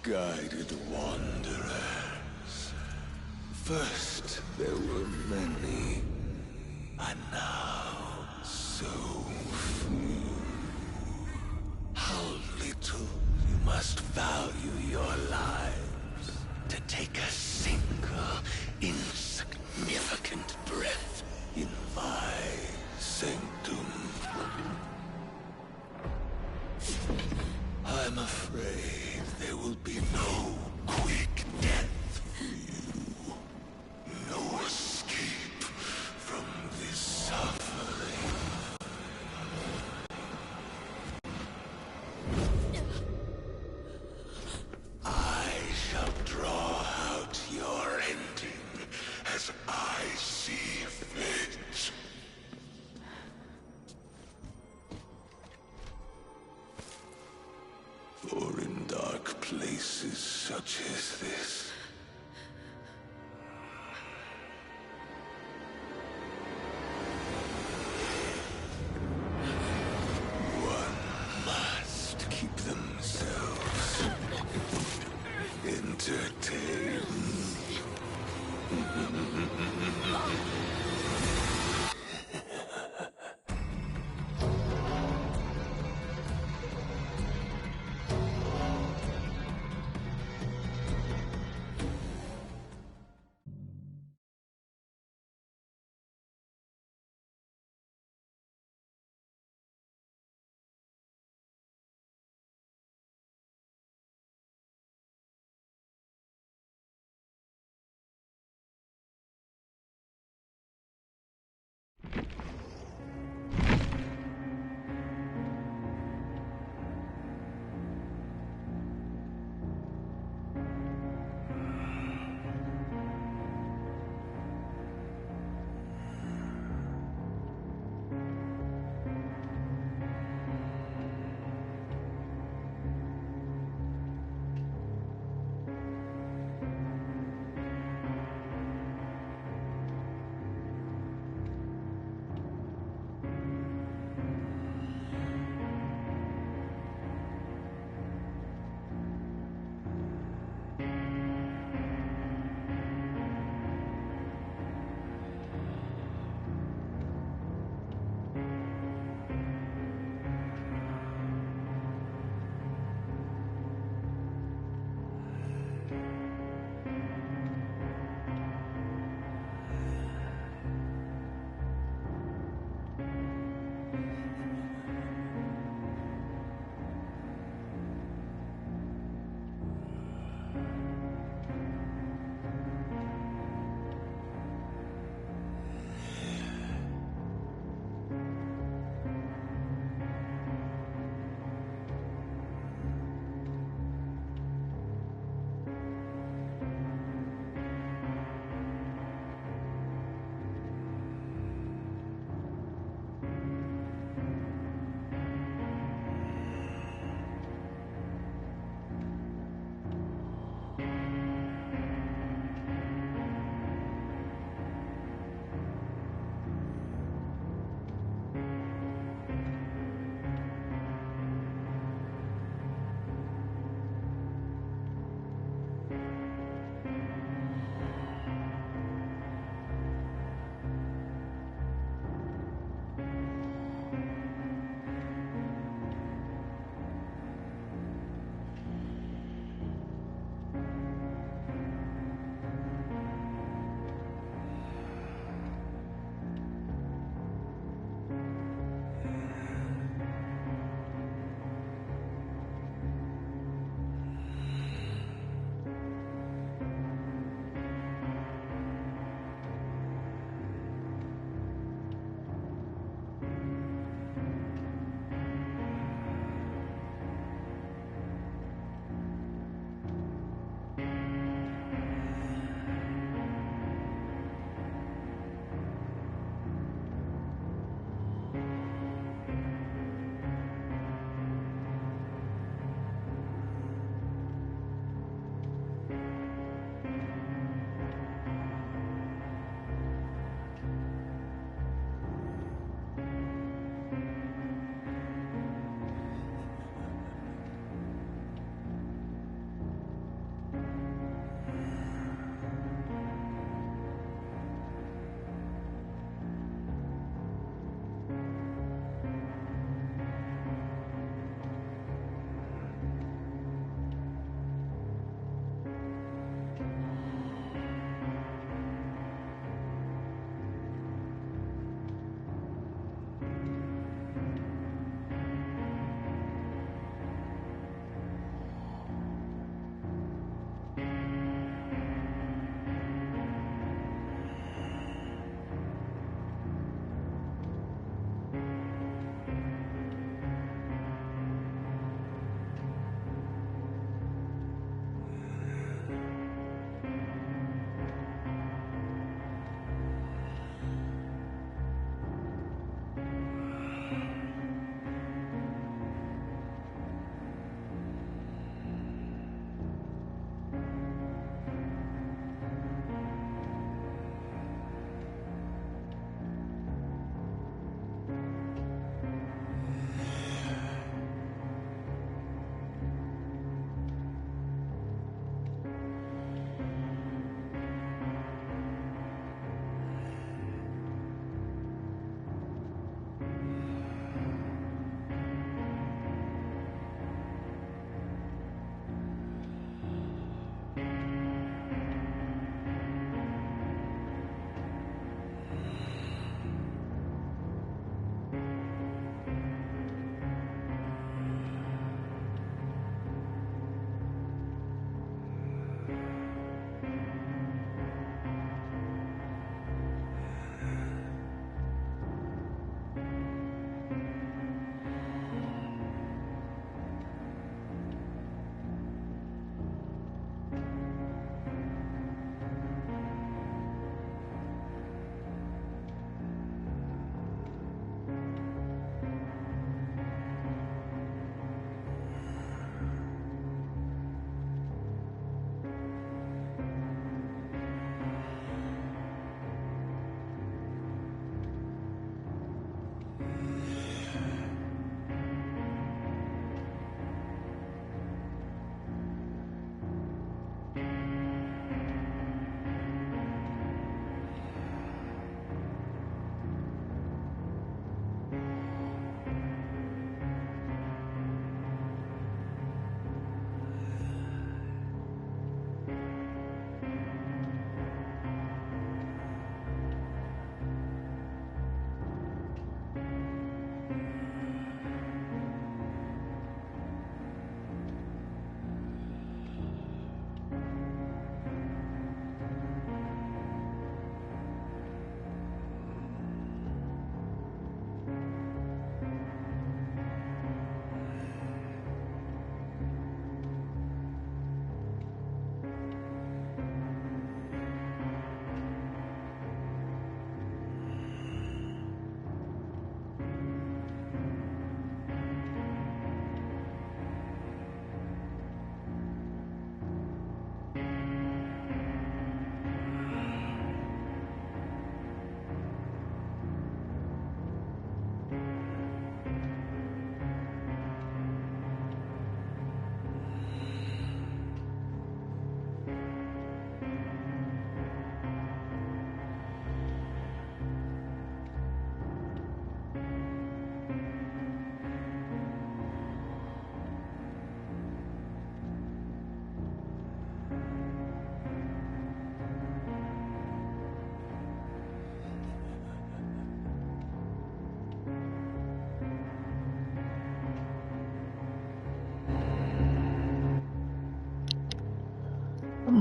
Misguided wanderers. First there were many, and now so few. How little you must value your lives to take a single insignificant breath in my sanctum. I'm afraid there will be no quick death for you. No escape from this suffering. I shall draw out your ending as I see fit. For in dark places such as this, one must keep themselves entertained.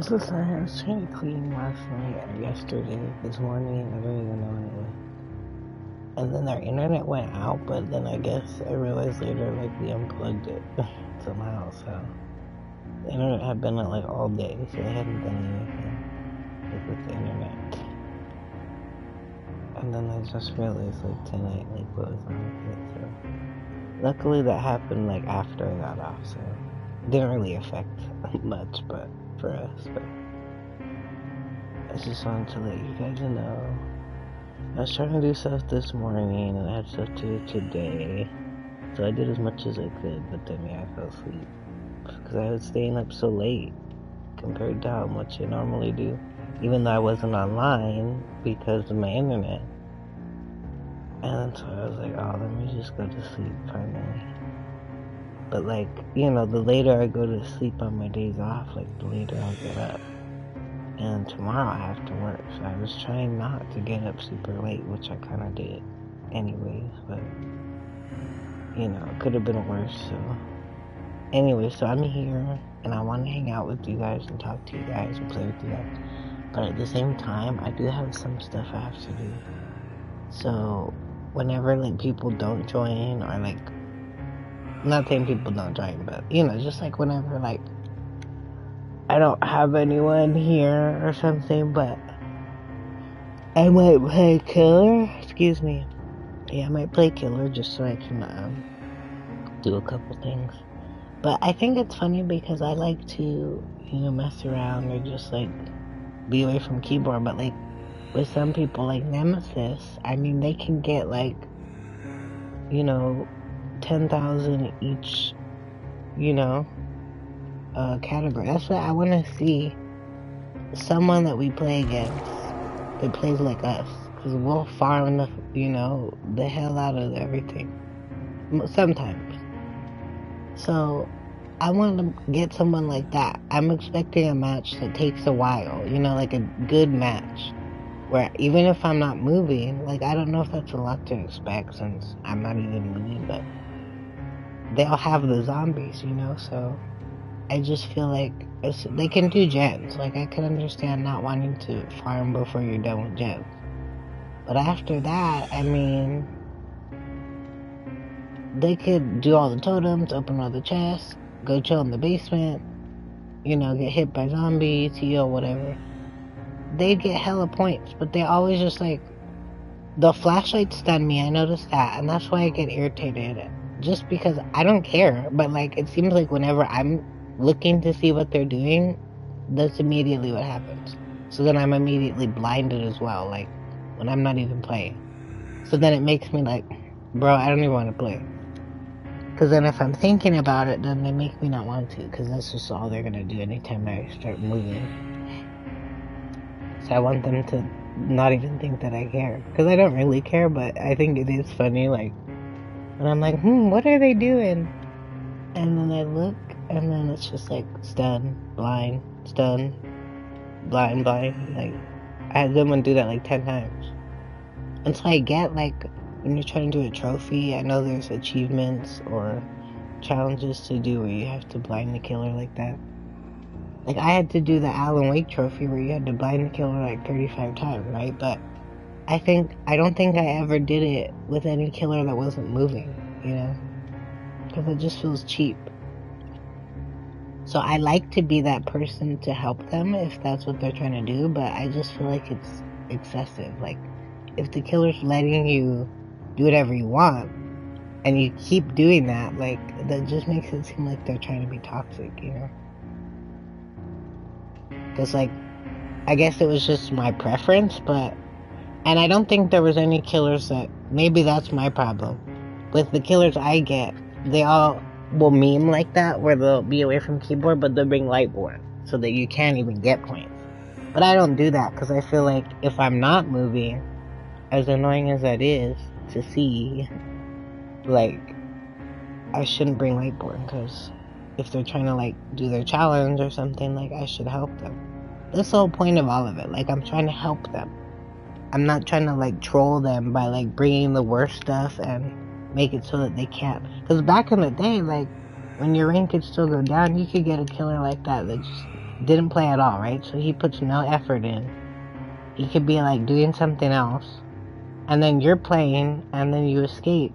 So sorry, I was trying to clean last night or yesterday, this morning, I don't even know anyway. And then our internet went out, but then I guess I realized later, like, we unplugged it somehow, so. The internet had been out, like, all day, so they hadn't done anything, like, with the internet. And then I just realized, like, tonight, like, what was wrong with it, so. Luckily that happened, like, after I got off, so. It didn't really affect much, but, for us, but. I just wanted to let you guys know. I was trying to do stuff this morning, and I had stuff to do today. So I did as much as I could, but then, yeah, I fell asleep. Because I was staying up so late, compared to how much I normally do. Even though I wasn't online, because of my internet. And so I was like, oh, let me just go to sleep, finally. But, like, you know, the later I go to sleep on my days off, like, the later I'll get up. And tomorrow I have to work, so I was trying not to get up super late, which I kind of did anyways, but, you know, it could have been worse, so. Anyway, so I'm here, and I want to hang out with you guys and talk to you guys and play with you guys. But at the same time, I do have some stuff I have to do. So, whenever, like, people don't join, or, like, not saying people don't join, but, you know, just, like, whenever, like, I don't have anyone here or something, but I might play Killer. Excuse me. Yeah, I might play Killer just so I can do a couple things. But I think it's funny because I like to, you know, mess around or just like be away from keyboard. But like with some people like Nemesis, I mean, they can get like, you know, 10,000 each, you know, category. That's what I want to see. Someone that we play against that plays like us, because we'll farm the, you know, the hell out of everything sometimes. So I want to get someone like that. I'm expecting a match that takes a while, you know, like a good match where even if I'm not moving, like, I don't know if that's a lot to expect since I'm not even moving, but they'll have the zombies, you know, so I just feel like they can do gens. Like, I can understand not wanting to farm before you're done with gens. But after that, I mean, they could do all the totems, open all the chests, go chill in the basement, you know, get hit by zombies, heal, whatever. They get hella points, but they always just, like, the flashlight stun me, I noticed that, and that's why I get irritated. Just because I don't care, but, like, it seems like whenever I'm looking to see what they're doing, that's immediately what happens. So then I'm immediately blinded as well, like, when I'm not even playing. So then it makes me like, bro, I don't even want to play. Because then if I'm thinking about it, then they make me not want to, because that's just all they're going to do anytime I start moving. So I want them to not even think that I care. Because I don't really care, but I think it is funny, like, when I'm like, what are they doing? And then I look, and then it's just like, stun, blind, blind. Like, I had someone do that like 10 times. And so I get, like, when you're trying to do a trophy, I know there's achievements or challenges to do where you have to blind the killer like that. Like, I had to do the Alan Wake trophy where you had to blind the killer like 35 times, right? But I don't think I ever did it with any killer that wasn't moving, you know? Because it just feels cheap. So I like to be that person to help them if that's what they're trying to do, but I just feel like it's excessive. Like, if the killer's letting you do whatever you want, and you keep doing that, like, that just makes it seem like they're trying to be toxic, you know? Because, like, I guess it was just my preference, but, and I don't think there was any killers that, maybe that's my problem. With the killers I get, they all will meme like that, where they'll be away from keyboard, but they'll bring Lightborn, so that you can't even get points. But I don't do that, because I feel like if I'm not moving, as annoying as that is to see, like, I shouldn't bring Lightborn, because if they're trying to, like, do their challenge or something, like, I should help them. That's the whole point of all of it. Like, I'm trying to help them. I'm not trying to, like, troll them by, like, bringing the worst stuff and make it so that they can't. Because back in the day, like, when your rank could still go down, you could get a killer like that that just didn't play at all, right? So he puts no effort in. He could be like doing something else, and then you're playing, and then you escape,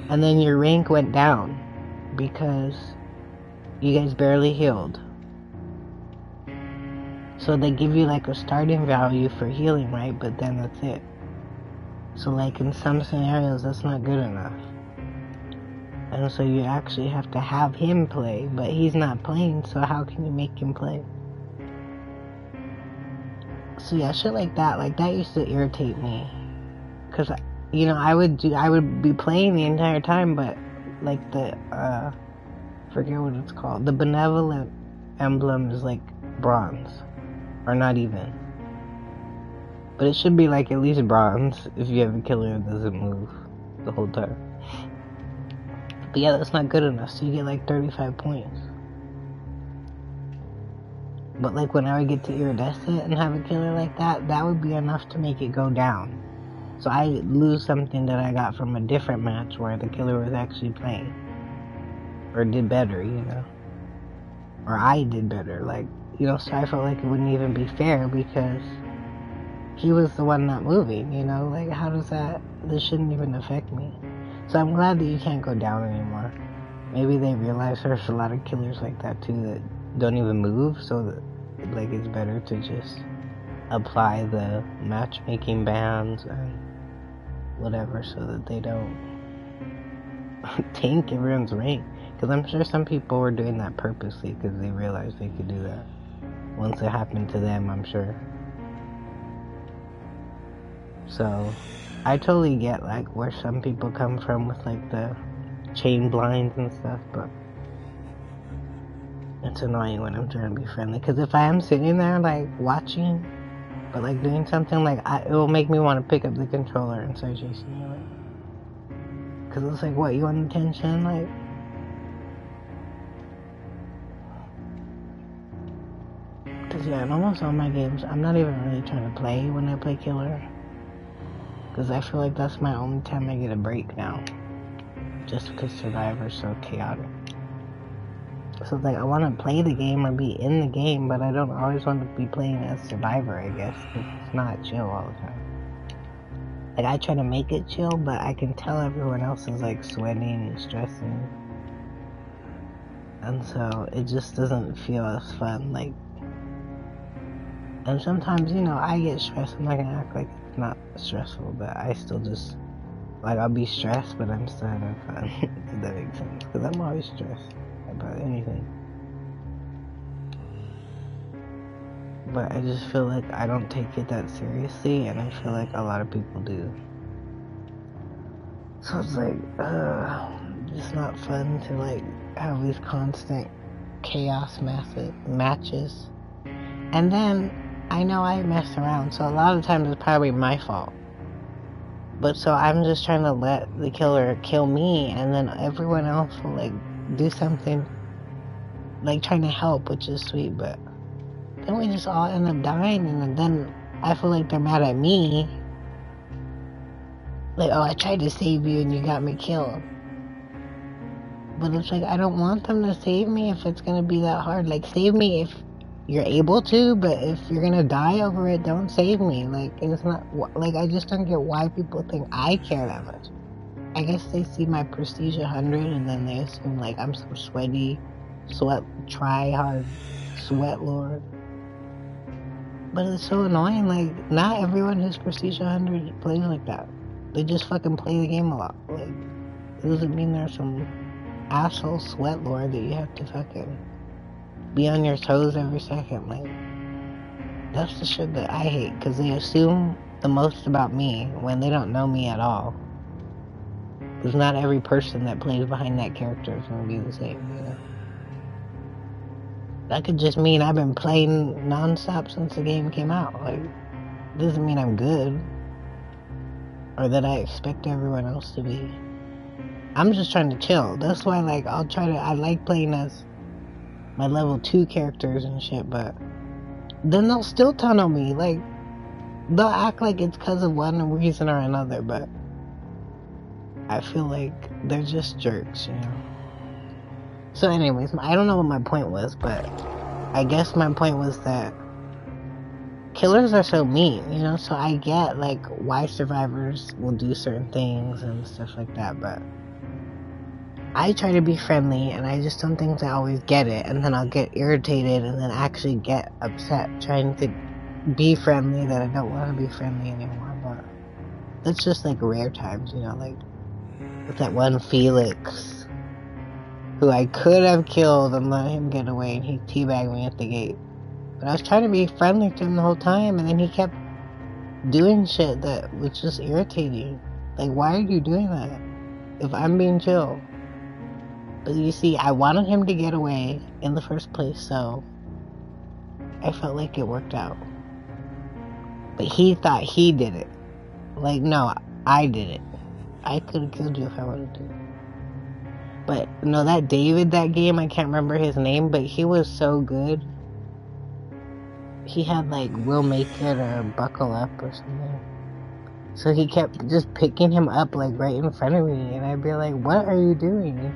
and then your rank went down because you guys barely healed. So they give you like a starting value for healing, right? But then that's it. So like in some scenarios, that's not good enough. And so you actually have to have him play, but he's not playing, so how can you make him play? So yeah, shit like that used to irritate me. Cause, you know, I would be playing the entire time, but like the, forget what it's called. The benevolent emblem is like bronze. Or not even. But it should be like at least bronze if you have a killer that doesn't move the whole time. But yeah, that's not good enough, so you get like 35 points. But like when I would get to iridescent and have a killer like that, that would be enough to make it go down. So I lose something that I got from a different match where the killer was actually playing. Or did better, you know. Or I did better, like, you know, so I felt like it wouldn't even be fair because he was the one not moving, you know? Like, how does that, this shouldn't even affect me. So I'm glad that you can't go down anymore. Maybe they realize there's a lot of killers like that too that don't even move, so that, like, it's better to just apply the matchmaking bans and whatever so that they don't tank everyone's rank. Because I'm sure some people were doing that purposely because they realized they could do that. Once it happened to them, I'm sure. So, I totally get, like, where some people come from with, like, the chain blinds and stuff, but it's annoying when I'm trying to be friendly. Because if I am sitting there, like, watching, but, like, doing something, like, it will make me want to pick up the controller and start chasing you, like. Because it's like, what, you want attention? Like, because, yeah, in almost all my games, I'm not even really trying to play when I play killer. Because I feel like that's my only time I get a break now. Just because Survivor's so chaotic. So, like, I want to play the game or be in the game, but I don't always want to be playing as Survivor, I guess. It's not chill all the time. Like, I try to make it chill, but I can tell everyone else is, like, sweating and stressing. And so, it just doesn't feel as fun, like. And sometimes, you know, I get stressed. I'm not gonna act like it's not stressful, but I still just, like, I'll be stressed, but I'm still having fun. If that makes sense. Because I'm always stressed about anything. But I just feel like I don't take it that seriously, and I feel like a lot of people do. So it's like, it's not fun to, like, have these constant chaos matches. And then, I know I mess around, so a lot of times it's probably my fault. But so I'm just trying to let the killer kill me, and then everyone else will, like, do something, like, trying to help, which is sweet, but then we just all end up dying, and then I feel like they're mad at me. Like, oh, I tried to save you and you got me killed. But it's like, I don't want them to save me if it's gonna be that hard. Like, save me if you're able to, but if you're gonna die over it, don't save me. Like, it's not, like, I just don't get why people think I care that much. I guess they see my Prestige 100 and then they assume, like, I'm some sweaty, try hard, sweat lord. But it's so annoying, like, not everyone who's Prestige 100 plays like that. They just fucking play the game a lot. Like, it doesn't mean there's some asshole sweat lord that you have to fucking be on your toes every second. Like, that's the shit that I hate, because they assume the most about me when they don't know me at all. Because not every person that plays behind that character is going to be the same, you know? That could just mean I've been playing non-stop since the game came out. Like, it doesn't mean I'm good. Or that I expect everyone else to be. I'm just trying to chill. That's why, like, I like playing as my level 2 characters and shit, but then they'll still tunnel me. Like, they'll act like it's because of one reason or another, but I feel like they're just jerks, you know? So anyways, I don't know what my point was, but I guess my point was that killers are so mean, you know, so I get, like, why survivors will do certain things and stuff like that, but I try to be friendly, and I just don't think I always get it, and then I'll get irritated and then actually get upset trying to be friendly that I don't want to be friendly anymore, but that's just, like, rare times, you know, like, with that one Felix, who I could have killed and let him get away, and he teabagged me at the gate. But I was trying to be friendly to him the whole time, and then he kept doing shit that was just irritating. Like, why are you doing that? If I'm being chill. But you see, I wanted him to get away in the first place, so I felt like it worked out. But he thought he did it. Like, no, I did it. I could have killed you if I wanted to. But, no, that David, that game, I can't remember his name, but he was so good. He had, like, we'll make it or buckle up or something. So he kept just picking him up, like, right in front of me. And I'd be like, what are you doing?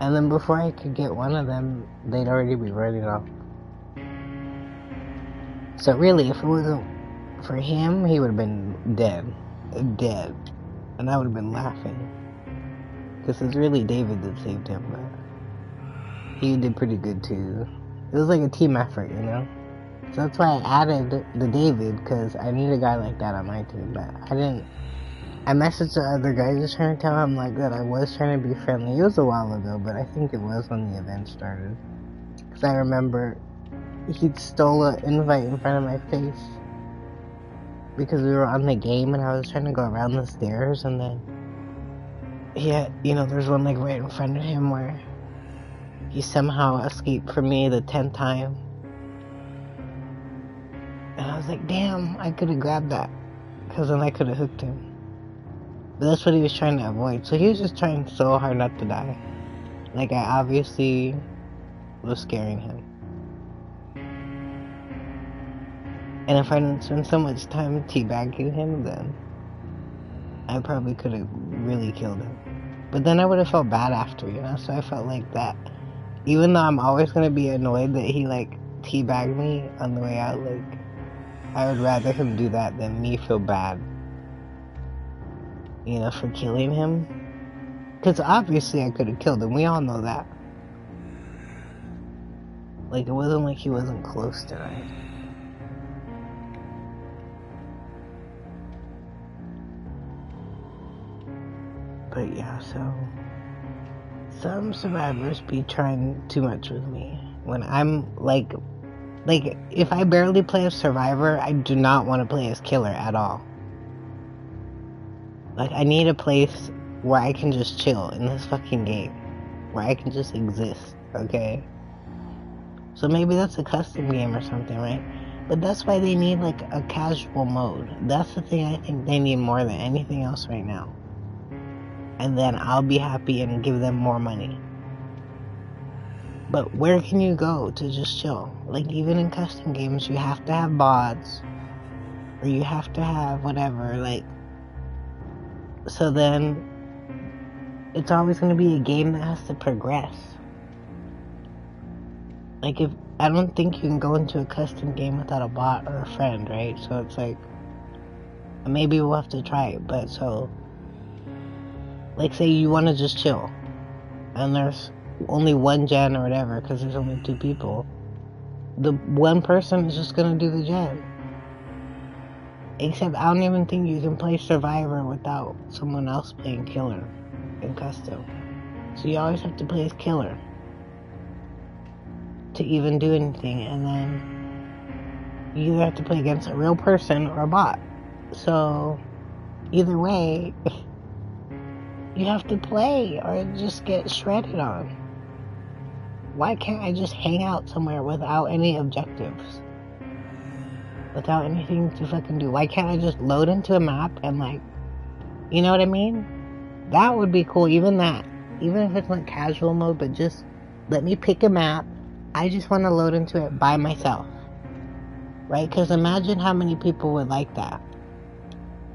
And then before I could get one of them, they'd already be running off. So really, if it wasn't for him, he would have been dead. Dead. And I would have been laughing. Because it's really David that saved him, but he did pretty good too. It was like a team effort, you know? So that's why I added the David, because I need a guy like that on my team, but I didn't. I messaged the other guys just trying to tell him, like, that I was trying to be friendly. It was a while ago, but I think it was when the event started. Because I remember he stole an invite in front of my face. Because we were on the game and I was trying to go around the stairs, and then he had, you know, there's one, like, right in front of him where he somehow escaped from me the 10th time. And I was like, damn, I could have grabbed that. Because then I could have hooked him. But that's what he was trying to avoid. So he was just trying so hard not to die. Like, I obviously was scaring him. And if I didn't spend so much time teabagging him, then I probably could have really killed him. But then I would have felt bad after, you know? So I felt like that. Even though I'm always going to be annoyed that he, like, teabagged me on the way out, like, I would rather him do that than me feel bad, you know, for killing him. Because obviously I could have killed him. We all know that. Like, it wasn't like he wasn't close tonight. But yeah, so some survivors be trying too much with me. When I'm, like, if I barely play as survivor, I do not want to play as killer at all. Like, I need a place where I can just chill in this fucking game. Where I can just exist, okay? So maybe that's a custom game or something, right? But that's why they need, like, a casual mode. That's the thing I think they need more than anything else right now. And then I'll be happy and give them more money. But where can you go to just chill? Like, even in custom games, you have to have bots. Or you have to have whatever, like. So then, it's always going to be a game that has to progress. Like, I don't think you can go into a custom game without a bot or a friend, right? So it's like, maybe we'll have to try it, but so, like, say you want to just chill, and there's only one gen or whatever, because there's only 2 people. The one person is just gonna do the gen. Except I don't even think you can play Survivor without someone else playing Killer in custom. So you always have to play as Killer to even do anything, and then you either have to play against a real person or a bot. So either way, you have to play or just get shredded on. Why can't I just hang out somewhere without any objectives? Without anything to fucking do? Why can't I just load into a map and, like, you know what I mean? That would be cool, even that. Even if it's like casual mode, but just let me pick a map. I just want to load into it by myself. Right? Because imagine how many people would like that.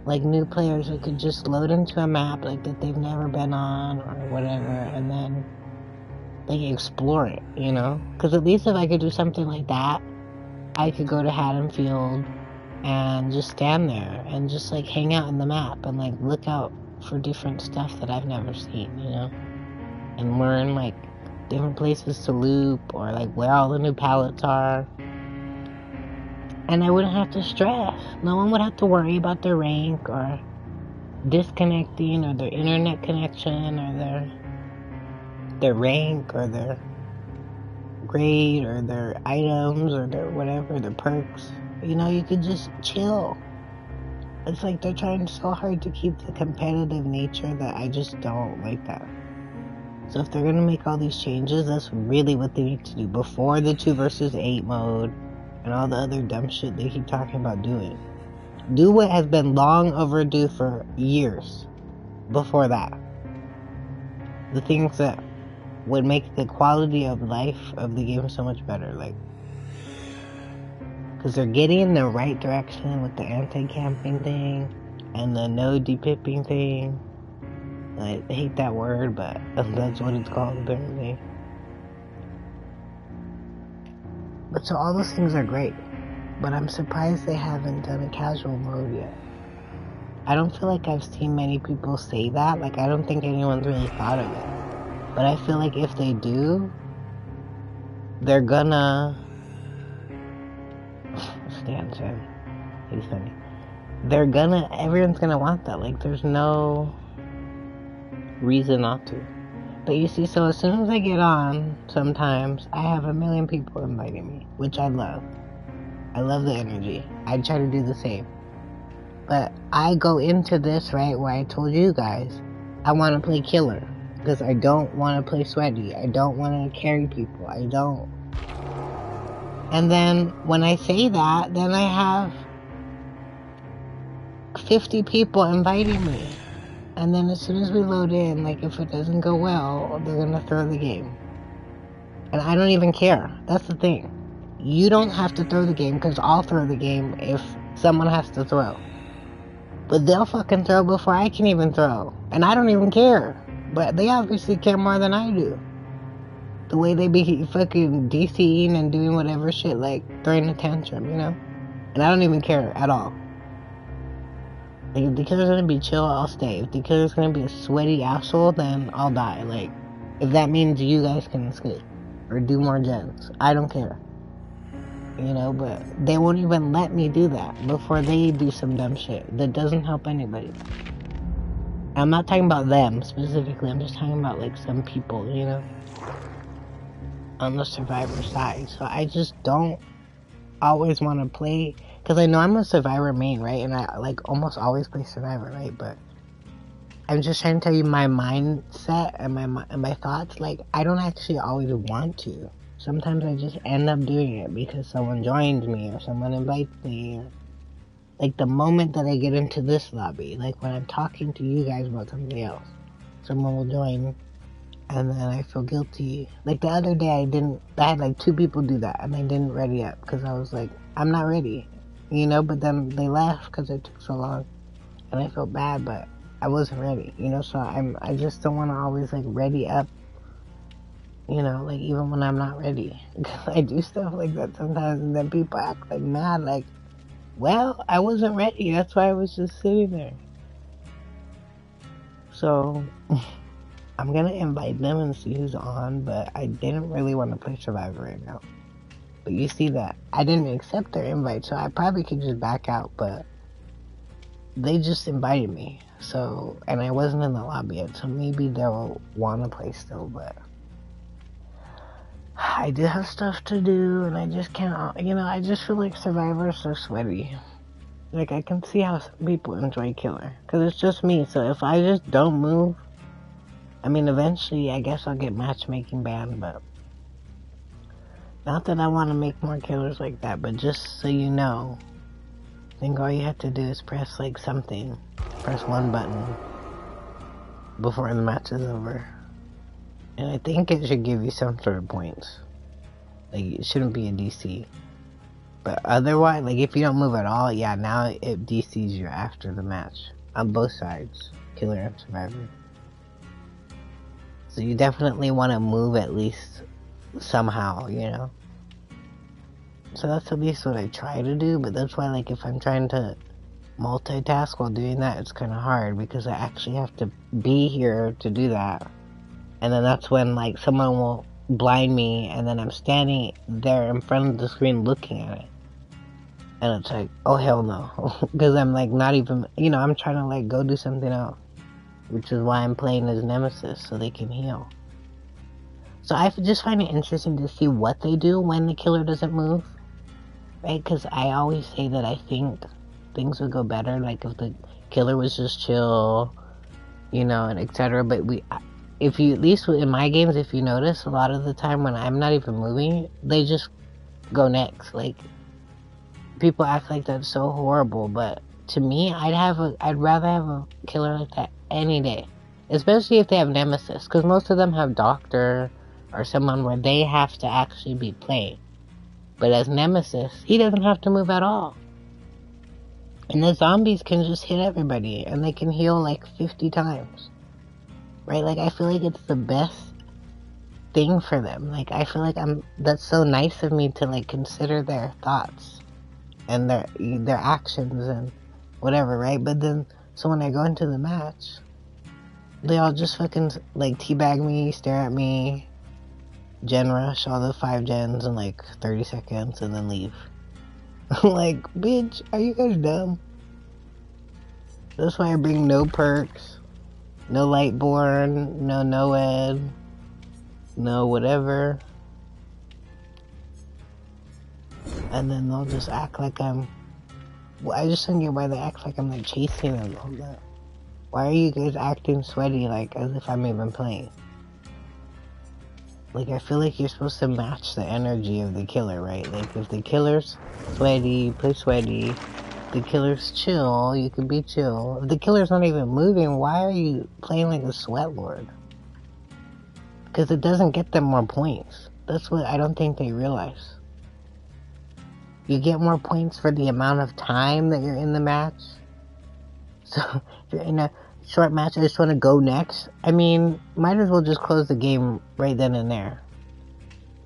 Like, new players who could just load into a map, like, that they've never been on or whatever, and then like, explore it, you know? Because at least if I could do something like that, I could go to Haddonfield and just stand there and just, like, hang out in the map and, like, look out for different stuff that I've never seen, you know? And learn, like, different places to loop or, like, where all the new pallets are. And I wouldn't have to stress. No one would have to worry about their rank or disconnecting or their internet connection or their rank or their grade or their items or their whatever, their perks. You know, you could just chill. It's like they're trying so hard to keep the competitive nature that I just don't like that. So if they're gonna make all these changes, that's really what they need to do before the 2 versus 8 mode and all the other dumb shit they keep talking about doing. Do what has been long overdue for years before that. The things that would make the quality of life of the game so much better, like, because they're getting in the right direction with the anti-camping thing and the no depipping thing. I hate that word, but that's what it's called apparently. But so all those things are great, but I'm surprised they haven't done a casual mode yet. I don't feel like I've seen many people say that. Like, I don't think anyone's really thought of it. But I feel like if they do, they're gonna... Stan said. He's funny. Everyone's gonna want that. Like, there's no reason not to. But you see, so as soon as I get on, sometimes, I have a million people inviting me, which I love. I love the energy. I try to do the same. But I go into this, right, where I told you guys, I want to play killer. Because I don't want to play sweaty. I don't want to carry people. I don't. And then, when I say that, then I have 50 people inviting me. And then as soon as we load in, like, if it doesn't go well, they're gonna throw the game. And I don't even care. That's the thing. You don't have to throw the game, because I'll throw the game if someone has to throw. But they'll fucking throw before I can even throw. And I don't even care. But they obviously care more than I do. The way they be fucking DCing and doing whatever shit, like, throwing a tantrum, you know? And I don't even care at all. Like, if the killer's gonna be chill, I'll stay. If the killer's gonna be a sweaty asshole, then I'll die. Like, if that means you guys can escape. Or do more gens. I don't care. You know, but they won't even let me do that before they do some dumb shit that doesn't help anybody. I'm not talking about them specifically, I'm just talking about, like, some people, you know, on the Survivor side. So I just don't always want to play, because I know I'm a Survivor main, right, and I, like, almost always play Survivor, right, but I'm just trying to tell you my mindset and my thoughts. Like, I don't actually always want to. Sometimes I just end up doing it because someone joins me or someone invites me. Or, like, the moment that I get into this lobby, like when I'm talking to you guys about something else, someone will join and then I feel guilty. Like, the other day I had like 2 people do that and I didn't ready up because I was like, I'm not ready, you know, but then they left because it took so long and I felt bad, but I wasn't ready, you know, so I just don't want to always, like, ready up. You know, like, even when I'm not ready. I do stuff like that sometimes, and then people act, like, mad, like, well, I wasn't ready, that's why I was just sitting there. So, I'm gonna invite them and see who's on, but I didn't really want to play Survivor right now. But you see that I didn't accept their invite, so I probably could just back out, but they just invited me, so, and I wasn't in the lobby yet, so maybe they'll want to play still, but I do have stuff to do, and I just can't, you know, I just feel like Survivor is so sweaty. Like, I can see how some people enjoy Killer, because it's just me, so if I just don't move, I mean, eventually, I guess I'll get matchmaking banned, but not that I want to make more killers like that, but just so you know, I think all you have to do is press, like, something, press one button before the match is over. And I think it should give you some sort of points. Like, it shouldn't be a DC. But otherwise, like, if you don't move at all, yeah, now it DCs you after the match. On both sides. Killer and Survivor. So you definitely want to move at least somehow, you know? So that's at least what I try to do, but that's why, like, if I'm trying to multitask while doing that, it's kind of hard because I actually have to be here to do that. And then that's when, like, someone will blind me, and then I'm standing there in front of the screen looking at it. And it's like, oh, hell no. Because I'm, like, not even, you know, I'm trying to, like, go do something else. Which is why I'm playing as Nemesis, so they can heal. So I just find it interesting to see what they do when the killer doesn't move. Right? Because I always say that I think things would go better, like, if the killer was just chill, you know, and etc. But if you, at least in my games, if you notice, a lot of the time when I'm not even moving, they just go next. Like, people act like that's so horrible, but to me, I'd rather have a killer like that any day. Especially if they have Nemesis, because most of them have Doctor or someone where they have to actually be playing. But as Nemesis, he doesn't have to move at all. And the zombies can just hit everybody, and they can heal like 50 times. Right? Like, I feel like it's the best thing for them. Like, I feel like that's so nice of me to, like, consider their thoughts and their actions and whatever, right? But then, so when I go into the match, they all just fucking, like, teabag me, stare at me, gen rush all the 5 gens in, like, 30 seconds, and then leave. Like, bitch, are you guys dumb? That's why I bring no perks, no Lightborn, no Noed, no whatever. And then they'll just act like I just don't get why they act like I'm, like, chasing them all that. Why are you guys acting sweaty, like, as if I'm even playing? Like, I feel like you're supposed to match the energy of the killer, right? Like, if the killer's sweaty, you play sweaty. If the killer's chill, you can be chill. If the killer's not even moving, why are you playing like a sweat lord? Because it doesn't get them more points. That's what I don't think they realize. You get more points for the amount of time that you're in the match. So, if you're in a short match, I just want to go next. I mean, might as well just close the game right then and there.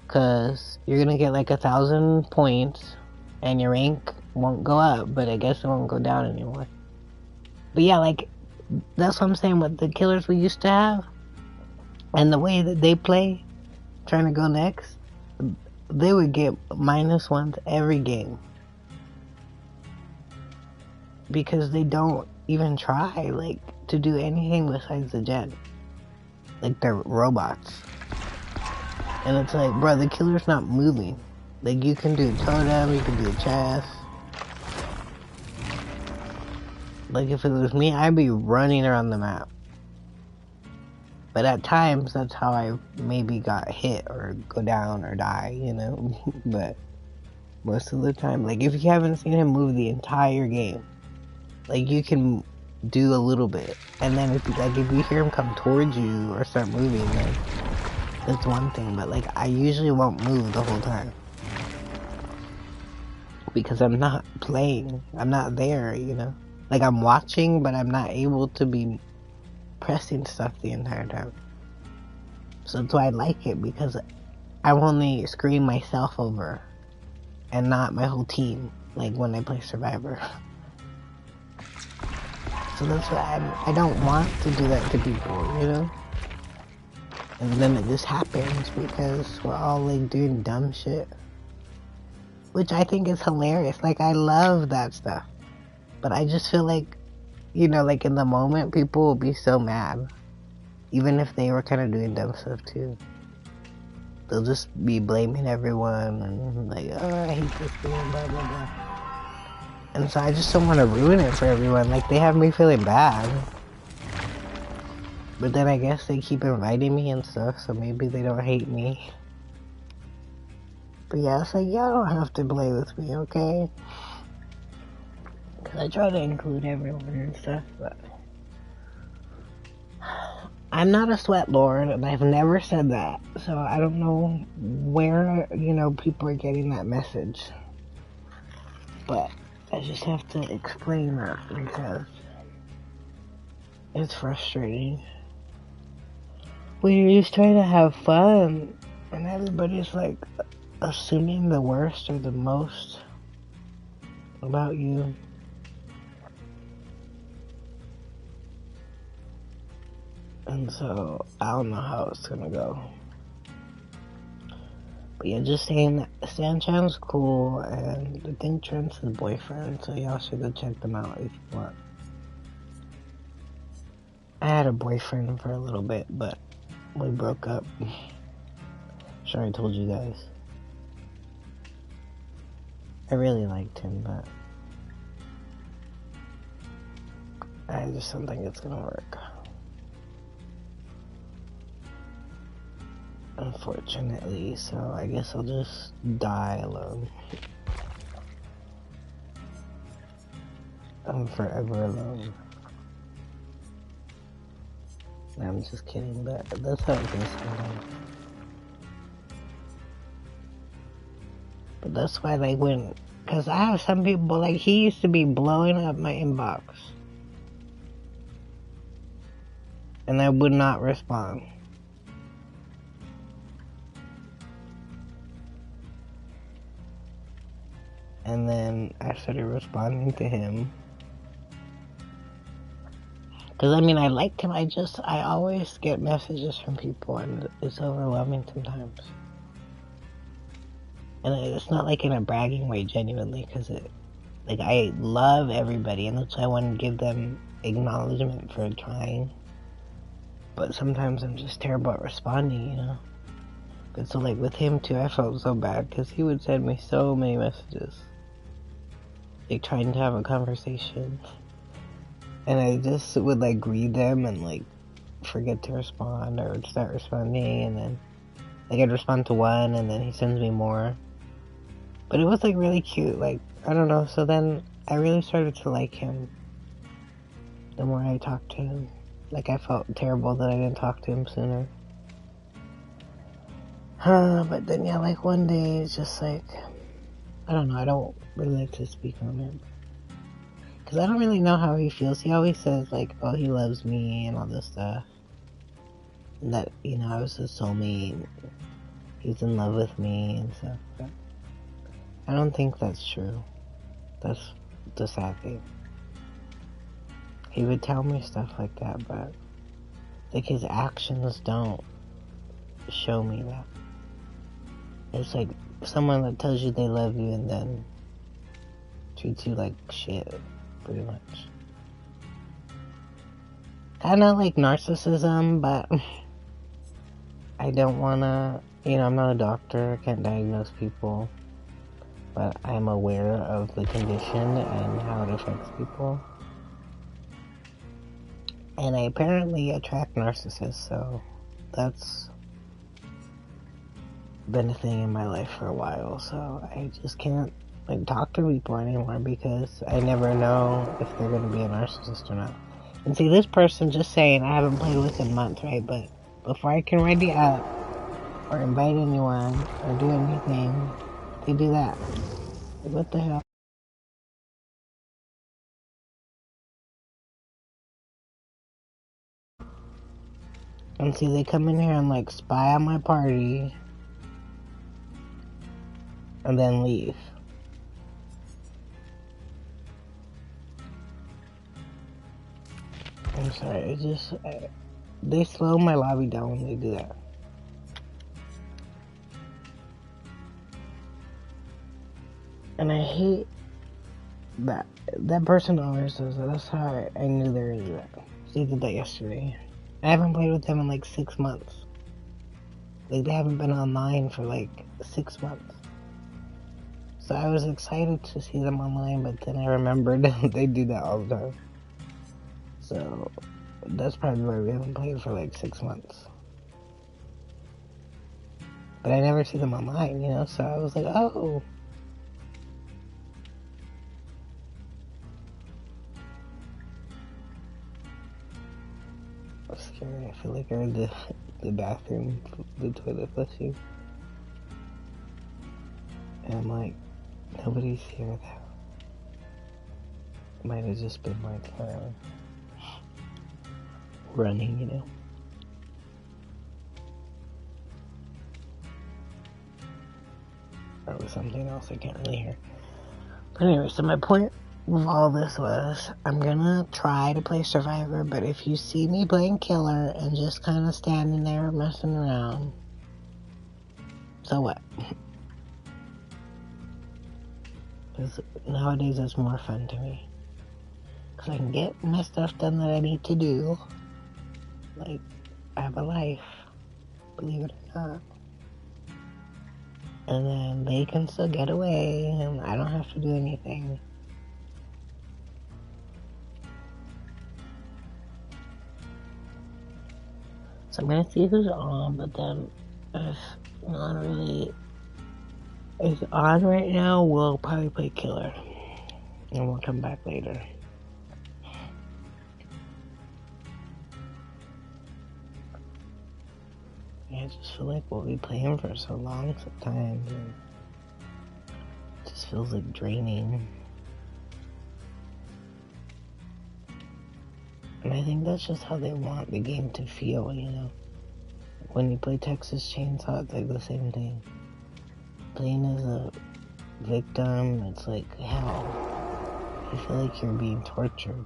Because you're going to get like 1,000 points, and your rank won't go up, but I guess it won't go down anymore. But yeah, like, that's what I'm saying with the killers we used to have, and the way that they play, trying to go next, they would get -1s every game. Because they don't even try, like, to do anything besides the gen. Like, they're robots. And it's like, bro, the killer's not moving. Like, you can do totem, you can do chest. Like, if it was me, I'd be running around the map. But at times, that's how I maybe got hit or go down or die, you know? But most of the time, like, if you haven't seen him move the entire game, like, you can do a little bit. And then if you hear him come towards you or start moving, then that's one thing. But, like, I usually won't move the whole time. Because I'm not playing. I'm not there, you know? Like, I'm watching, but I'm not able to be pressing stuff the entire time. So that's why I like it, because I only screen myself over and not my whole team, like when I play Survivor. So that's why I don't want to do that to people, you know? And then it just happens because we're all, like, doing dumb shit. Which I think is hilarious. Like, I love that stuff. But I just feel like, you know, like, in the moment, people will be so mad. Even if they were kind of doing dumb stuff, too. They'll just be blaming everyone and, like, oh, I hate this game, blah, blah, blah. And so I just don't want to ruin it for everyone. Like, they have me feeling bad. But then I guess they keep inviting me and stuff, so maybe they don't hate me. But yeah, it's like, y'all don't have to play with me, okay? Because I try to include everyone and stuff, but I'm not a sweat lord, and I've never said that. So I don't know where, you know, people are getting that message. But I just have to explain that because it's frustrating. when you're just trying to have fun and everybody's like assuming the worst or the most about you. And so I don't know how it's gonna go. But yeah, just saying Stan Chan's cool, and I think Trent's his boyfriend, so y'all should go check them out if you want. I had a boyfriend for a little bit, but we broke up. Sure, I told you guys. I really liked him, but I just don't think it's gonna work. Unfortunately, so I guess I'll just die alone. I'm forever alone. I'm just kidding, but that's how it goes sometimes. But that's why, like, cause I have some people, like, he used to be blowing up my inbox. And I would not respond. And then I started responding to him. Cause I mean, I liked him, I always get messages from people and it's overwhelming sometimes. And it's not like in a bragging way, genuinely, cause like, I love everybody and that's why I want to give them acknowledgement for trying. But sometimes I'm just terrible at responding, you know? But so, like, with him too, I felt so bad because he would send me so many messages. Like, trying to have a conversation. And I just would, like, read them and, like, forget to respond or would start responding. And then, like, I'd respond to one and then he sends me more. But it was, like, really cute. Like, I don't know. So then I really started to like him the more I talked to him. Like, I felt terrible that I didn't talk to him sooner. But then, yeah, like, one day, it's just like, I don't know, I don't really like to speak on it. Because I don't really know how he feels. He always says, like, oh, he loves me and all this stuff. And that, you know, I was his soulmate. He's in love with me and stuff. But I don't think that's true. That's the sad thing. He would tell me stuff like that, but, like, his actions don't show me that. It's like someone that tells you they love you and then treats you like shit, pretty much. Kinda like narcissism, but I don't wanna, you know, I'm not a doctor, I can't diagnose people, but I'm aware of the condition and how it affects people. And I apparently attract narcissists, so that's been a thing in my life for a while, so I just can't, like, talk to people anymore because I never know if they're gonna be a narcissist or not. And see, this person, just saying, I haven't played with in months, right? But before I can ready up or invite anyone or do anything, they do that. Like, what the hell? And see, they come in here and, like, spy on my party and then leave. I'm sorry, they slow my lobby down when they do that. And I hate that person always does that. That's how I knew they were doing that. They did that yesterday. I haven't played with them in like 6 months. Like, they haven't been online for like 6 months. So I was excited to see them online, but then I remembered they do that all the time. So that's probably why we haven't played for like 6 months. But I never see them online, you know, so I was like, oh. That's scary. I feel like I'm in the bathroom, the toilet flushing. And I'm like, nobody's here though. It might have just been my time running, you know. something else I can't really hear. But anyway, so my point with all this was, I'm gonna try to play Survivor, but if you see me playing Killer and just kind of standing there messing around, so what? Because nowadays it's more fun to me. Because I can get my stuff done that I need to do. Like, I have a life, believe it or not. And then they can still get away, and I don't have to do anything. So I'm gonna see who's on, but then if not really is on right now, we'll probably play Killer. And we'll come back later. I just feel like we'll be playing for so long sometimes, and it just feels like draining. And I think that's just how they want the game to feel, you know? When you play Texas Chainsaw, it's like the same thing. Playing as a victim, it's like hell. You feel like you're being tortured.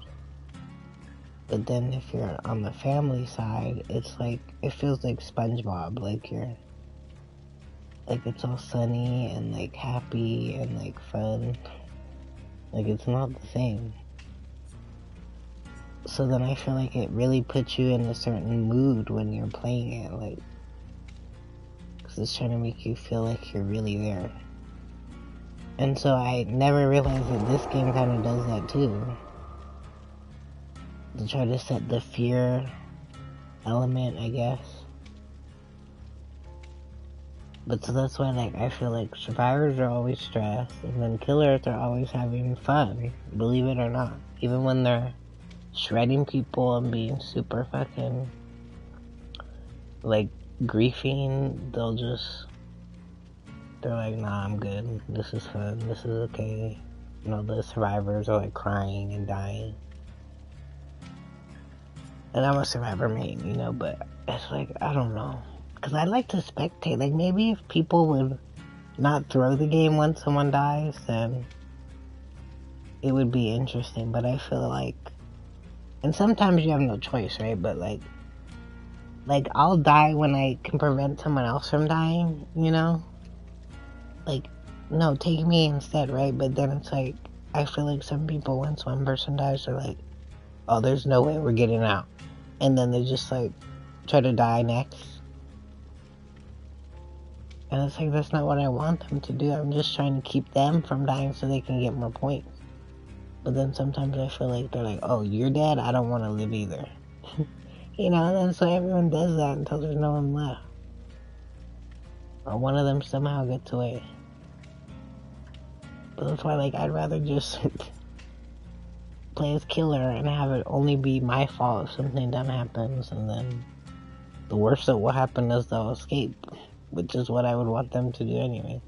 But then if you're on the family side, it's like, it feels like SpongeBob, like it's all sunny and like happy and like fun. Like it's not the same. So then I feel like it really puts you in a certain mood when you're playing it, like, because it's trying to make you feel like you're really there. And so I never realized that this game kind of does that too. To try to set the fear element, I guess. But so that's why, like, I feel like survivors are always stressed, and then killers are always having fun, believe it or not. Even when they're shredding people and being super fucking, like, griefing, they're like, nah, I'm good, this is fun, this is okay. You know, the survivors are like crying and dying. And I'm a survivor main, you know, but it's like, I don't know. Because I like to spectate. Like, maybe if people would not throw the game when someone dies, then it would be interesting. But I feel like, and sometimes you have no choice, right? But like I'll die when I can prevent someone else from dying, you know? Like, no, take me instead, right? But then it's like, I feel like some people, once one person dies, they're like, oh, there's no way we're getting out. And then they just like try to die next. And it's like, that's not what I want them to do. I'm just trying to keep them from dying so they can get more points. But then sometimes I feel like they're like, oh, you're dead? I don't want to live either. You know, and then so everyone does that until there's no one left. Or one of them somehow gets away. But that's why, like, I'd rather just play as killer and have it only be my fault if something dumb happens, and then the worst that will happen is they'll escape, which is what I would want them to do anyway.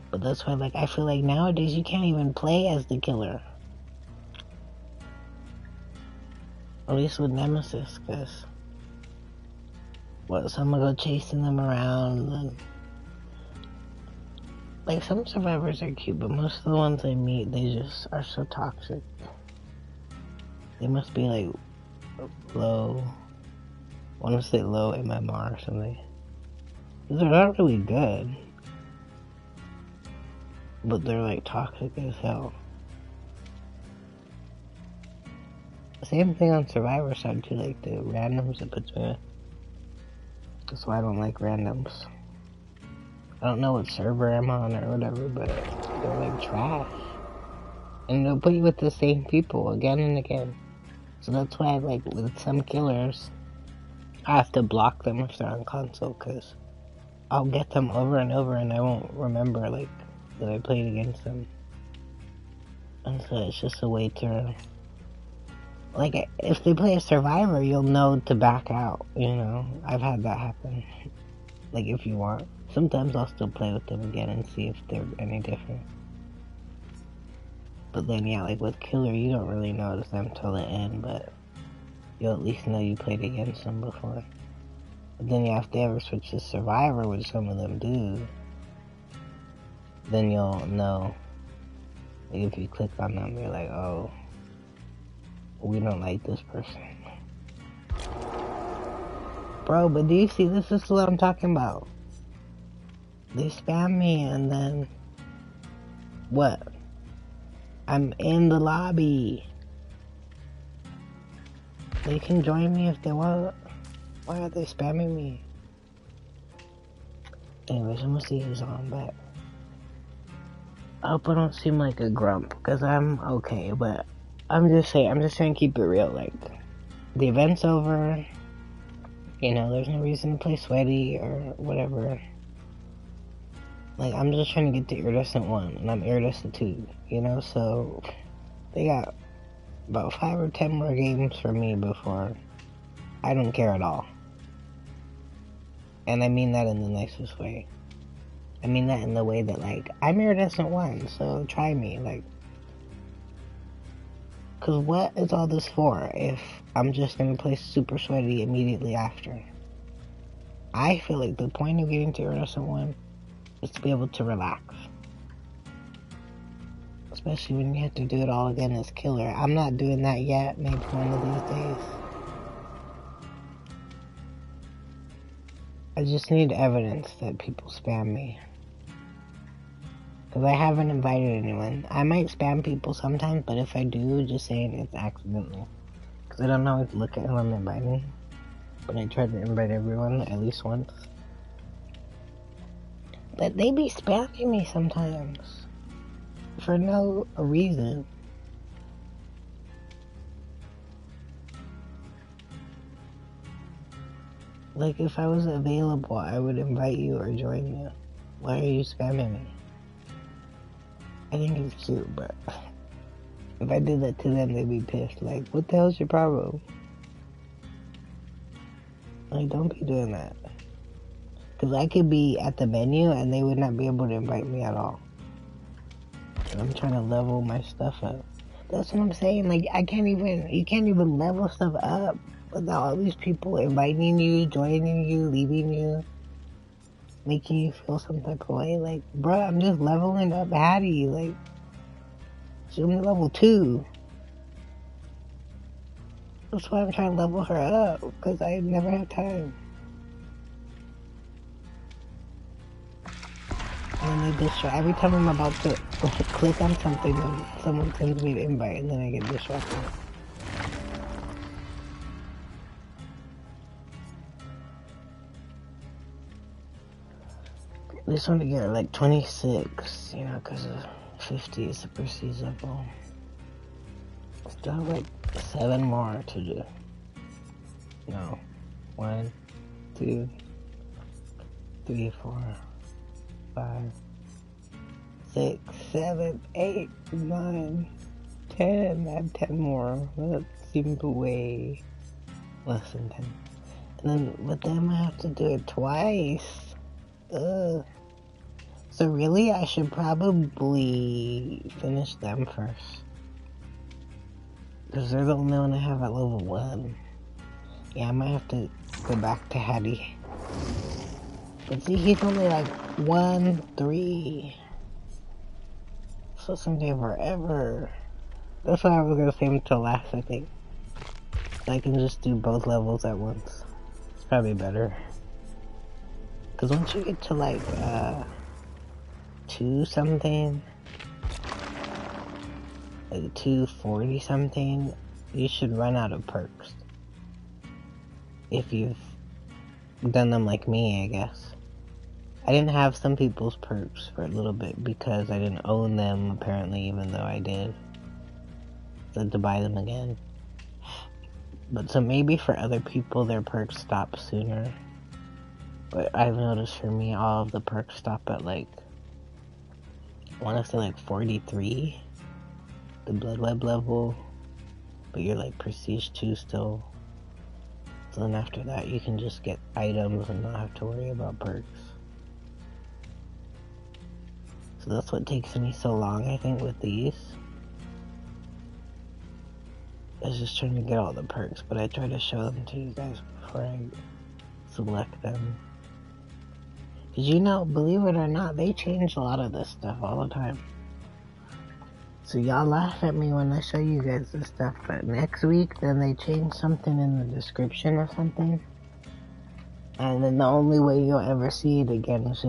But that's why, like, I feel like nowadays you can't even play as the killer. At least with Nemesis, because someone go chasing them around, and like, some survivors are cute, but most of the ones I meet, they just are so toxic. They must be like low, I want to say low MMR or something. They're not really good, but they're like toxic as hell. Same thing on Survivor side too, like the randoms it puts me with. That's why I don't like randoms. I don't know what server I'm on or whatever, but they're like trash. And they'll put you with the same people again and again. So that's why, like, with some killers, I have to block them if they're on console, because I'll get them over and over and I won't remember, like, that I played against them. And so it's just a way to, like, if they play a survivor, you'll know to back out, you know? I've had that happen. Like, if you want. Sometimes I'll still play with them again and see if they're any different. But then, yeah, like with Killer, you don't really notice them till the end, but you'll at least know you played against them before. But then if they ever switch to Survivor, which some of them do, then you'll know. Like if you click on them, you're like, oh, we don't like this person. Bro, but do you see, this is what I'm talking about. They spam me and then, what? I'm in the lobby. They can join me if they want. Why are they spamming me? Anyways, I'm gonna see who's on back. I hope I don't seem like a grump, because I'm okay, but I'm just trying to keep it real. Like, the event's over, you know, there's no reason to play sweaty or whatever. Like, I'm just trying to get to Iridescent 1, and I'm Iridescent 2, you know, so they got about 5 or 10 more games for me before I don't care at all. And I mean that in the nicest way. I mean that in the way that, like, I'm Iridescent 1, so try me, like. Cause what is all this for if I'm just gonna play Super Sweaty immediately after? I feel like the point of getting to Iridescent 1 is to be able to relax. Especially when you have to do it all again as Killer. I'm not doing that yet, maybe one of these days. I just need evidence that people spam me. Because I haven't invited anyone. I might spam people sometimes, but if I do, just saying it's accidentally. Because I don't always look at who I'm inviting. But I try to invite everyone at least once. But they be spamming me sometimes. For no reason. Like, if I was available, I would invite you or join you. Why are you spamming me? I think it's cute, but if I did that to them, they'd be pissed. Like, what the hell's your problem? Like, don't be doing that. Because I could be at the menu and they would not be able to invite me at all. And I'm trying to level my stuff up. That's what I'm saying. Like, you can't even level stuff up without all these people inviting you, joining you, leaving you, making you feel some type of way. Like, bruh, I'm just leveling up Hattie. Like, she's only level 2. That's why I'm trying to level her up, because I never have time. And then they distract. Every time I'm about to click on something, then someone sends me an invite, and then I get distracted. I just want to get like 26, you know, because 50 is super seasonable. Still have like 7 more to do. No. 1, 2, 3, 4, 5, 6, 7, 8, 9, 10. I have 10 more. That seems way less than 10. And then, but then I have to do it twice. Ugh. So really, I should probably finish them first. Because they're the only one I have at level 1. Yeah, I might have to go back to Hattie. But see, he's only like 1, 3. So it's gonna take forever. That's why I was gonna save until last, I think. So I can just do both levels at once. It's probably better. Because once you get to like, 2 something, like 240 something, you should run out of perks. If you've done them like me, I guess. I didn't have some people's perks for a little bit because I didn't own them, apparently, even though I did. So I had to buy them again. But so maybe for other people, their perks stop sooner. But I've noticed for me, all of the perks stop at like, I want to say like 43, the blood web level, but you're like prestige 2 still. So then after that, you can just get items and not have to worry about perks. So that's what takes me so long, I think, with these. I was just trying to get all the perks, but I try to show them to you guys before I select them. Cause you know, believe it or not, they change a lot of this stuff all the time. So y'all laugh at me when I show you guys this stuff, but next week, then they change something in the description or something. And then the only way you'll ever see it again is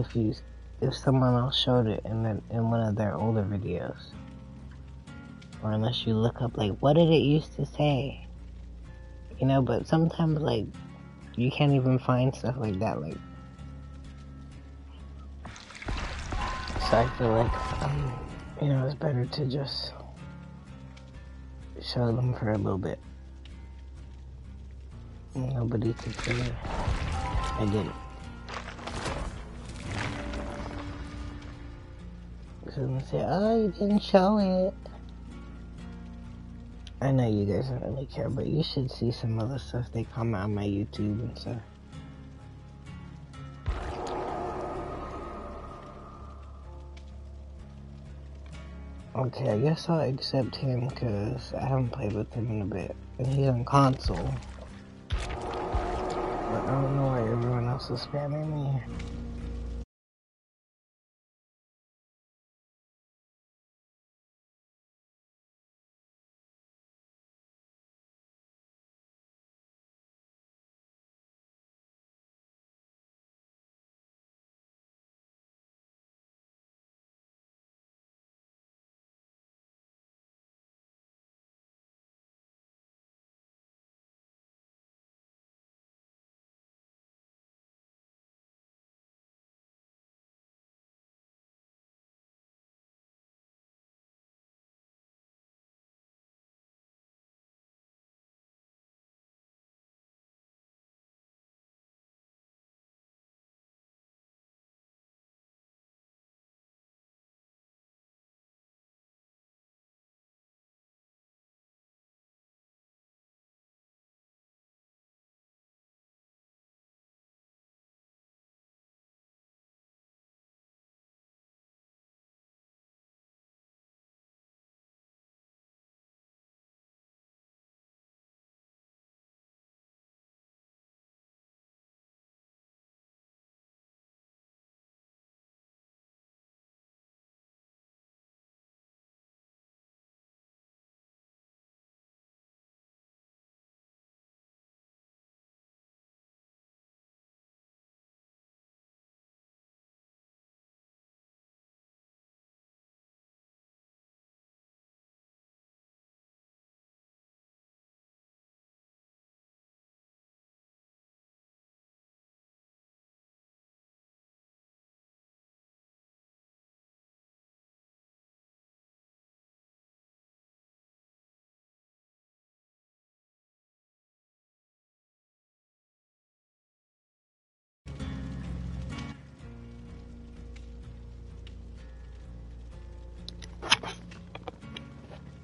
if someone else showed it in one of their older videos. Or unless you look up, like, what did it used to say? You know, but sometimes, like, you can't even find stuff like that, like. So I feel like, you know, it's better to just show them for a little bit. Nobody could say I didn't. So they say, oh, you didn't show it. I know you guys don't really care, but you should see some of the stuff they comment on my YouTube and stuff. Okay, I guess I'll accept him because I haven't played with him in a bit. And he's on console. But I don't know why everyone else is spamming me.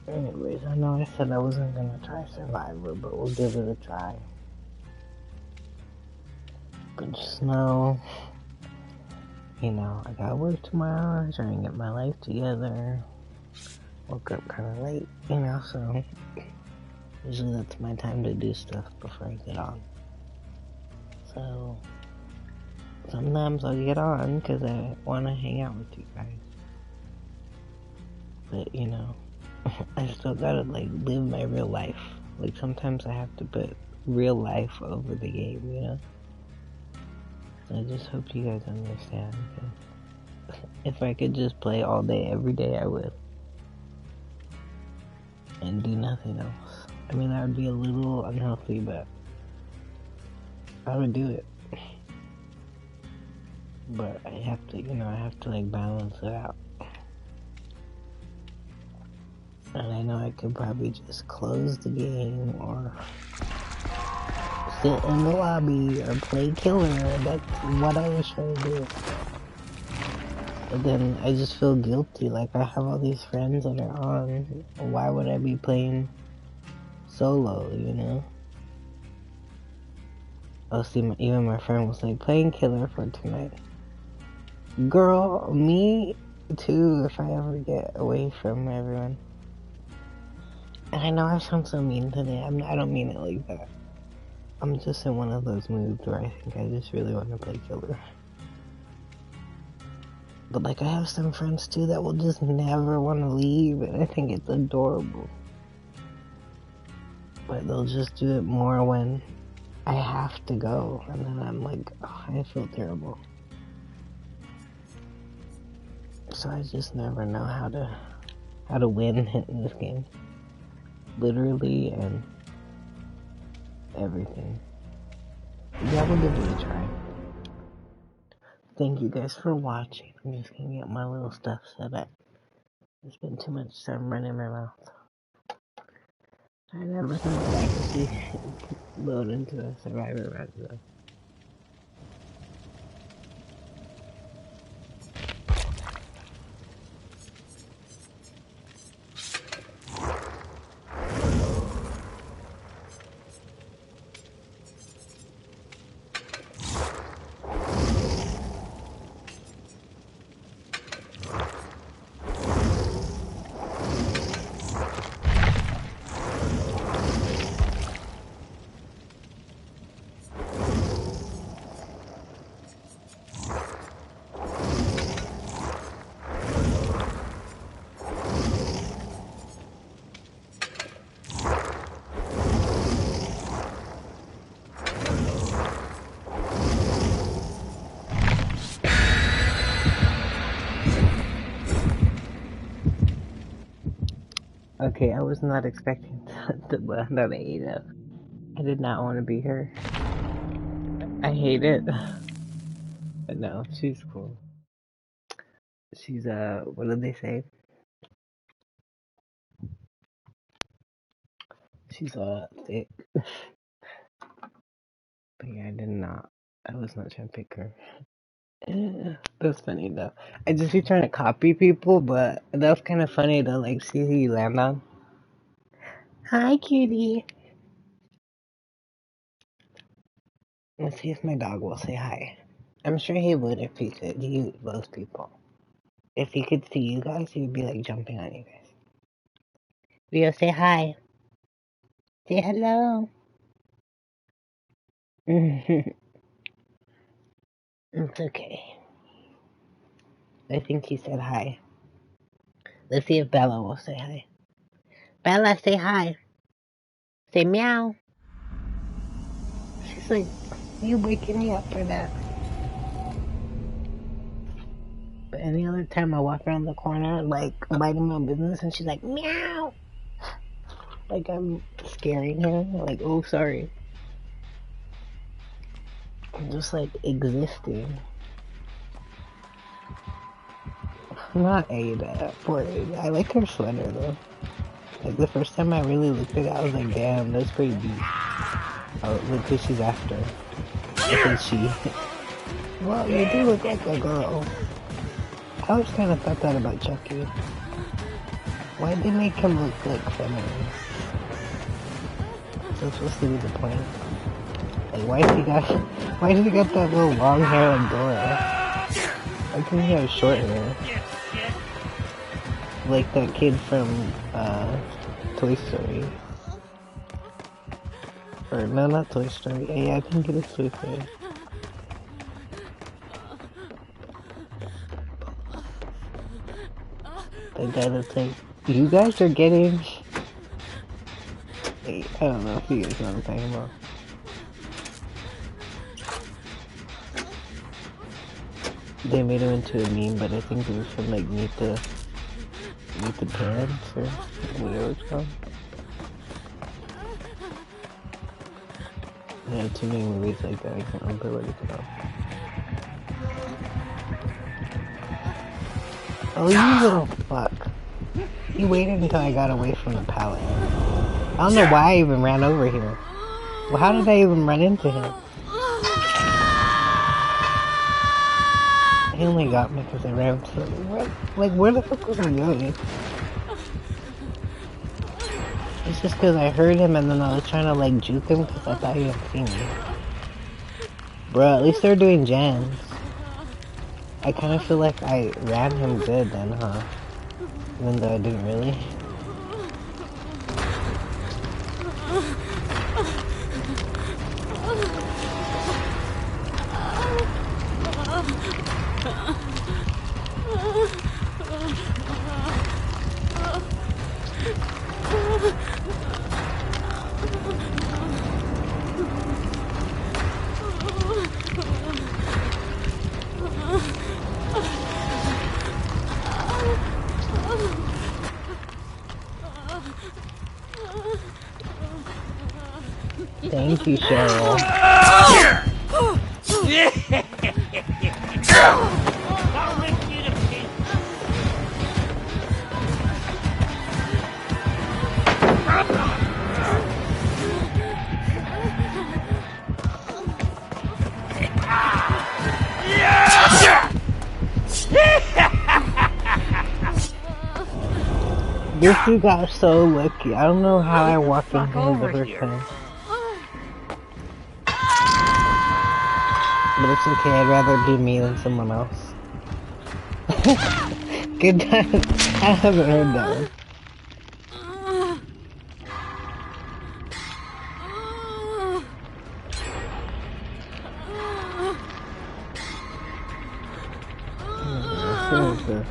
Anyways, I know I said I wasn't gonna try Survivor, but we'll give it a try. But just know, you know, I gotta work tomorrow, trying to get my life together. Woke up kinda late, you know, so usually that's my time to do stuff before I get on. So, sometimes I'll get on because I want to hang out with you guys. But, you know, I still gotta, like, live my real life. Like, sometimes I have to put real life over the game, you know? So I just hope you guys understand. If I could just play all day, every day, I would. And do nothing else. I mean, that would be a little unhealthy, but I would do it. But I have to, you know, I have to, like, balance it out. And I know I could probably just close the game or sit in the lobby or play killer. That's what I was trying to do. But then I just feel guilty. Like, I have all these friends that are on. Why would I be playing solo, you know? Oh, see, even my friend was like, playing killer for tonight. Girl, me too, if I ever get away from everyone. And I know I sound so mean today. I don't mean it like that. I'm just in one of those moods where I think I just really want to play killer. But like I have some friends too that will just never want to leave, and I think it's adorable. But they'll just do it more when I have to go, and then I'm like, oh, I feel terrible. So I just never know how to win in this game. Literally and everything. Yeah, we'll give it a try. Thank you guys for watching. I'm just gonna get my little stuff set up. It's been too much time running my mouth. I never thought that I could see load into a survivor run though. Okay, I was not expecting to land on Ada. I did not want to be her. I hate it. But no, she's cool. She's, what did they say? She's, thick. But yeah, I was not trying to pick her. That's funny though. I just be trying to copy people, but that's kind of funny to like see who you land on. Hi, cutie. Let's see if my dog will say hi. I'm sure he would if he could. He loves people. If he could see you guys, he would be like jumping on you guys. Rio, say hi. Say hello. It's okay. I think he said hi. Let's see if Bella will say hi. Bella, say hi. Say meow. She's like, you waking me up for that. But any other time I walk around the corner, like, minding my business, and she's like, meow. Like I'm scaring her. Like, oh, sorry. I'm just like existing. Not Ada. Poor Ada. I like her sweater though. Like the first time I really looked at it, I was like, damn, that's pretty deep. Oh, look who she's after. I think she. Well, you do look like a girl. I always kind of thought that about Chucky. Why'd they make him look like feminine? That's supposed to be the point. Like, why does he got that little long hair like Dora? Why couldn't he have short hair? Like that kid from, Toy Story. Or, no, not Toy Story. Yeah, I think it is Toy Story. That guy that's like, you guys are getting... Wait, I don't know if you guys know what I'm talking about. They made him into a meme, but I think it was from like Meet the Parents or whatever it's called. They have too many movies like that, I can't remember what it's called. Oh, you little fuck. You waited until I got away from the pallet. I don't know why I even ran over here. Well, how did I even run into him? He only got me because I ran to the... Like, where the fuck was I going? It's just because I heard him and then I was trying to, like, juke him because I thought he had seen me. Bro, at least they're doing gens. I kind of feel like I ran him good then, huh? Even though I didn't really. Thank you, Cheryl. I'll rip you to pieces. This dude got so lucky. I don't know how I walked into him the Over first here. time. But it's okay, I'd rather be me than someone else. Good time. I haven't heard that one. What is this?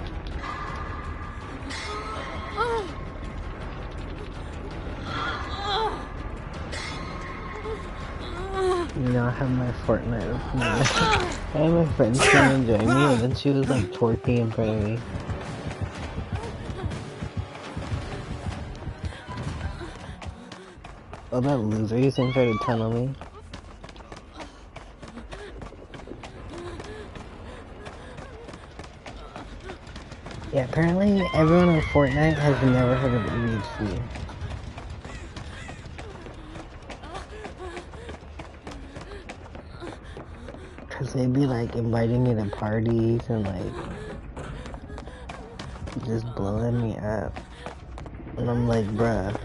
You know, I have my Fortnite with me. I had my friends come and join me, and then she was like twerking in front of me. Oh, that loser, he's gonna try to tunnel me. Yeah, apparently everyone in Fortnite has never heard of EHC. Cause they'd be like inviting me to parties and like just blowing me up. And I'm like, bruh.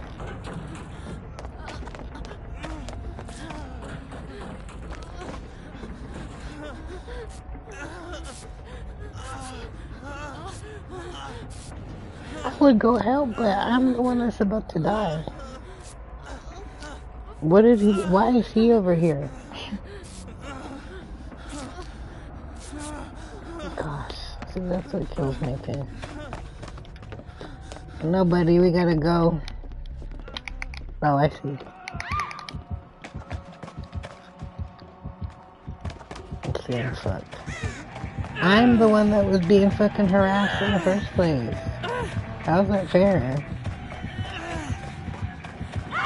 I would go help, but I'm the one that's about to die. What did he, why is he over here? Gosh, see, that's what kills me too. No, buddy, we gotta go. Oh, I see. It's getting fucked. I'm the one that was being fucking harassed in the first place. How's that fair?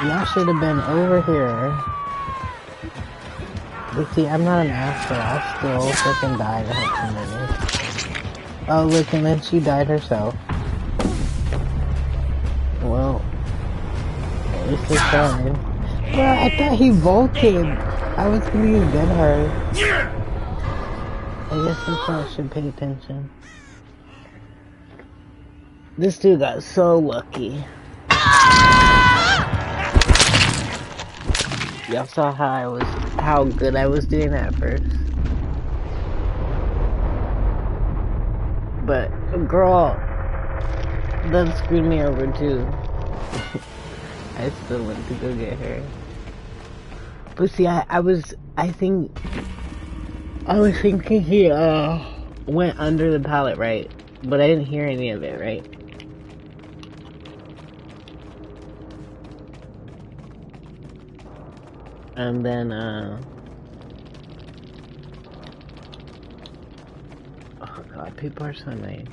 Y'all should have been over here. But see, I'm not an asshole. I'll still fucking die to help somebody. Oh, look, and then she died herself. Well, at least they tried. Bro, I thought he vaulted. I was gonna use dead hard. I guess that's why I should pay attention. This dude got so lucky. Y'all saw how good I was doing at first. But girl, that screwed me over too. I still went to go get her. But see, I was thinking he went under the pallet, right? But I didn't hear any of it, right? And then, oh god, people are so nice.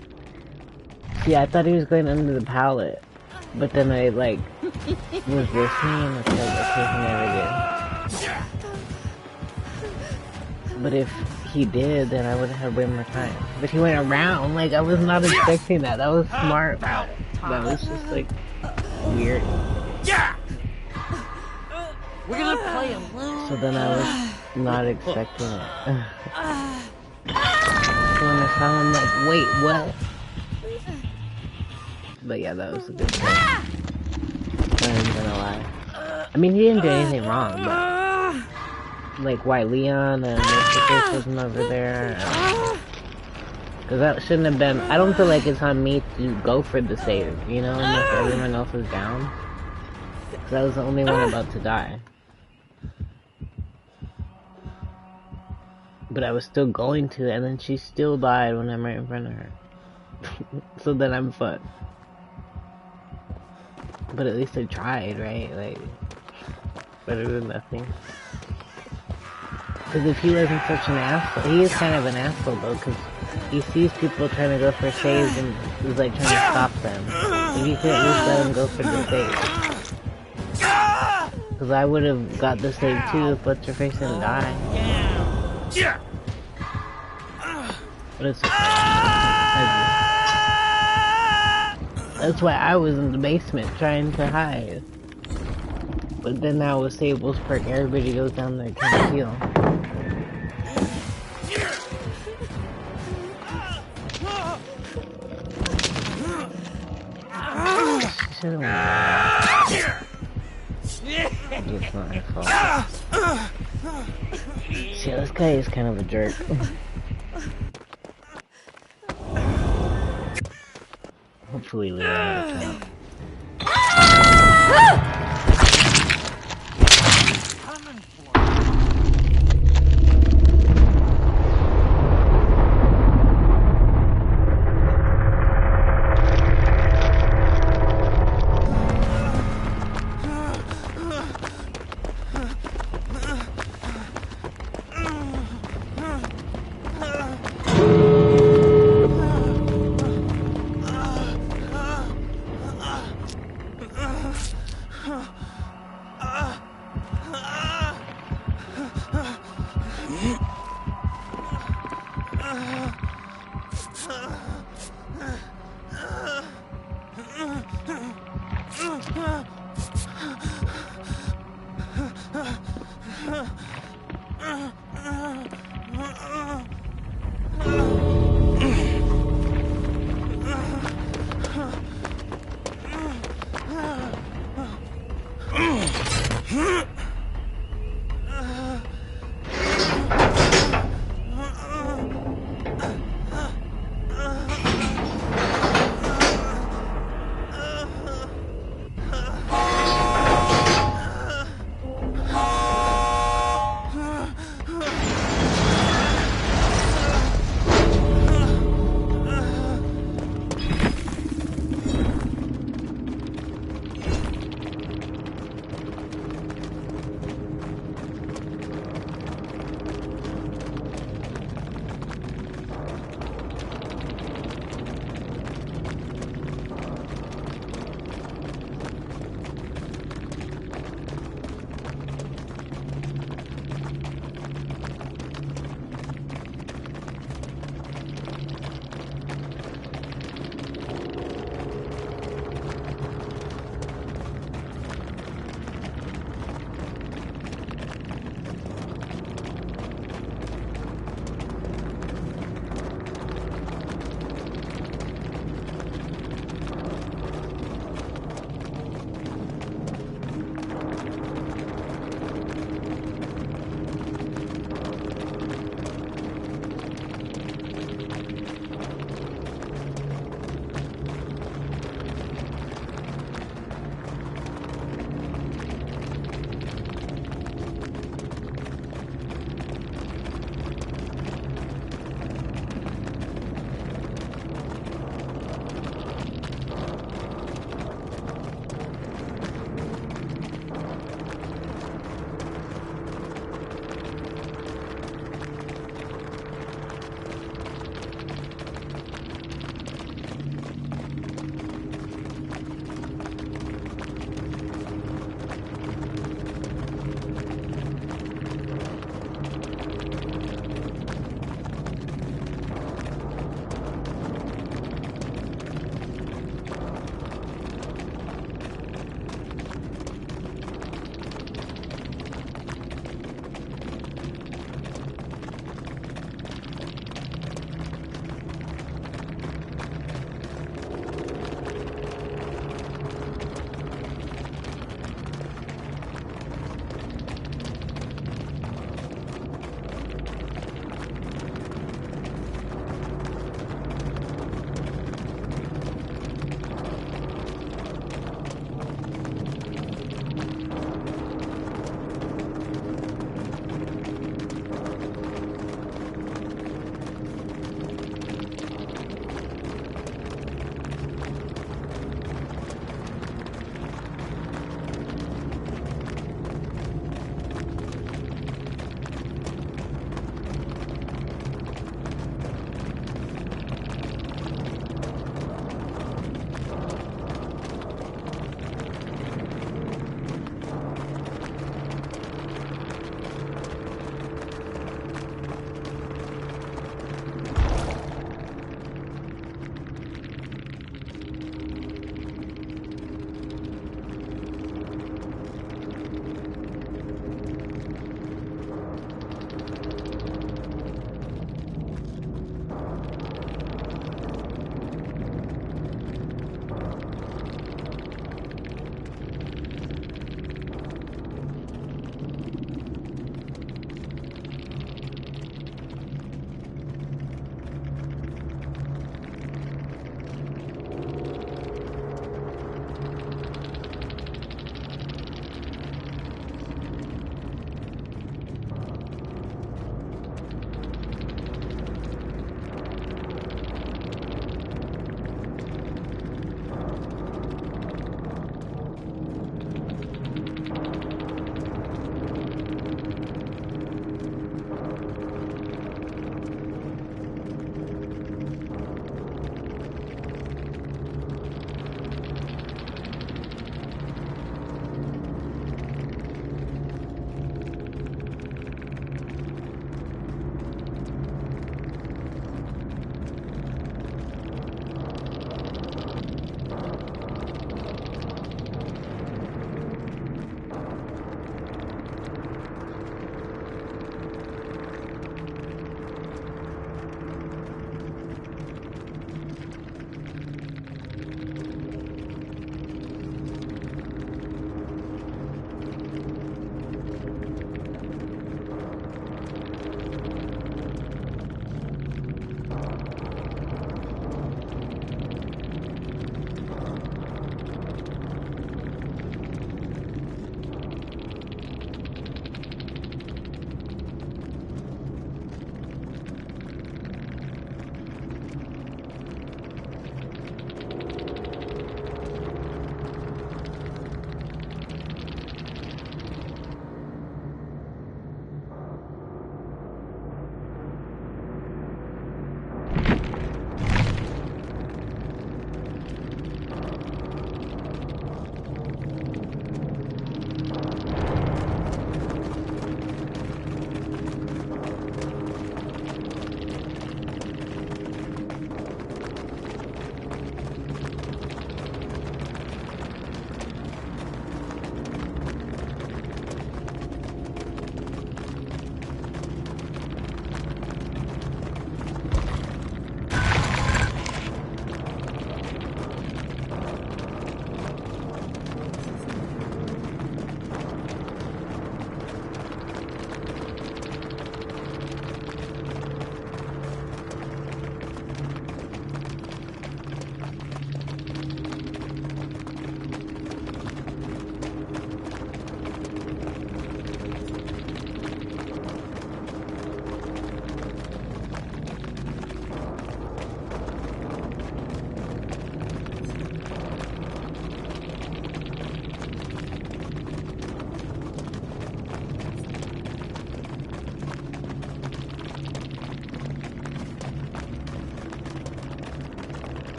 See, I thought he was going under the pallet, but then I, like, was listening and it's like, okay, he never did. But if he did, then I would have had way more time. But he went around, like, I was not expecting that. That was smart. That was just, like, weird. Yeah! We're gonna play a little. So then I was not expecting it. So when I saw him, like, wait, what? But yeah, that was a good play. I ain't gonna lie. I mean, he didn't do anything wrong, but like, why Leon and Mr. wasn't over there? Because that shouldn't have been. I don't feel like it's on me to go for the save, you know, unless everyone else was down. Because I was the only one about to die. But I was still going to, and then she still died when I'm right in front of her. So then I'm fucked. But at least I tried, right? Like, better than nothing. Because if he wasn't such an asshole, he is kind of an asshole though, because he sees people trying to go for saves and is like trying to stop them. If you couldn't just let him go for the save. Because I would have got the save too if what's your face didn't die. But it's that's why I was in the basement trying to hide. But then now with Sable's perk, everybody goes down there trying to heal. Should've went. It's not her fault. See, this guy is kind of a jerk. Hopefully we run out of time.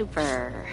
Super.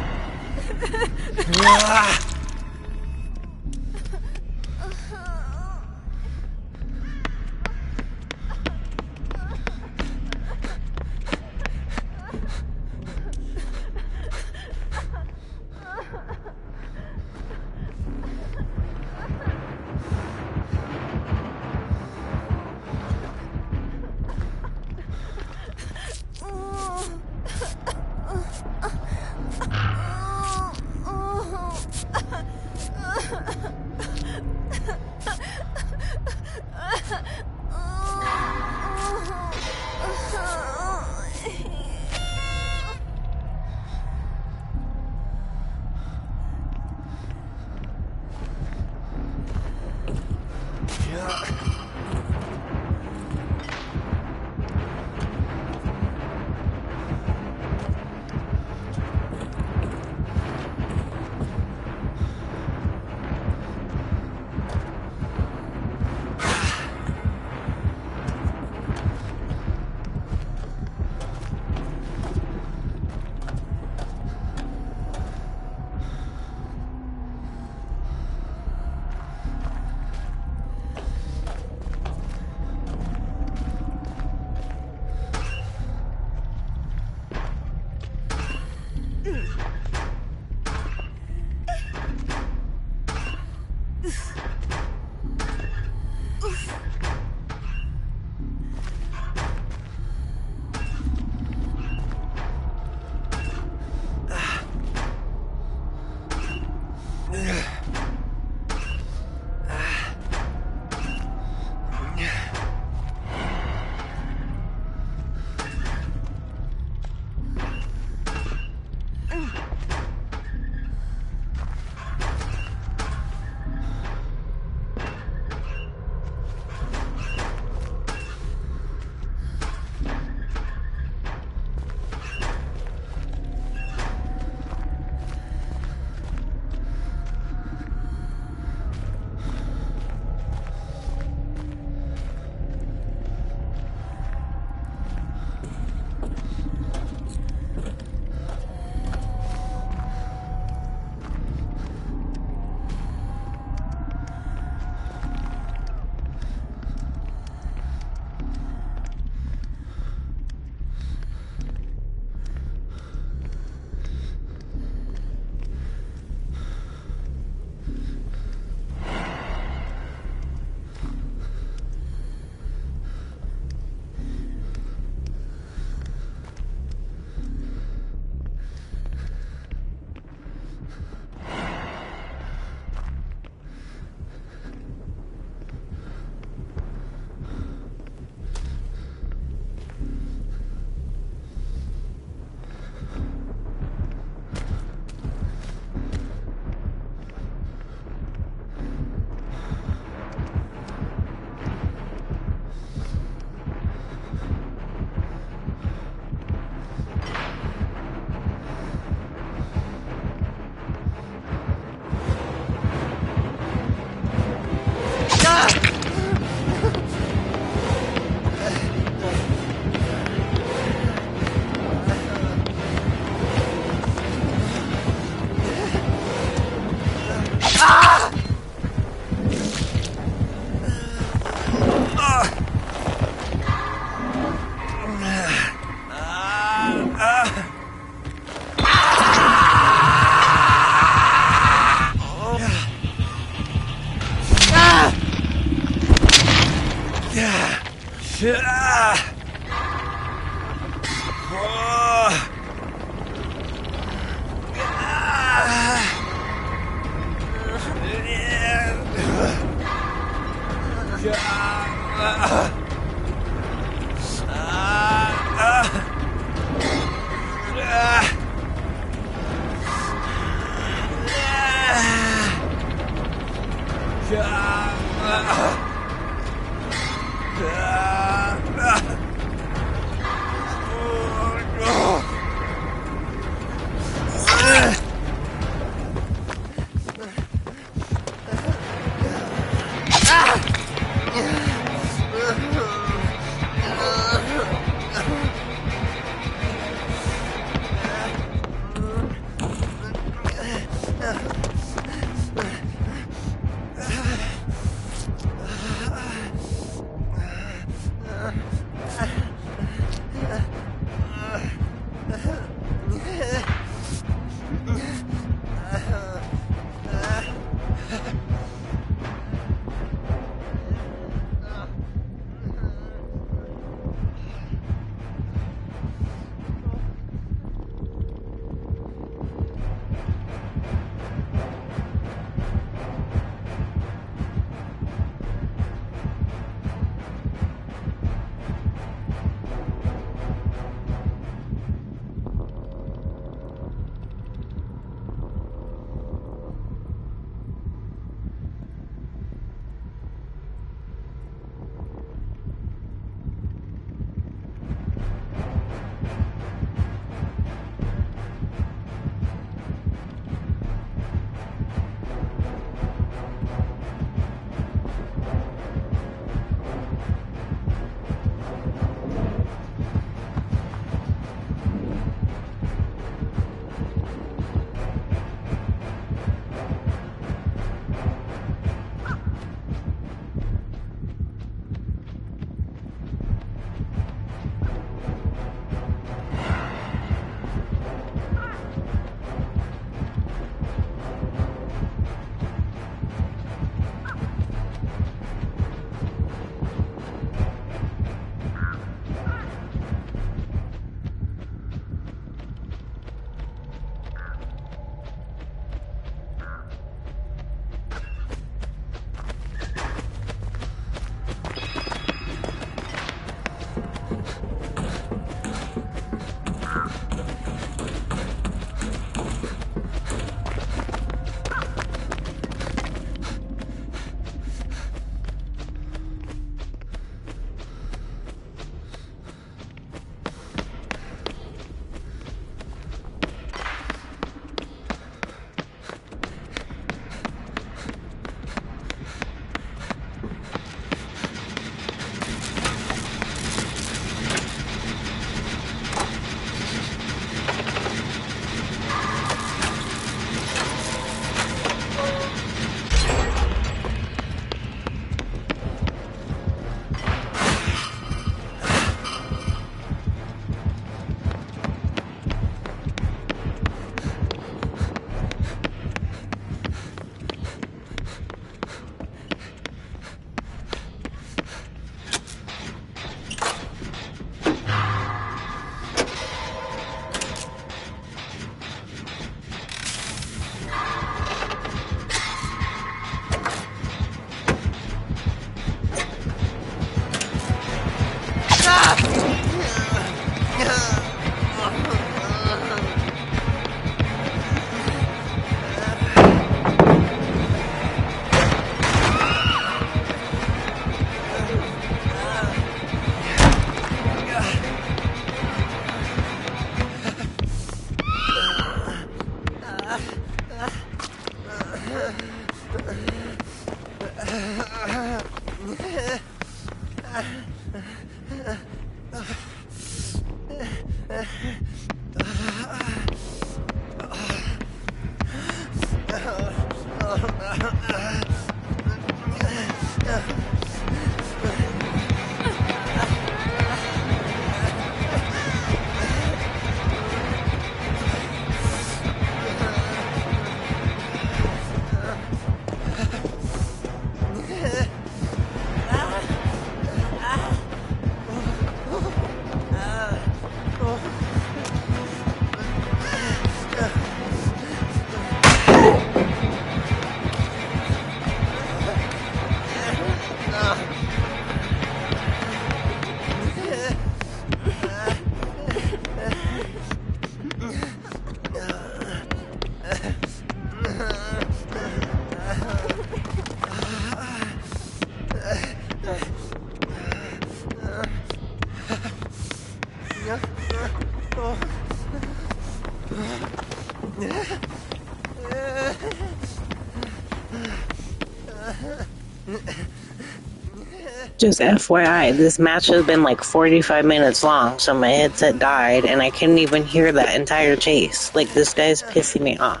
Just FYI, this match has been like 45 minutes long, so my headset died, and I couldn't even hear that entire chase. Like, this guy's pissing me off.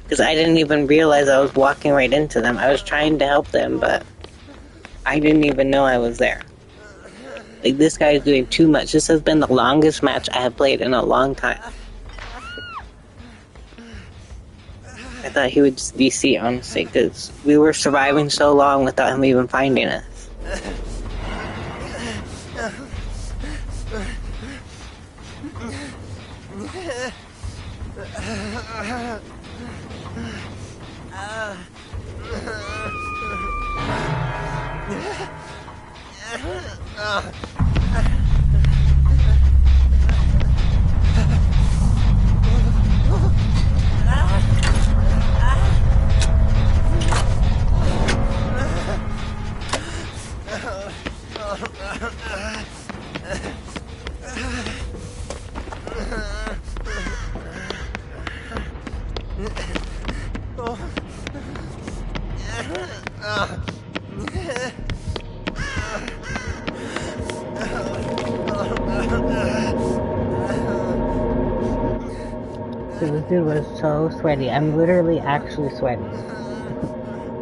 Because I didn't even realize I was walking right into them. I was trying to help them, but I didn't even know I was there. Like, this guy is doing too much. This has been the longest match I have played in a long time. I thought he would just DC, honestly, because we were surviving so long without him even finding us. This dude was so sweaty. I'm literally actually sweaty.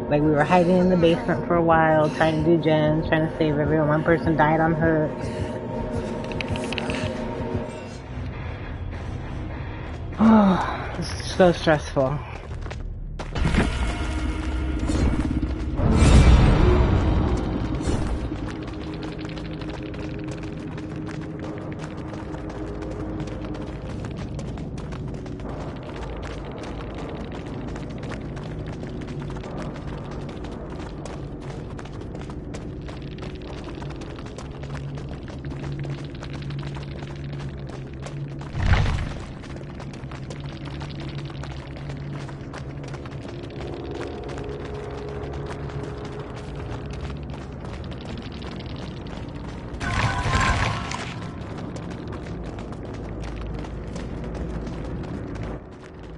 Like, we were hiding in the basement for a while, trying to do gens, trying to save everyone. One person died on hurt. Oh, this is so stressful.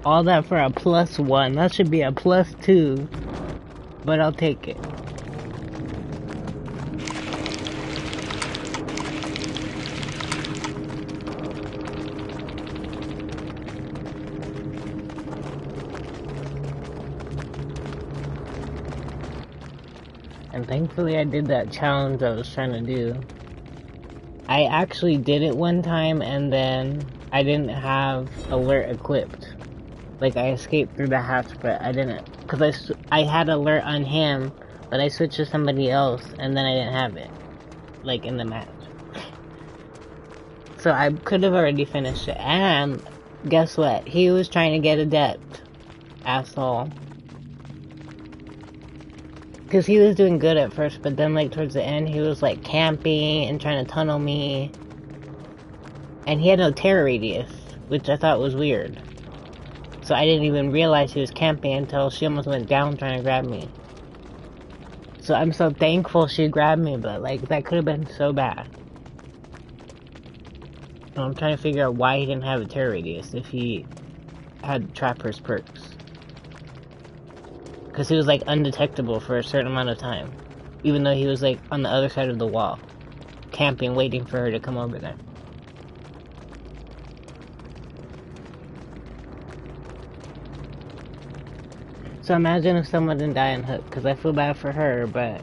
All that for a +1. That should be a +2. But I'll take it. And thankfully I did that challenge I was trying to do. I actually did it one time and then I didn't have alert equipped. Like, I escaped through the hatch, but I didn't, because I had alert on him, but I switched to somebody else, and then I didn't have it, like, in the match. So I could have already finished it, and guess what? He was trying to get adept, asshole. Because he was doing good at first, but then, like, towards the end, he was, like, camping and trying to tunnel me. And he had no terror radius, which I thought was weird. So I didn't even realize he was camping until she almost went down trying to grab me. So I'm so thankful she grabbed me, but, like, that could have been so bad. And I'm trying to figure out why he didn't have a terror radius if he had Trapper's perks. Because he was, like, undetectable for a certain amount of time. Even though he was, like, on the other side of the wall. Camping, waiting for her to come over there. So imagine if someone didn't die in Hook, because I feel bad for her, but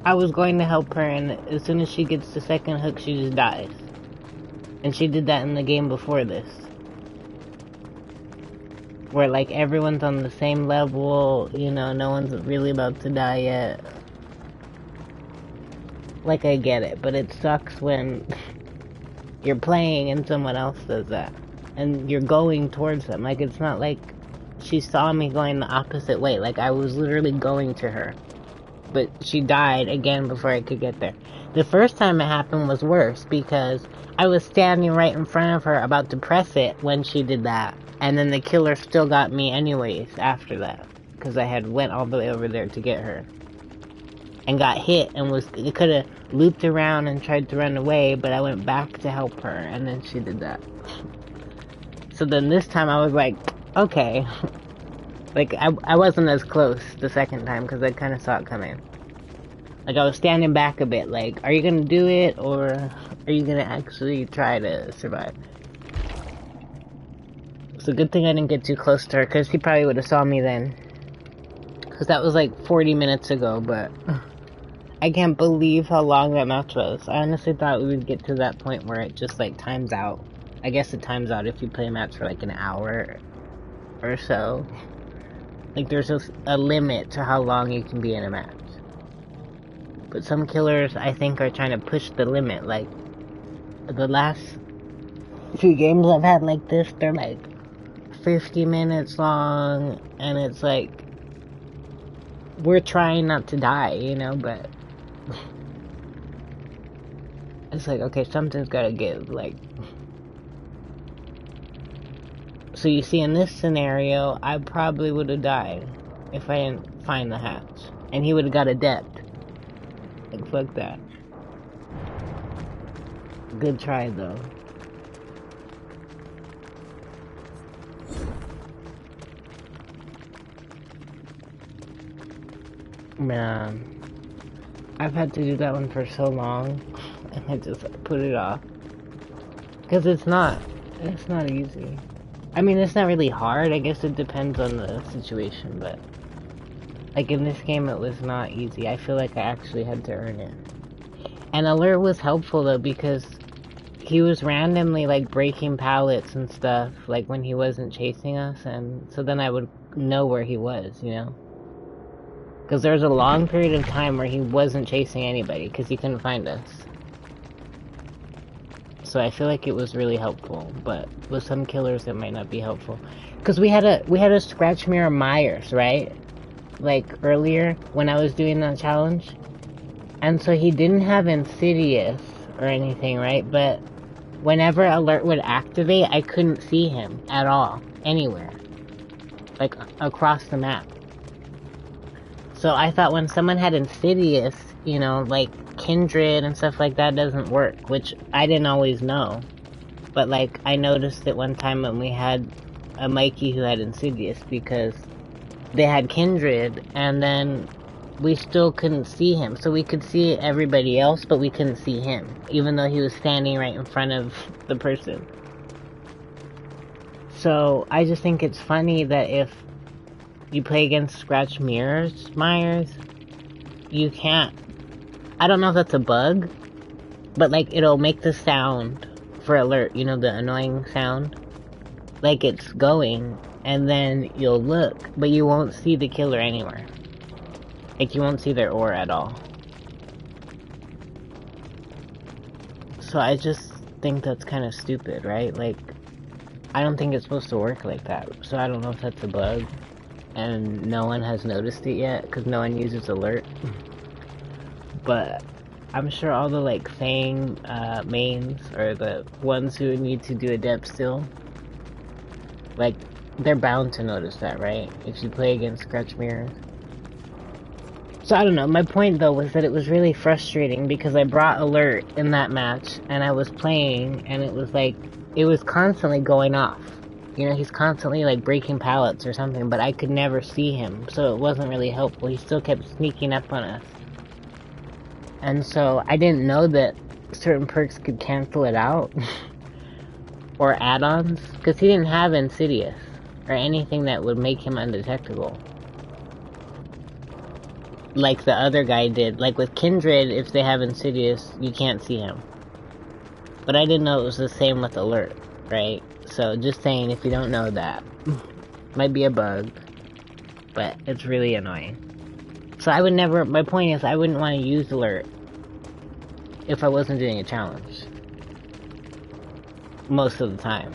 I was going to help her, and as soon as she gets the second Hook, she just dies. And she did that in the game before this. Where, like, everyone's on the same level, you know, no one's really about to die yet. Like, I get it, but it sucks when you're playing and someone else does that. And you're going towards them. Like, it's not like she saw me going the opposite way. Like, I was literally going to her. But she died again before I could get there. The first time it happened was worse because I was standing right in front of her about to press it when she did that. And then the killer still got me anyways after that. Because I had went all the way over there to get her. And got hit and it could have looped around and tried to run away, but I went back to help her and then she did that. So then this time I was like, okay. Like, I wasn't as close the second time because I kind of saw it coming. Like, I was standing back a bit, like, are you gonna do it or are you gonna actually try to survive? It's a good thing I didn't get too close to her, because he probably would have saw me then. Because that was like 40 minutes ago, but I can't believe how long that match was. I honestly thought we would get to that point where it just like times out. I guess it times out if you play a match for like an hour or so. Like, there's just a limit to how long you can be in a match. But some killers, I think, are trying to push the limit. Like, the last few games I've had like this, they're like 50 minutes long, and it's like, we're trying not to die, you know, but it's like, okay, something's gotta give, like. So you see, in this scenario, I probably would have died if I didn't find the hatch. And he would have got a depth. Like, fuck that. Good try, though. Man, I've had to do that one for so long, and I just put it off. Because it's not easy. I mean, it's not really hard, I guess it depends on the situation, but like in this game it was not easy. I feel like I actually had to earn it. And Alert was helpful though, because he was randomly like breaking pallets and stuff, like when he wasn't chasing us, and so then I would know where he was, you know? Because there was a long period of time where he wasn't chasing anybody, because he couldn't find us. So I feel like it was really helpful, but with some killers it might not be helpful. Because we had a Scratch Mirror Myers, right? Like earlier when I was doing that challenge. And so he didn't have Insidious or anything, right? But whenever Alert would activate, I couldn't see him at all, anywhere. Like across the map. So I thought when someone had Insidious, you know, like Kindred and stuff like that doesn't work, which I didn't always know. But like, I noticed it one time when we had a Mikey who had Insidious, because they had Kindred, and then we still couldn't see him. So we could see everybody else, but we couldn't see him, even though he was standing right in front of the person. So I just think it's funny that if you play against Scratch Mirrors Myers, you can't. I don't know if that's a bug, but like it'll make the sound for Alert, you know, the annoying sound, like it's going, and then you'll look, but you won't see the killer anywhere. Like, you won't see their aura at all. So I just think that's kind of stupid, right? Like, I don't think it's supposed to work like that. So I don't know if that's a bug, and no one has noticed it yet, because no one uses Alert. But I'm sure all the, like, Fang mains, or the ones who need to do Adept still, like, they're bound to notice that, right? If you play against Scratch Mirrors. So I don't know, my point though was that it was really frustrating because I brought Alert in that match and I was playing and it was like, it was constantly going off. You know, he's constantly like breaking pallets or something, but I could never see him, so it wasn't really helpful. He still kept sneaking up on us. And so I didn't know that certain perks could cancel it out. Or add-ons, because he didn't have Insidious, or anything that would make him undetectable. Like the other guy did. Like with Kindred, if they have Insidious, you can't see him. But I didn't know it was the same with Alert, right? So just saying, if you don't know that, might be a bug, but it's really annoying. So I would never, my point is, I wouldn't want to use Alert if I wasn't doing a challenge. Most of the time.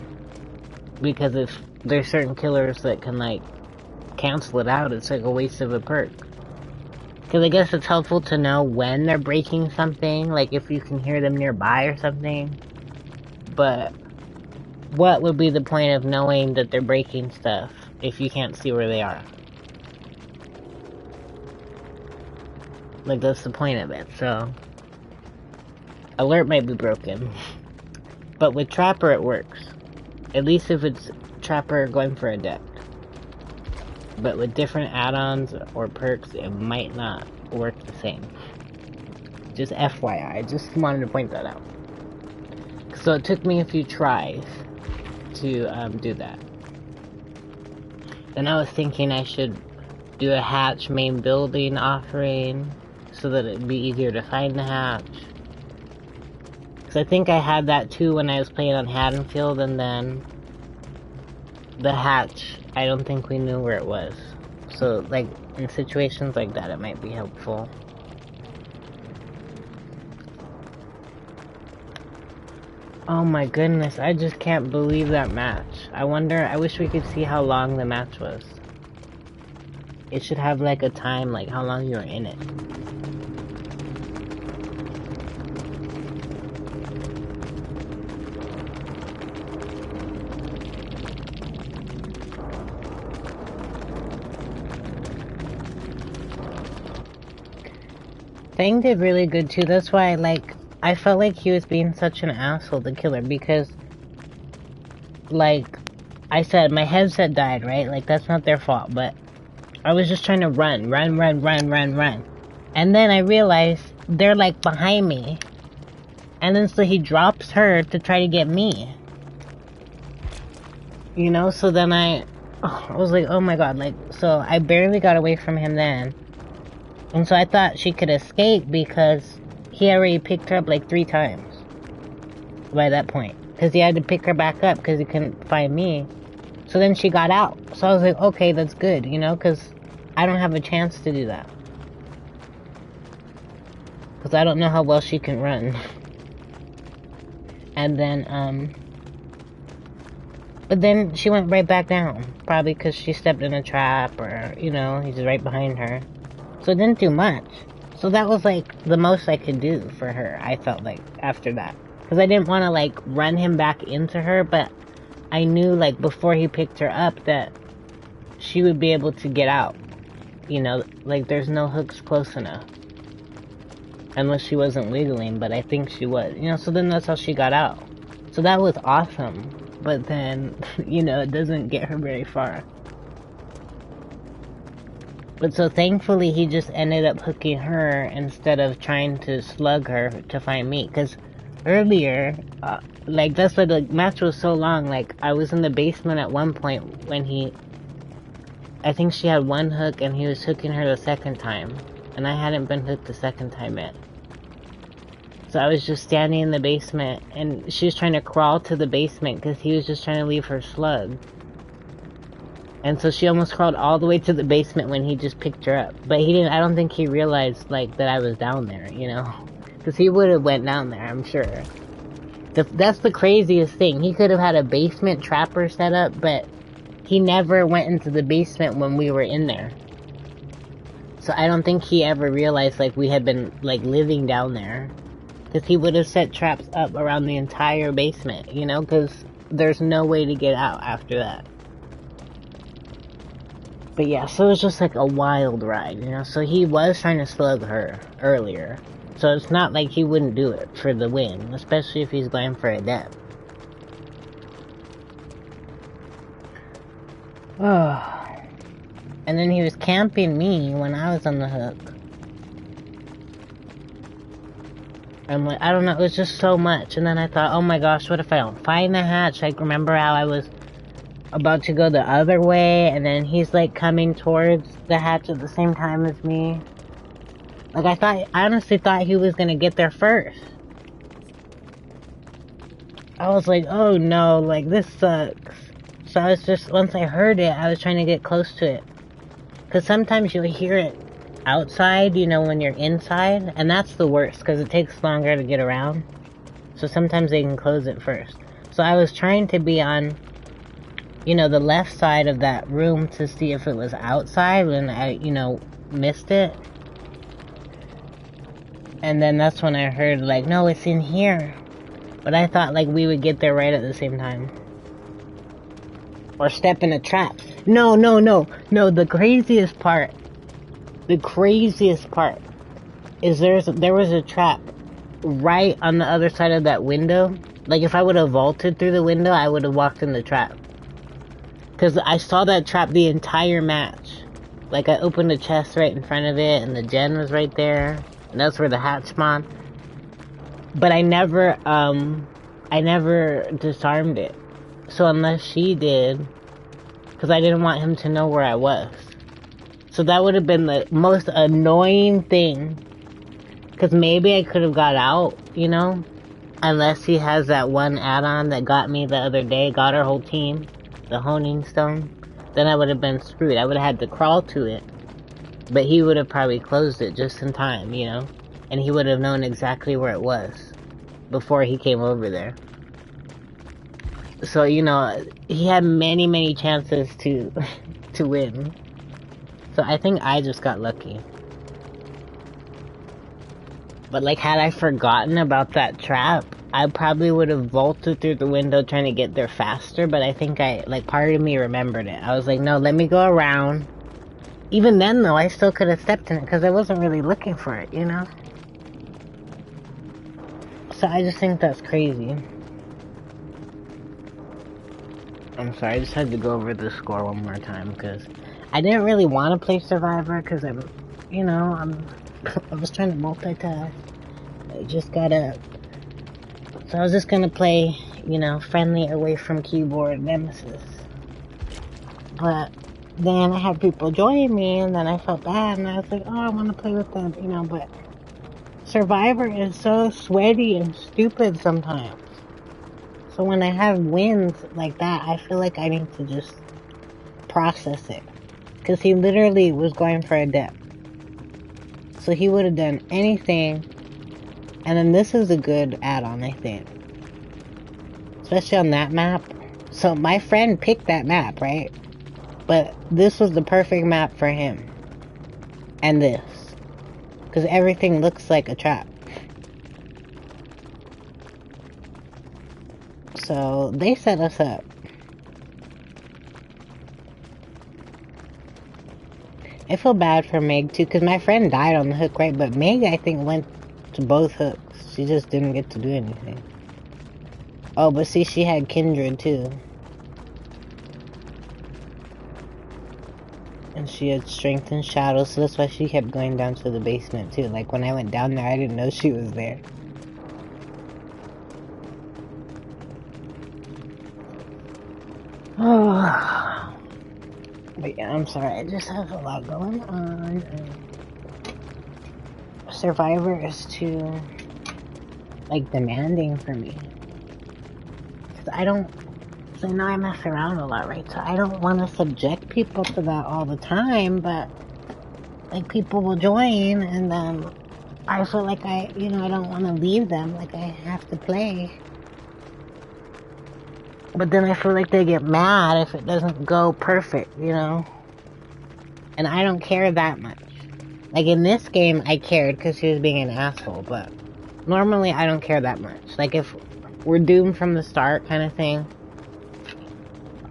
Because if there's certain killers that can, like, cancel it out, it's like a waste of a perk. Because I guess it's helpful to know when they're breaking something, like if you can hear them nearby or something. But what would be the point of knowing that they're breaking stuff if you can't see where they are? Like, that's the point of it, so... Alert might be broken. But with Trapper it works. At least if it's Trapper going for a deck. But with different add-ons or perks, it might not work the same. Just FYI, I just wanted to point that out. So it took me a few tries to do that. Then I was thinking I should do a hatch main building offering so that it'd be easier to find the hatch. I think I had that too when I was playing on Haddonfield, and then the hatch, I don't think we knew where it was. So, like, in situations like that, it might be helpful. Oh my goodness, I just can't believe that match. I wish we could see how long the match was. It should have, like, a time, like, how long you were in it. Thing did really good too. That's why, like, I felt like he was being such an asshole, the killer, because, like, I said, my headset died, right? Like, that's not their fault, but I was just trying to run. And then I realized they're, like, behind me. And then so he drops her to try to get me. You know, so then I was like, oh my god, like, so I barely got away from him then. And so I thought she could escape because he already picked her up like 3 times by that point. Because he had to pick her back up because he couldn't find me. So then she got out. So I was like, okay, that's good, you know, because I don't have a chance to do that. Because I don't know how well she can run. And then, but then she went right back down. Probably because she stepped in a trap or, you know, he's right behind her. So it didn't do much. So that was, like, the most I could do for her, I felt like, after that. Because I didn't want to, like, run him back into her, but I knew, like, before he picked her up that she would be able to get out. You know, like, there's no hooks close enough. Unless she wasn't wiggling, but I think she was. You know, so then that's how she got out. So that was awesome. But then, you know, it doesn't get her very far. But so thankfully he just ended up hooking her instead of trying to slug her to find me. Because earlier, like, that's why the match was so long. Like, I was in the basement at one point when I think she had 1 hook and he was hooking her the second time. And I hadn't been hooked the second time yet. So I was just standing in the basement and she was trying to crawl to the basement because he was just trying to leave her slug. And so she almost crawled all the way to the basement when he just picked her up. But he didn't, I don't think he realized, like, that I was down there, you know? Because he would have went down there, I'm sure. That's the craziest thing. He could have had a basement trapper set up, but he never went into the basement when we were in there. So I don't think he ever realized, like, we had been, like, living down there. Because he would have set traps up around the entire basement, you know? Because there's no way to get out after that. But yeah, so it was just like a wild ride, you know? So he was trying to slug her earlier. So it's not like he wouldn't do it for the win, especially if he's going for a death. Oh. And then he was camping me when I was on the hook. I'm like, I don't know, it was just so much. And then I thought, oh my gosh, what if I don't find the hatch? Like, remember how I was about to go the other way, and then he's like coming towards the hatch at the same time as me. Like, I honestly thought he was gonna get there first. I was like, oh no, like, this sucks. So I was just, once I heard it, I was trying to get close to it. Because sometimes you'll hear it outside, you know, when you're inside, and that's the worst, because it takes longer to get around. So sometimes they can close it first. So I was trying to be on, you know, the left side of that room to see if it was outside, and I, you know, missed it. And then that's when I heard, like, no, it's in here. But I thought, like, we would get there right at the same time. Or step in a trap. No, the craziest part is there was a trap right on the other side of that window. Like, if I would have vaulted through the window, I would have walked in the trap. Because I saw that trap the entire match. Like, I opened a chest right in front of it, and the gen was right there. And that's where the hatch spawned. But I never disarmed it. So unless she did, because I didn't want him to know where I was. So that would have been the most annoying thing. Because maybe I could have got out, you know? Unless he has that one add-on that got me the other day, got our whole team, the honing stone. Then I would have been screwed. I would have had to crawl to it. But he would have probably closed it just in time, you know? And he would have known exactly where it was before he came over there. So, you know, he had many, many chances to win. So I think I just got lucky. But, like, had I forgotten about that trap, I probably would have vaulted through the window trying to get there faster. But I think part of me remembered it. I was like, no, let me go around. Even then, though, I still could have stepped in it because I wasn't really looking for it, you know? So I just think that's crazy. I'm sorry, I just had to go over the score one more time because I didn't really want to play Survivor because I was trying to multitask. I just got up. So I was just gonna play, you know, friendly away from keyboard Nemesis. But then I had people join me, and then I felt bad, and I was like, oh, I want to play with them, you know, but Survivor is so sweaty and stupid sometimes. So when I have wins like that, I feel like I need to just process it. Because he literally was going for a dip. So he would have done anything. And then this is a good add-on, I think. Especially on that map. So my friend picked that map, right? But this was the perfect map for him. And this. Because everything looks like a trap. So they set us up. I feel bad for Meg too, because my friend died on the hook, right? But Meg, I think, went to both hooks. She just didn't get to do anything. Oh, but see, she had Kindred too. And she had Strength and Shadow, so that's why she kept going down to the basement too. Like, when I went down there, I didn't know she was there. Oh. But yeah, I'm sorry, I just have a lot going on. Survivor is too, like, demanding for me. Because I know I mess around a lot, right? So I don't want to subject people to that all the time, but, like, people will join, and then I feel like I don't want to leave them, like, I have to play. But then I feel like they get mad if it doesn't go perfect, you know? And I don't care that much. Like, in this game, I cared because he was being an asshole, but normally I don't care that much. Like, if we're doomed from the start kind of thing,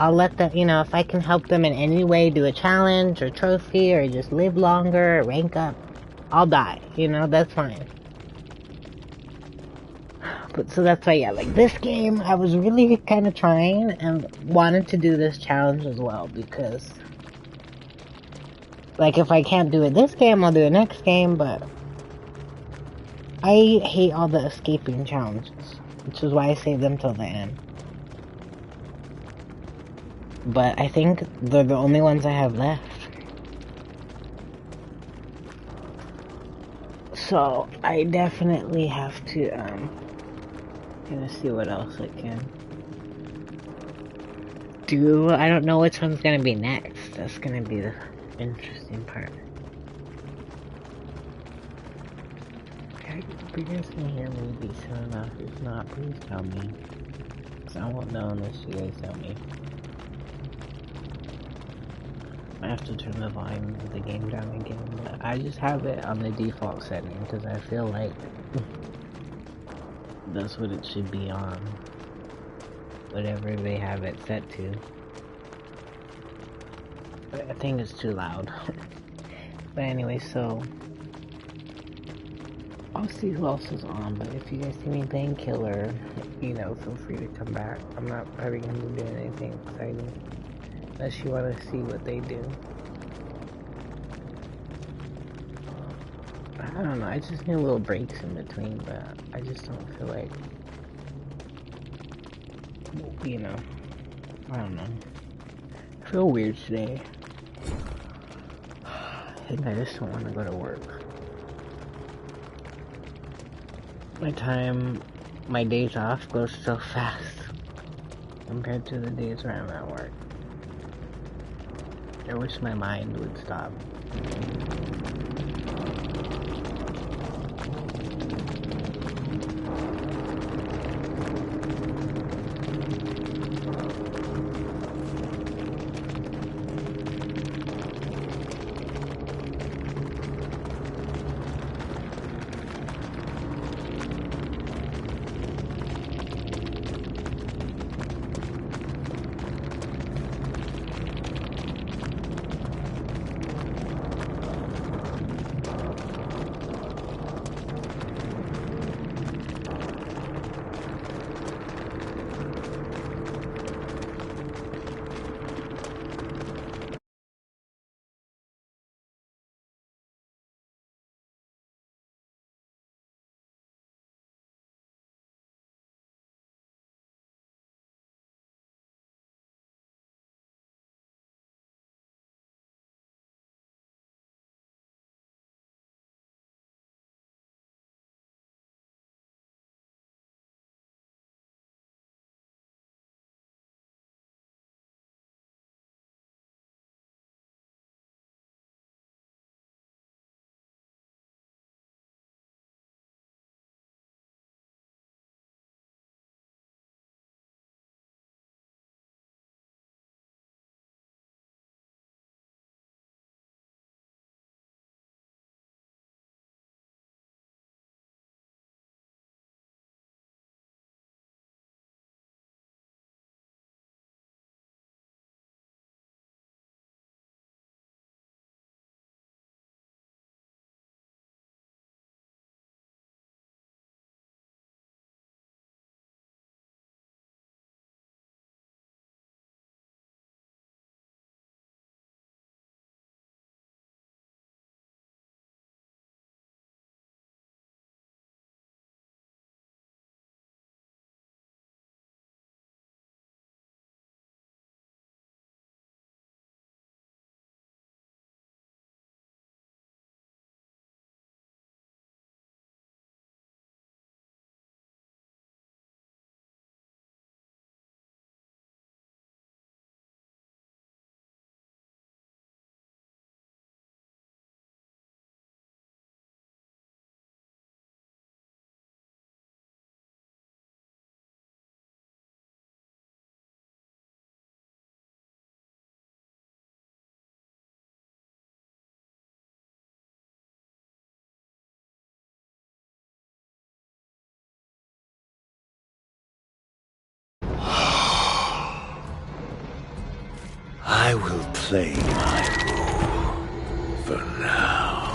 I'll let them, you know, if I can help them in any way, do a challenge or trophy or just live longer or rank up, I'll die, you know, that's fine. But so that's why, yeah, like this game, I was really kind of trying and wanted to do this challenge as well because, like, if I can't do it this game, I'll do it next game, but I hate all the escaping challenges, which is why I saved them till the end. But I think they're the only ones I have left. So I definitely have to, gonna see what else I can do. I don't know which one's gonna be next. That's gonna be the interesting part. If you guys can hear me decent enough, if not, please tell me. Cause I won't know unless you guys tell me. I have to turn the volume of the game down again, but I just have it on the default setting because I feel like that's what it should be on. Whatever they have it set to. But I think it's too loud. But anyway, so I'll see who else is on, but if you guys see me playing Killer, you know, feel free to come back. I'm not probably gonna be doing anything exciting. Unless you want to see what they do. I don't know, I just need little breaks in between, but I just don't feel like, you know, I don't know. I feel weird today. I think I just don't want to go to work. My days off goes so fast compared to the days where I'm at work. I wish my mind would stop. I will play my role for now.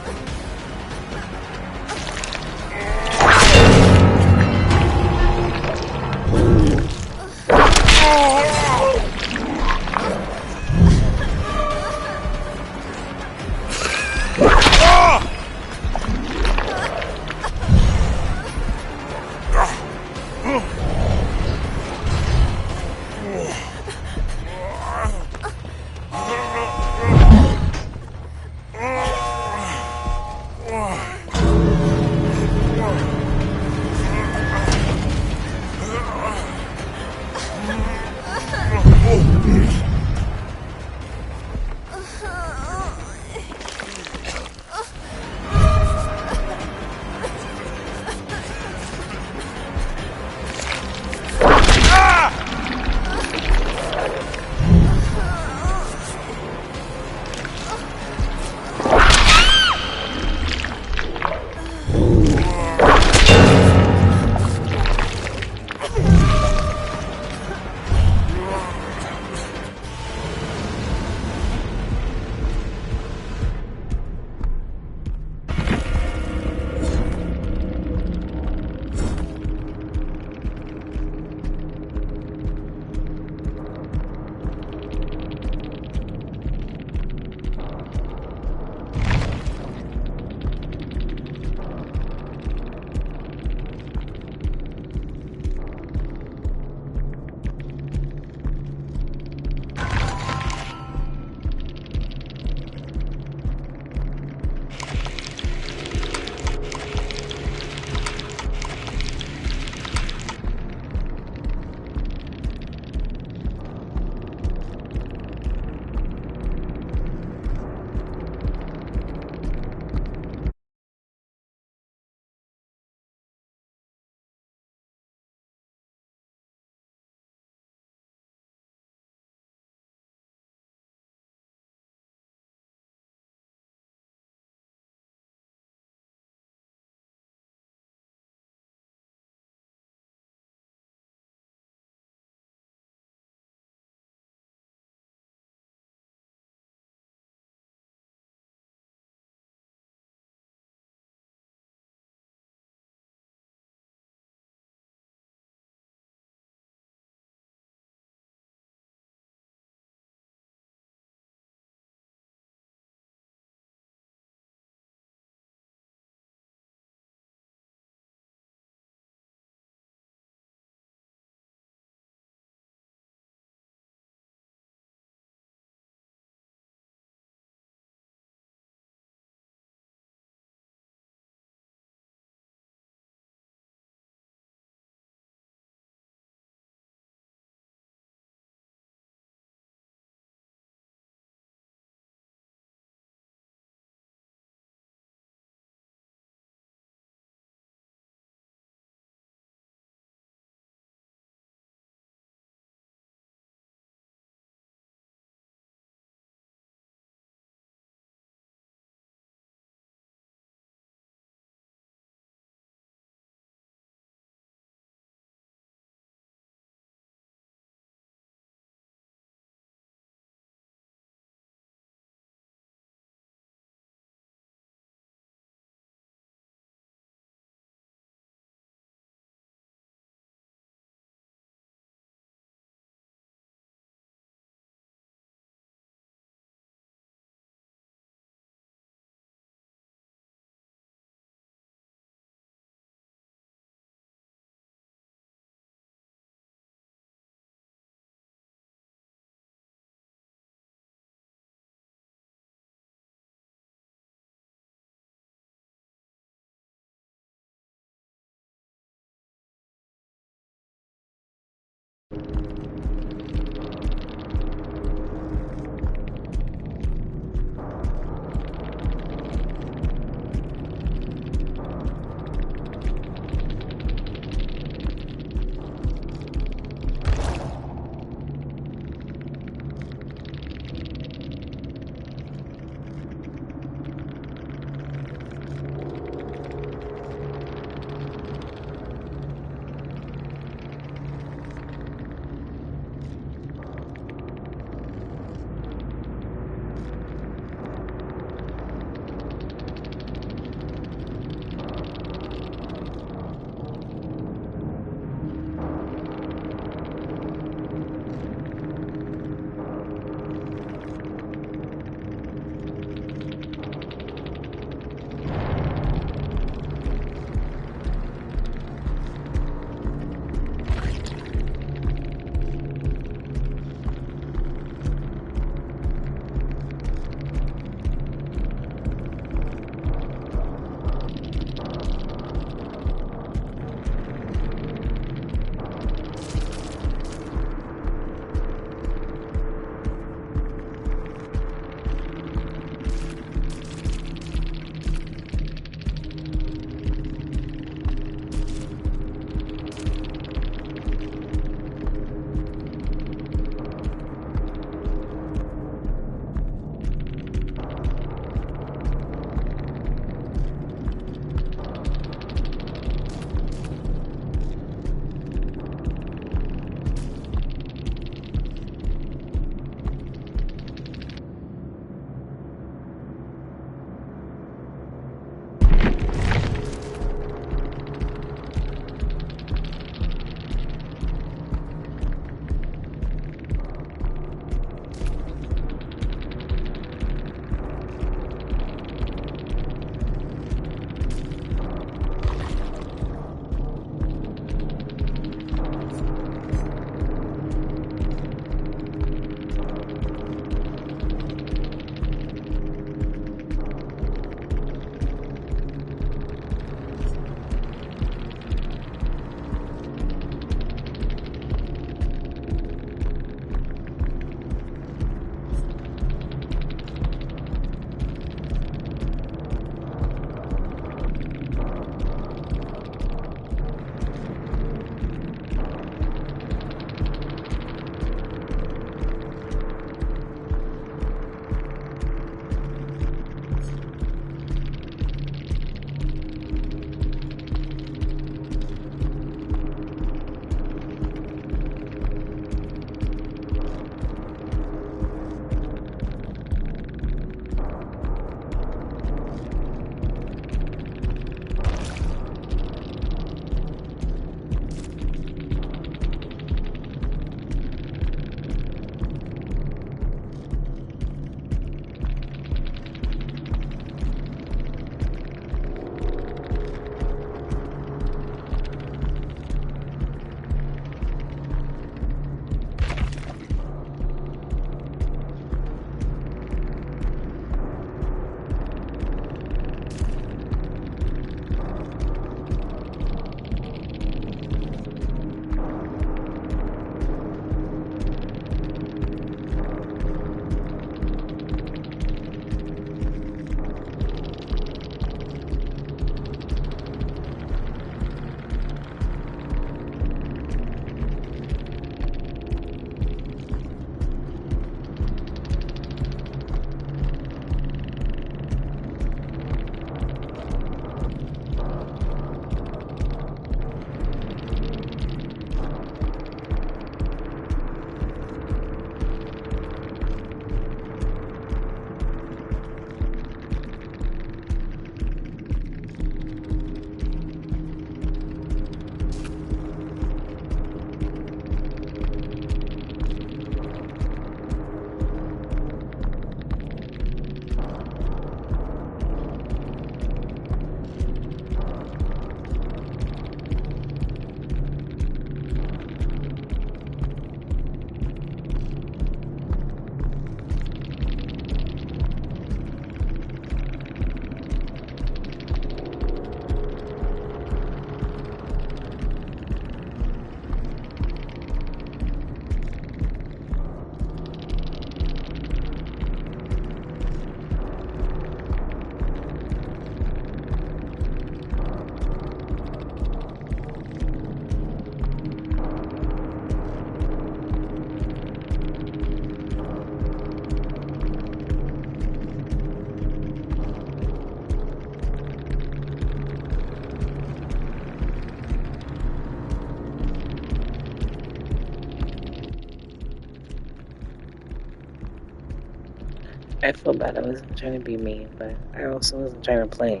I feel bad. I wasn't trying to be mean, but I also wasn't trying to play.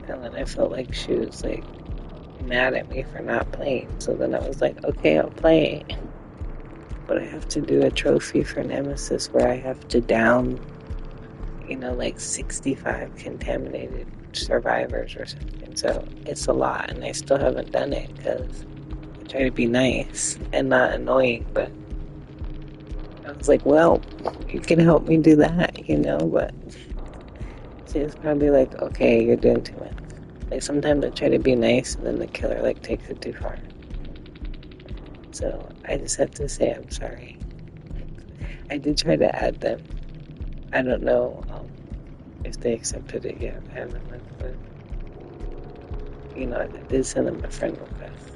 And then I felt like she was like mad at me for not playing. So then I was like, okay, I'll play. But I have to do a trophy for Nemesis where I have to down, like 65 contaminated survivors or something. So it's a lot, and I still haven't done it because I try to be nice and not annoying. But I was like, well, you can help me do that, but she was probably like, okay, you're doing too much. Like sometimes I try to be nice and then the killer like takes it too far. So I just have to say I'm sorry. I did try to add them. I don't know if they accepted it yet. I haven't looked, but I did send them a friend request.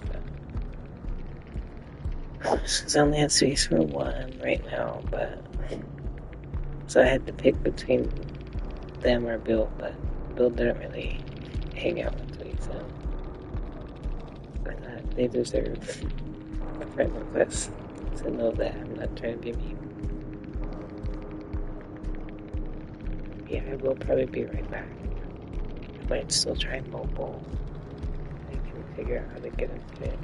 So I only have space for one right now, but so I had to pick between them or Bill, but Bill didn't really hang out with me, so I thought they deserve a friend request to know that I'm not trying to be mean. Yeah, I will probably be right back. I might still try mobile. I can figure out how to get into it.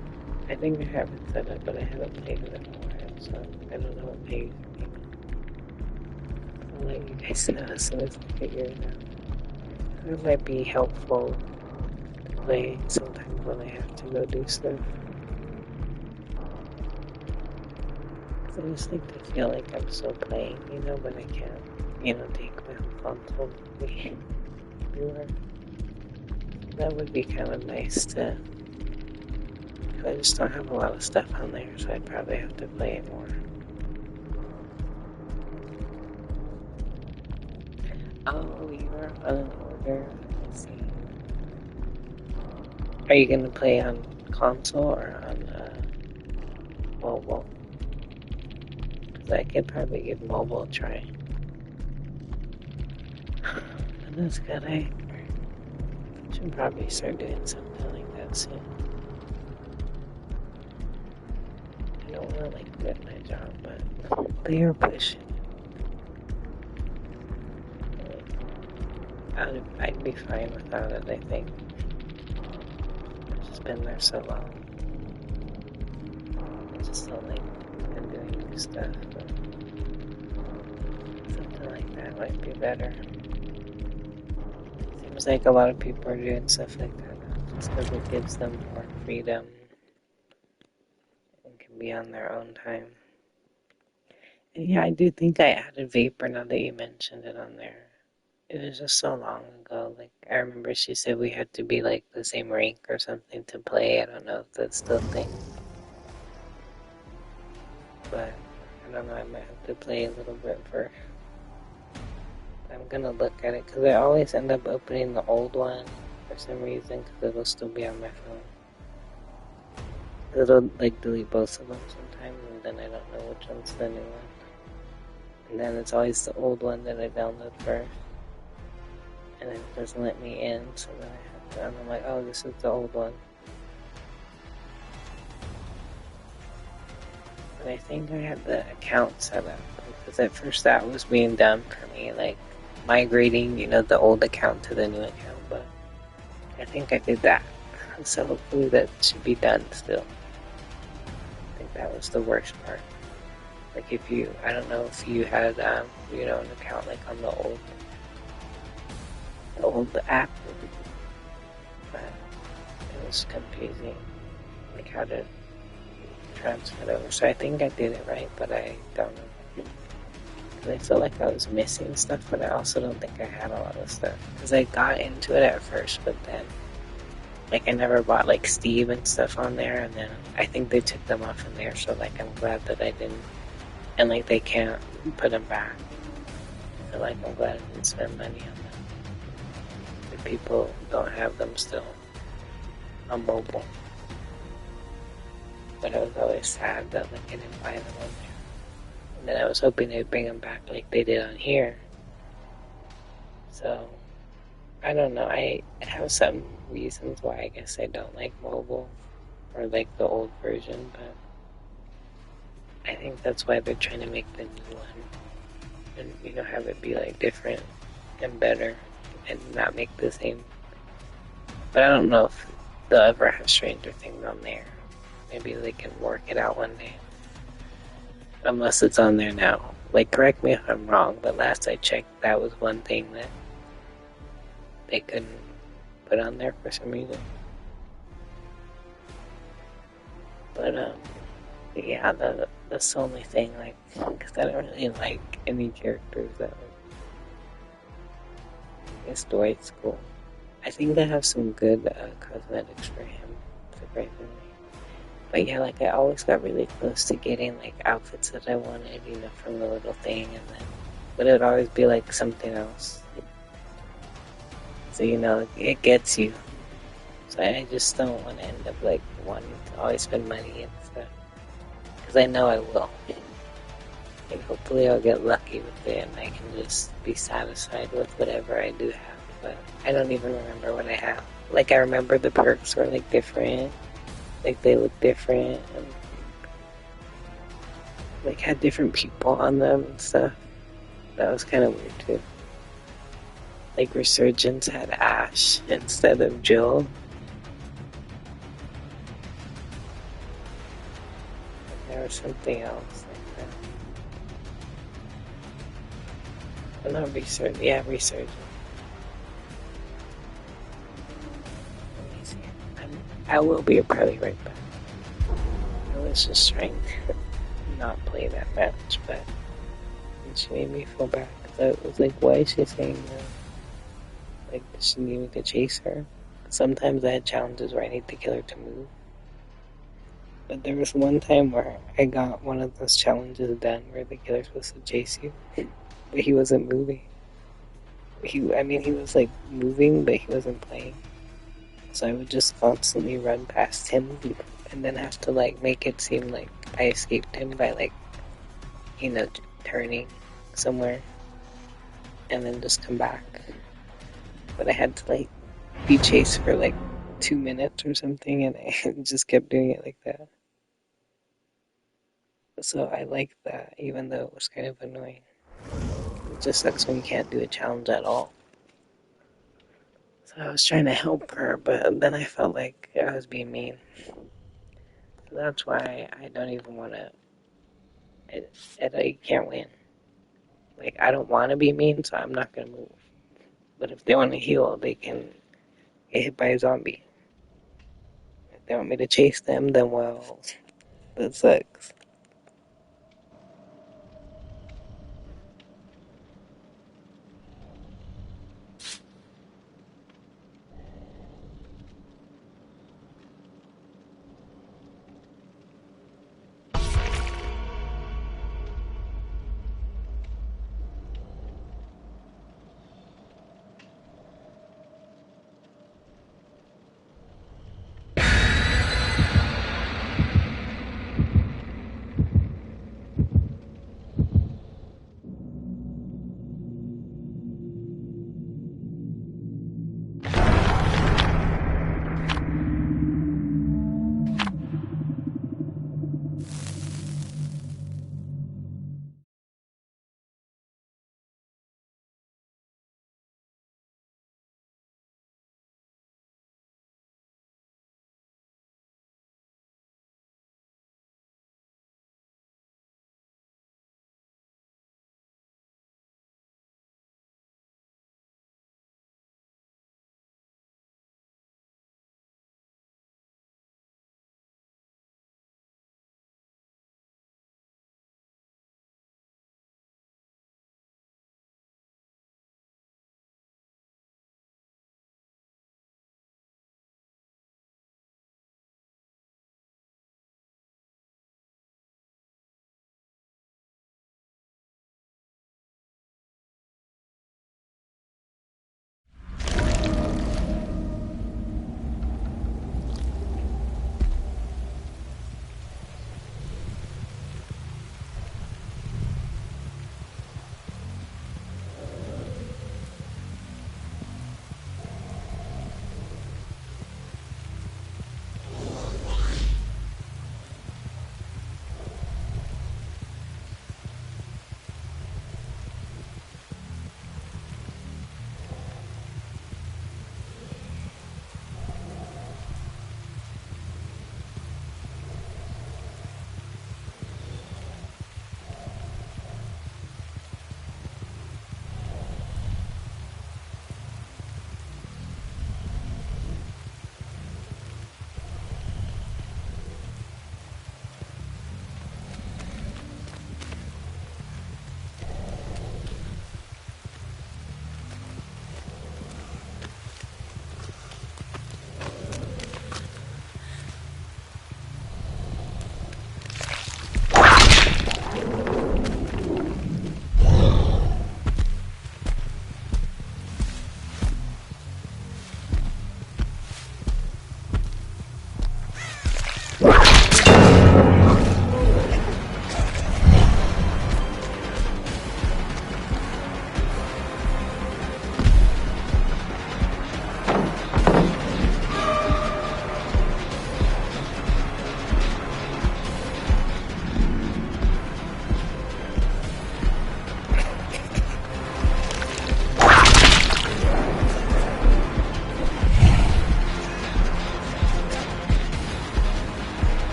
I think I have it set up, but I haven't played it in a while, so I don't know what page it is. I'll let you guys know as soon as I figure it out. It might be helpful to play sometimes when I have to go do stuff. Because I just like to feel like I'm still playing, but I can't, take my whole console with me everywhere. That would be kind of nice to. I just don't have a lot of stuff on there, so I'd probably have to play it more. Oh, you are on an order. Let's see. Are you going to play on console or on mobile? Because I could probably give mobile a try. But that's good. I should probably start doing something like that soon. I don't want to quit my job, but they are pushing. I'd be fine without it, I think. I've just been there so long. I just don't like I'm doing new stuff, but something like that might be better. Seems like a lot of people are doing stuff like that now, just because it gives them more freedom and can be on their own time. And yeah, I do think I added Vapor now that you mentioned it on there. It was just so long ago. I remember she said we had to be the same rank or something to play. I don't know if that's still a thing. But I don't know, I might have to play a little bit first. I'm gonna look at it because I always end up opening the old one for some reason because it'll still be on my phone. It'll delete both of them sometimes and then I don't know which one's the new one. And then it's always the old one that I download first. And then it doesn't let me in, so then I have to, and I'm like, oh, this is the old one. But I think I had the account set up, because at first that was being done for me, migrating, the old account to the new account, but I think I did that. So hopefully that should be done still. I think that was the worst part. I don't know if you had, an account on the old app, but it was confusing, how to transfer it over. So I think I did it right, but I don't know. I feel like I was missing stuff, but I also don't think I had a lot of stuff. Because I got into it at first, but then, I never bought, Steve and stuff on there, and then I think they took them off in there, so, I'm glad that I didn't. And, they can't put them back. So, I'm glad I didn't spend money on them. If people don't have them still on mobile. But I was always sad that, I didn't buy them on there. And then I was hoping they'd bring them back like they did on here. So, I don't know. I have some reasons why I guess I don't like mobile or the old version, but I think that's why they're trying to make the new one. and have it be like different and better and not make the same. But I don't know if they'll ever have Stranger Things on there. Maybe they can work it out one day. Unless it's on there now. Like, correct me if I'm wrong, but last I checked, that was one thing that they couldn't put on there for some reason. But, yeah, that's the only thing, like, because I don't really like any characters that is Dwight's cool. I think they have some good cosmetics for him, surprisingly. But yeah, like, I always got really close to getting, like, outfits that I wanted, from the little thing, but it would always be, like, something else. So, it gets you. So I just don't want to end up, like, wanting to always spend money and stuff. Because I know I will. And hopefully I'll get lucky with it and I can just be satisfied with whatever I do have. But I don't even remember what I have. Like, I remember the perks were, like, different. Like, they look different. And, like, had different people on them and stuff. That was kind of weird, too. Like, Resurgence had Ash instead of Jill. There was something else like that. But not Resurgence. Yeah, Resurgence. Let me see. I will be probably right back. I was just trying to not play that match, but she made me feel bad. Because I was like, why is she saying that? Like, does she need me to chase her? Sometimes I had challenges where I need to kill her to move. But there was one time where I got one of those challenges done where the killer's supposed to chase you, but he wasn't moving. He was like moving, but he wasn't playing. So I would just constantly run past him and then have to like make it seem like I escaped him by like, turning somewhere and then just come back. But I had to like be chased for like 2 minutes or something, and I just kept doing it like that. So I liked that, even though it was kind of annoying. It just sucks when you can't do a challenge at all. So I was trying to help her, but then I felt like I was being mean. So that's why I don't even want to. I can't win. Like, I don't want to be mean, so I'm not going to move. But if they want to heal, they can get hit by a zombie. If they want me to chase them, then well, that sucks.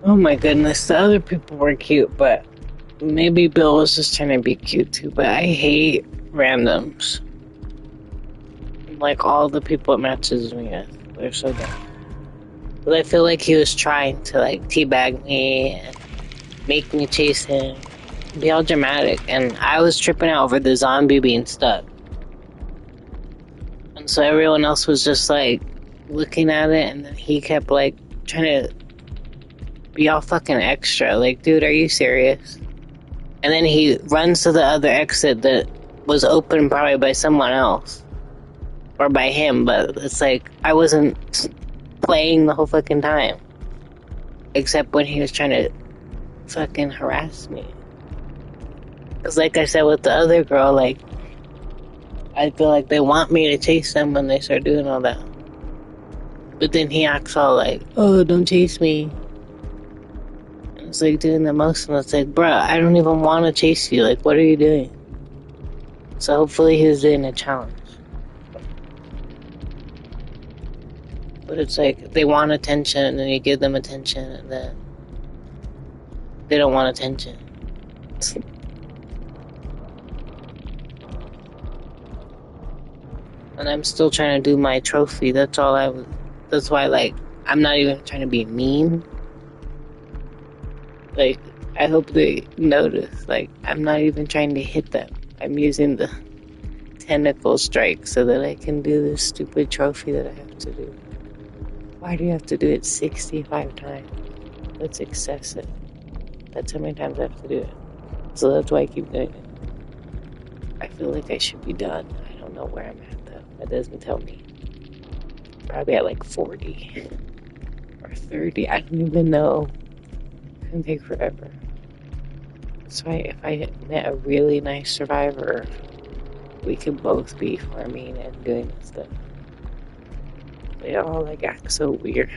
Oh my goodness, the other people were cute, but maybe Bill was just trying to be cute too, but I hate randoms. Like all the people it matches me with. They're so dumb. But I feel like he was trying to like teabag me and make me chase him. Be all dramatic. And I was tripping out over the zombie being stuck. And so everyone else was just like looking at it, and then he kept like trying to be all fucking extra. Like, dude, are you serious? And then he runs to the other exit that was open probably by someone else. Or by him, but it's like, I wasn't playing the whole fucking time. Except when he was trying to fucking harass me. Because like I said with the other girl, like, I feel like they want me to chase them when they start doing all that. But then he acts all like, oh, don't chase me. And it's like doing the most, and it's like, bruh, I don't even want to chase you. Like, what are you doing? So hopefully he was doing a challenge. But it's like, they want attention, and then you give them attention, and then they don't want attention. And I'm still trying to do my trophy. That's why, like, I'm not even trying to be mean. Like, I hope they notice. Like, I'm not even trying to hit them. I'm using the tentacle strike so that I can do this stupid trophy that I have to do. Why do you have to do it 65 times? That's excessive. That's how many times I have to do it. So that's why I keep doing it. I feel like I should be done. I don't know where I'm at, though. That doesn't tell me. Probably at like 40 or 30. I don't even know. It's gonna take forever. That's why if I met a really nice survivor, we could both be farming and doing this stuff. They all like act so weird.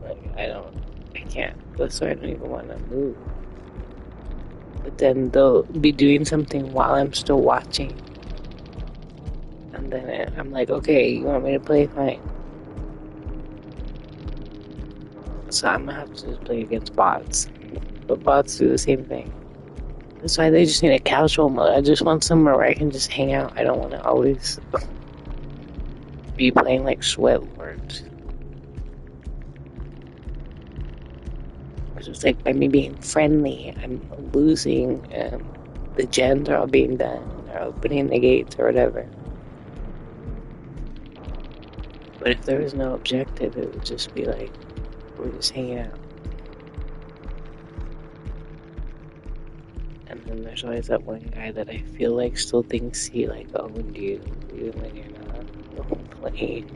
Like, I can't. That's why I don't even want to move. But then they'll be doing something while I'm still watching. And then I'm like, okay, you want me to play? Fine. So I'm gonna have to just play against bots. But bots do the same thing. That's why they just need a casual mode. I just want somewhere where I can just hang out. I don't want to always be playing like sweat lords. It's just like by me being friendly, I'm losing, and the gens are all being done, or opening the gates or whatever. But if there was no objective, it would just be like, we're just hanging out. And then there's always that one guy that I feel like still thinks he like owned you, even when you're not playing.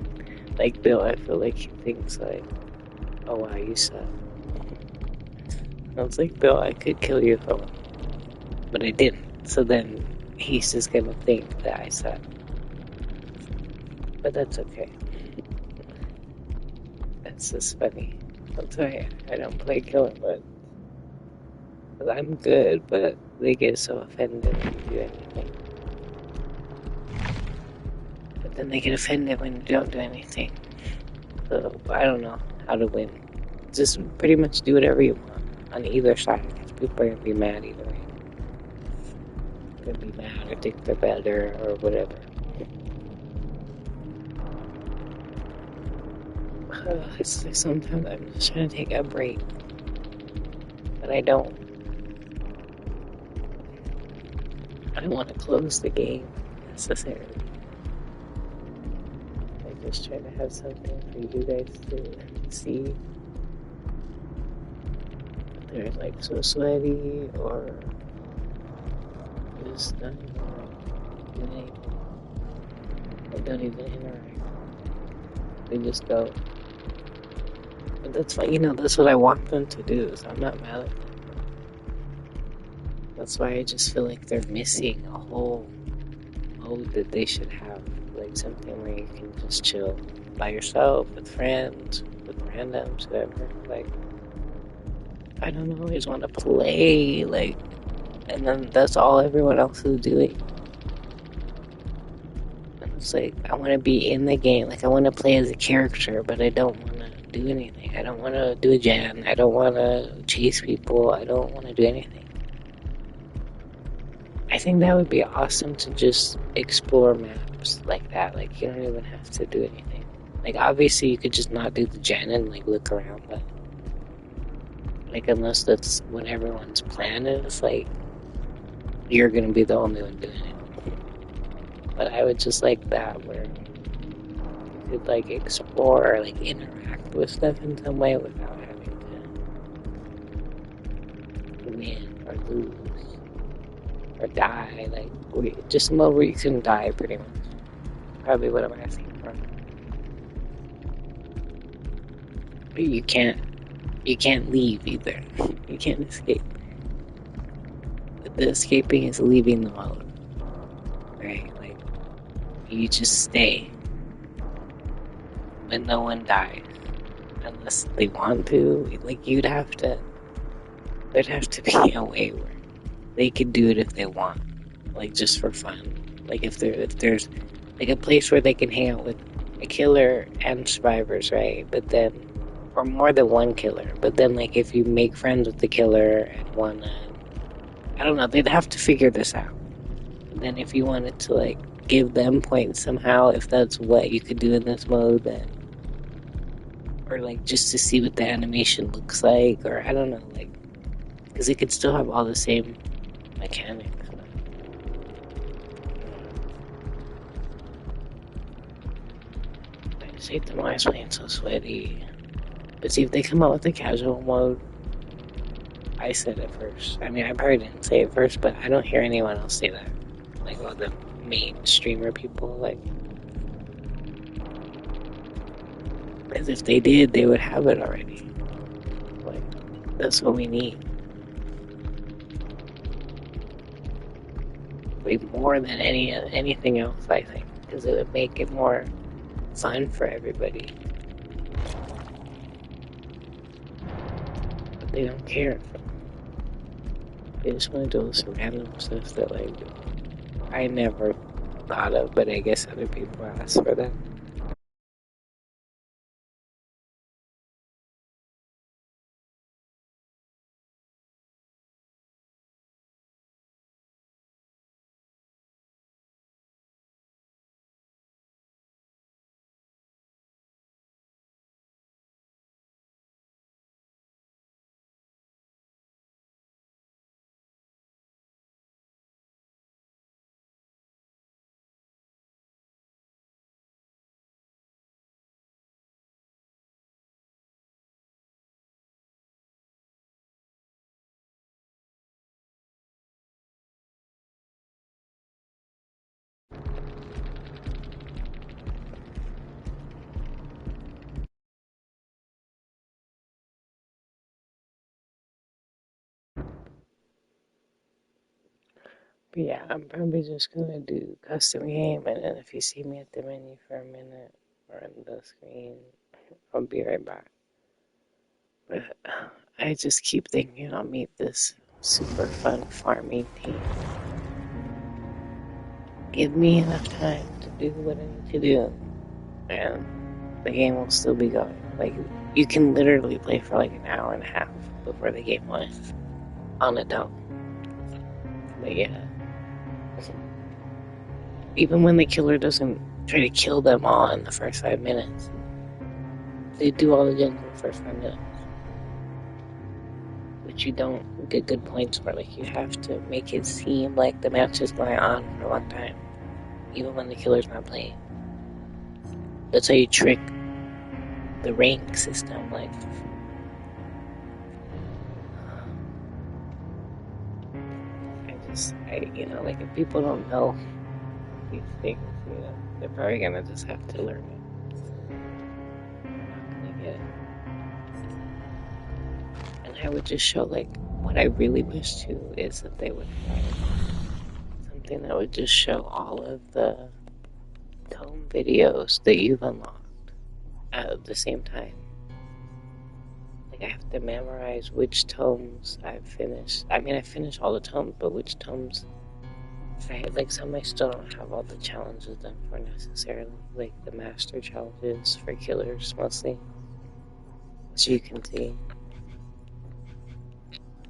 Like Bill, I feel like he thinks like, oh wow, you suck. I was like, Bill, I could kill you if I wanted, but I didn't. So then he's just gonna think that I suck. But that's okay. That's just funny. That's why I don't play killing, but I'm good, but they get so offended when you do anything. But then they get offended when you don't do anything. So I don't know how to win. Just pretty much do whatever you want on either side, because people are gonna be mad either way. They're gonna be mad or think they're better or whatever. It's like sometimes I'm just trying to take a break, but I don't. I don't want to close the game necessarily. I'm just trying to have something for you guys to see. If they're like so sweaty or just not even like doing anything. They don't even interact. They just go. But that's fine, you know, that's what I want them to do, so I'm not mad at them. That's why I just feel like they're missing a whole mode that they should have. Like something where you can just chill by yourself, with friends, with randoms, whatever. Like, I don't always want to play, like, and then that's all everyone else is doing. And it's like, I want to be in the game, like I want to play as a character, but I don't want to do anything. I don't want to do a gen. I don't want to chase people. I don't want to do anything. I think that would be awesome to just explore maps like that. Like, you don't even have to do anything. Like, obviously, you could just not do the gen and, like, look around, but, like, unless that's what everyone's plan is, like, you're gonna be the only one doing it. But I would just like that, where you could, like, explore or, like, interact with stuff in some way without having to win or lose or die. Like, just a mode where you can die, pretty much. Probably what I'm asking for. But you can't leave either. You can't escape. The escaping is leaving the mode, right? Like, you just stay, but no one dies unless they want to. Like, there'd have to be a way where they could do it if they want, like, just for fun. Like, if there's like a place where they can hang out with a killer and survivors, right? But then, or more than one killer. But then, like, if you make friends with the killer and wanna, I don't know, they'd have to figure this out. And then if you wanted to, like, give them points somehow, if that's what you could do in this mode, then, or, like, just to see what the animation looks like, or I don't know, like, because it could still have all the same mechanics. I just hate the noise playing so sweaty. But see, if they come out with the casual mode, I said it first. I mean, I probably didn't say it first, but I don't hear anyone else say that. Like, all the main streamer people, like, because if they did, they would have it already. Like, that's what we need. Way more than anything else, I think, because it would make it more fun for everybody. But they don't care. They just want to do some random stuff that, like, I never thought of, but I guess other people ask for that. But yeah, I'm probably just gonna do custom game, and then if you see me at the menu for a minute or on the screen, I'll be right back. But I just keep thinking I'll meet this super fun farming team. Give me enough time to do what I need to do, and the game will still be going. Like, you can literally play for like an hour and a half before the game ends on a dome. But yeah, even when the killer doesn't try to kill them all in the first 5 minutes, they do all the gens in the first 5 minutes, which you don't get good points for. Like, you have to make it seem like the match is going on for a long time, even when the killer's not playing. That's how you trick the rank system. Like, like, if people don't know these things, they're probably gonna just have to learn it. They're not gonna get it. And I would just show, like, what I really wish to is that they would have something that would just show all of the tome videos that you've unlocked at the same time. Like, I have to memorize which tomes I've finished. I mean, I finished all the tomes, but which tomes like, some I still don't have all the challenges done for necessarily. Like, the master challenges for killers, mostly. as you can see.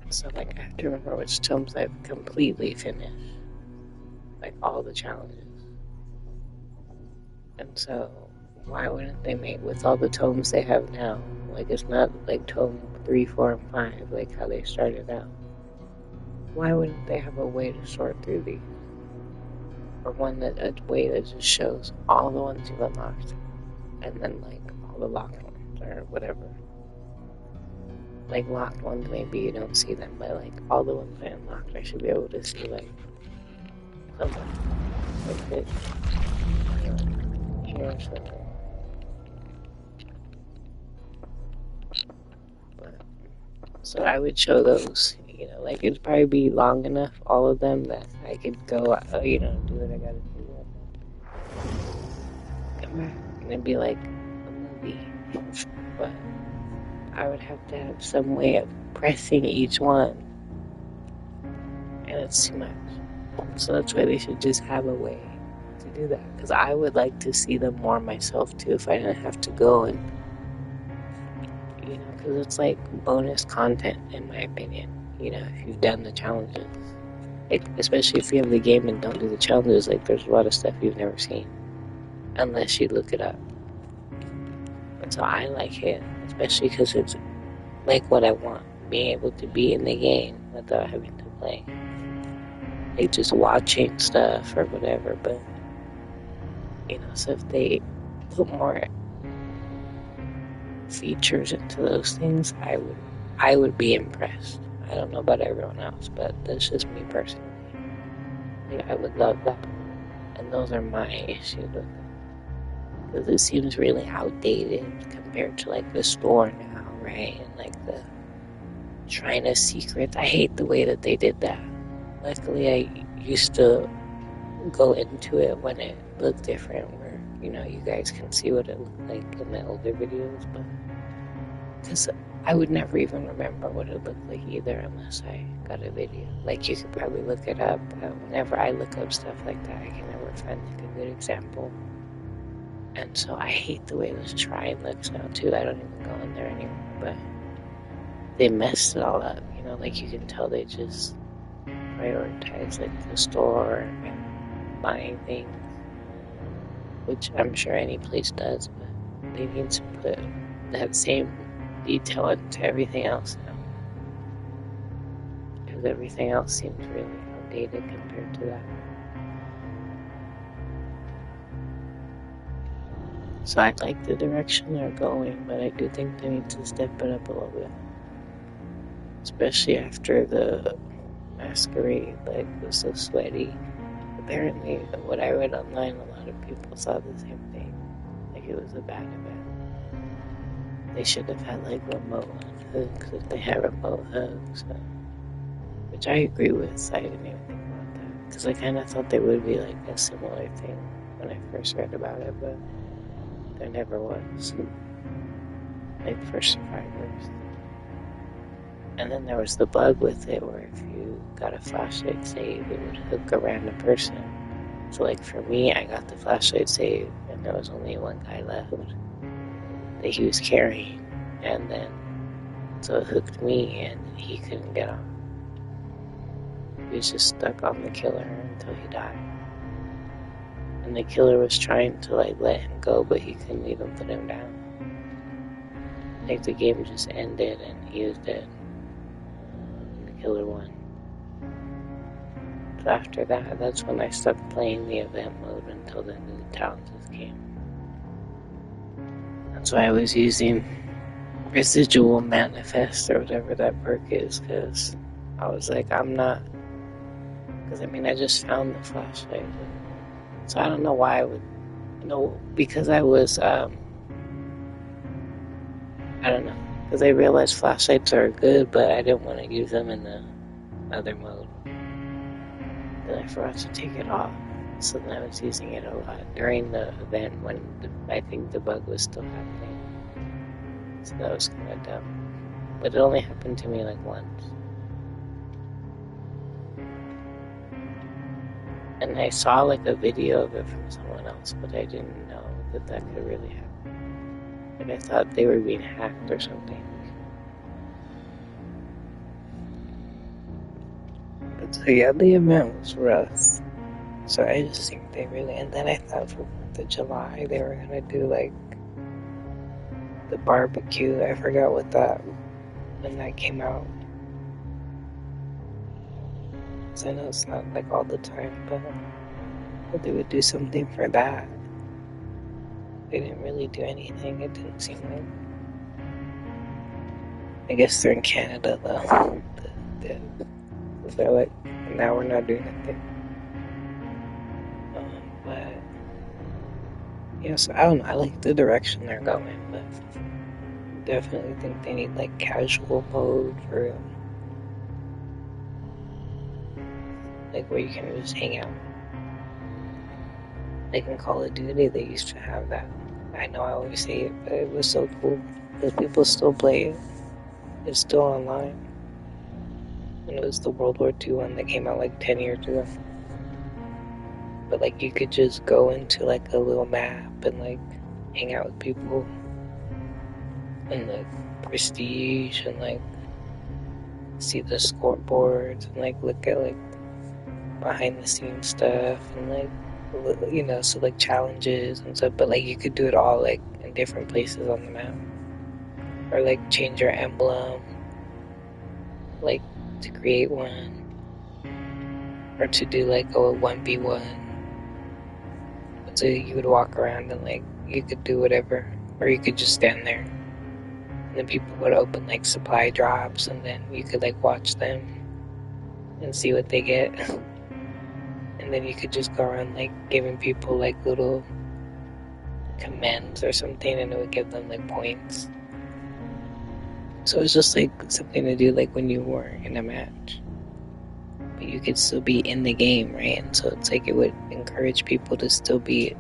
So, like, I have to remember which tomes I've completely finished. Like, all the challenges. And so, why wouldn't they make, with all the tomes they have now, like, it's not like tome 3, 4, and 5, like how they started out. Why wouldn't they have a way to sort through these? Or a way that just shows all the ones you've unlocked, and then, like, all the locked ones, or whatever. Like, locked ones, maybe you don't see them, but, like, all the ones I unlocked, I should be able to see, like, something like this. Here or something. But, so I would show those, you know, like, it'd probably be long enough, all of them, that I could go, you know, do what I gotta do. Come back, and it'd be like a movie. But I would have to have some way of pressing each one, and it's too much. So that's why they should just have a way to do that. Because I would like to see them more myself too, if I didn't have to go and, you know, because it's like bonus content in my opinion. You know, if you've done the challenges, like, especially if you have the game and don't do the challenges, like, there's a lot of stuff you've never seen unless you look it up. And so I like it, especially because it's like what I want, being able to be in the game without having to play, like just watching stuff or whatever. But, you know, so if they put more features into those things, I would be impressed. I don't know about everyone else, but that's just me personally. Like, I would love that, and those are my issues with it, because it seems really outdated compared to, like, the store now, right? And, like, the China secrets. I hate the way that they did that. Luckily, I used to go into it when it looked different, where, you know, you guys can see what it looked like in the older videos, but because I would never even remember what it looked like either unless I got a video. Like, you could probably look it up, but whenever I look up stuff like that, I can never find, like, a good example. And so I hate the way this shrine looks now too. I don't even go in there anymore, but they messed it all up, you know, like, you can tell they just prioritize, like, the store and buying things, which I'm sure any place does, but they need to put that same detail into everything else now, because everything else seems really outdated compared to that. So I like the direction they're going, but I do think they need to step it up a little bit, especially after the masquerade, like, was so sweaty. Apparently, what I read online, a lot of people saw the same thing, like it was a bad event. They should have had, like, remote hooks if they had remote hooks, which I agree with. I didn't even think about that, because I kind of thought they would be, like, a similar thing when I first read about it, but there never was, like, for survivors. And then there was the bug with it, where if you got a flashlight save, it would hook a random person. So, like, for me, I got the flashlight save, and there was only one guy left that he was carrying, and then, so it hooked me, and he couldn't get off. He was just stuck on the killer until he died. And the killer was trying to, like, let him go, but he couldn't even put him down. Like, the game just ended, and he was dead. The killer won. So after that, that's when I stopped playing the event mode until the new challenges came. That's why I was using residual manifest or whatever that perk is, because I was like, I'm not, because I mean, I just found the flashlight, so I don't know why I would, you know, because I was, I don't know, because I realized flashlights are good, but I didn't want to use them in the other mode. Then I forgot to take it off, so then I was using it a lot during the event when I think the bug was still happening. So that was kind of dumb. But it only happened to me, like, once. And I saw, like, a video of it from someone else, but I didn't know that that could really happen. And I thought they were being hacked or something. But so yeah, the event was rough. So I just think they really... And then I thought for 4th of July they were gonna do like the barbecue. I forgot when that came out. So I know it's not like all the time, but they would do something for that. They didn't really do anything. It didn't seem like... I guess they're in Canada though. They're like, now we're not doing anything. But yeah, so I don't know. I like the direction they're going, but definitely think they need like casual mode for like where you can just hang out. Like in Call of Duty, they used to have that. I know I always say it, but it was so cool because people still play it. It's still online. And it was the World War II one that came out like 10 years ago. But like you could just go into like a little map and like hang out with people and like prestige and like see the scoreboards and like look at like behind the scenes stuff and like, you know, so like challenges and stuff. But like you could do it all like in different places on the map, or like change your emblem, like to create one, or to do like a 1v1. So you would walk around and like you could do whatever, or you could just stand there and then people would open like supply drops and then you could like watch them and see what they get. And then you could just go around like giving people like little commands or something and it would give them like points. So it's just like something to do like when you were in a match, but you could still be in the game, right? And so it's like it would encourage people to still be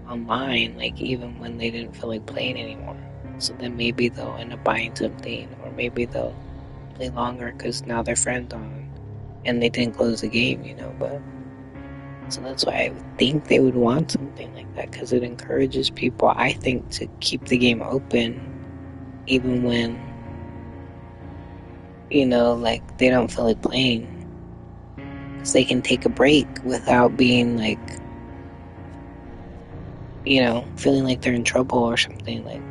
online, like even when they didn't feel like playing anymore. So then maybe they'll end up buying something, or maybe they'll play longer because now their friend's on and they didn't close the game, you know. But so that's why I would think they would want something like that, because it encourages people, I think, to keep the game open even when, you know, like they don't feel like playing, because they can take a break without being like, you know, feeling like they're in trouble or something. Like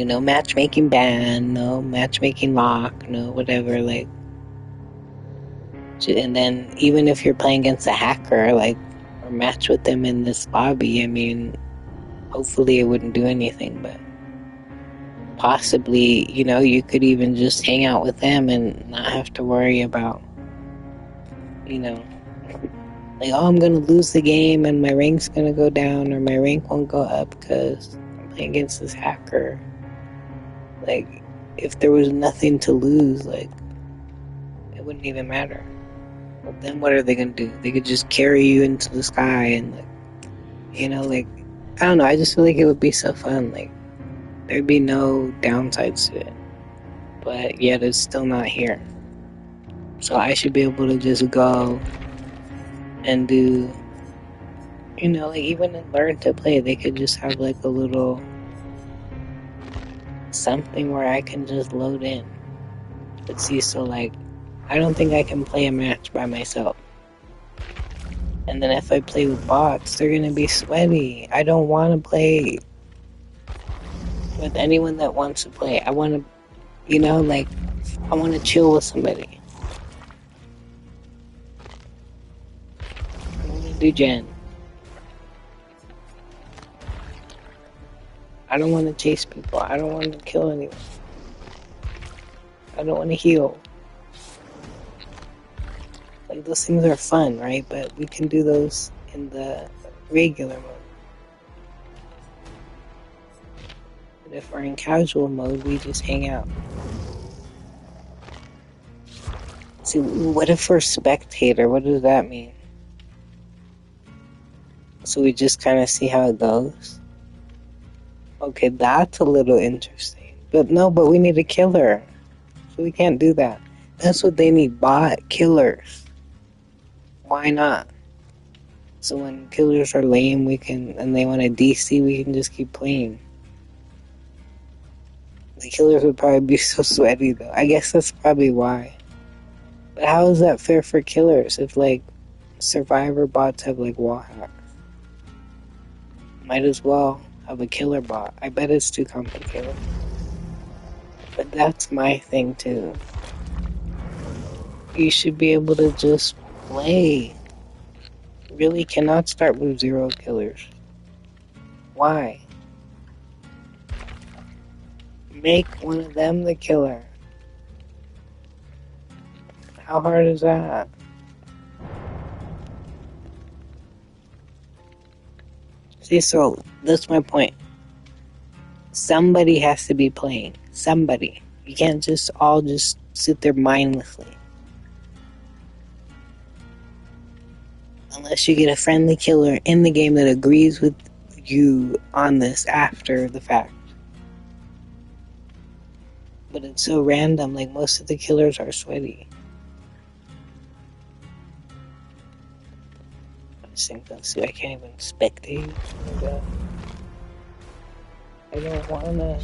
no matchmaking ban, no matchmaking lock, no whatever, like. And then even if you're playing against a hacker, like, or match with them in this lobby, I mean, hopefully it wouldn't do anything, but possibly, you know, you could even just hang out with them and not have to worry about, you know, like, oh, I'm gonna lose the game and my rank's gonna go down or my rank won't go up because I'm playing against this hacker. Like, if there was nothing to lose, like, it wouldn't even matter. Well, then what are they gonna do? They could just carry you into the sky and, like, you know, like, I don't know, I just feel like it would be so fun. Like, there'd be no downsides to it, but yet it's still not here. So I should be able to just go and do, you know, like, even learn to play. They could just have like a little something where I can just load in. But see, so like, I don't think I can play a match by myself. And then if I play with bots, they're gonna be sweaty. I don't want to play with anyone that wants to play. I want to, you know, like, I want to chill with somebody. I want to do Gen. I don't want to chase people. I don't want to kill anyone. I don't want to heal. Like, those things are fun, right? But we can do those in the regular mode. But if we're in casual mode, we just hang out. See, what if we're spectator? What does that mean? So we just kind of see how it goes? Okay, that's a little interesting. But no, but we need a killer. So we can't do that. That's what they need, bot killers. Why not? So when killers are lame, we can, and they want a DC, we can just keep playing. The killers would probably be so sweaty, though. I guess that's probably why. But how is that fair for killers if, like, survivor bots have, like, wall hacks? Might as well have a killer bot. I bet it's too complicated. But that's my thing, too. You should be able to just play. You really cannot start with 0 killers. Why? Make one of them the killer. How hard is that? See, so that's my point. Somebody has to be playing. Somebody. You can't just all just sit there mindlessly. Unless you get a friendly killer in the game that agrees with you on this after the fact. But it's so random, like most of the killers are sweaty. I just think that's I can't even spectate. Oh my God. I don't wanna.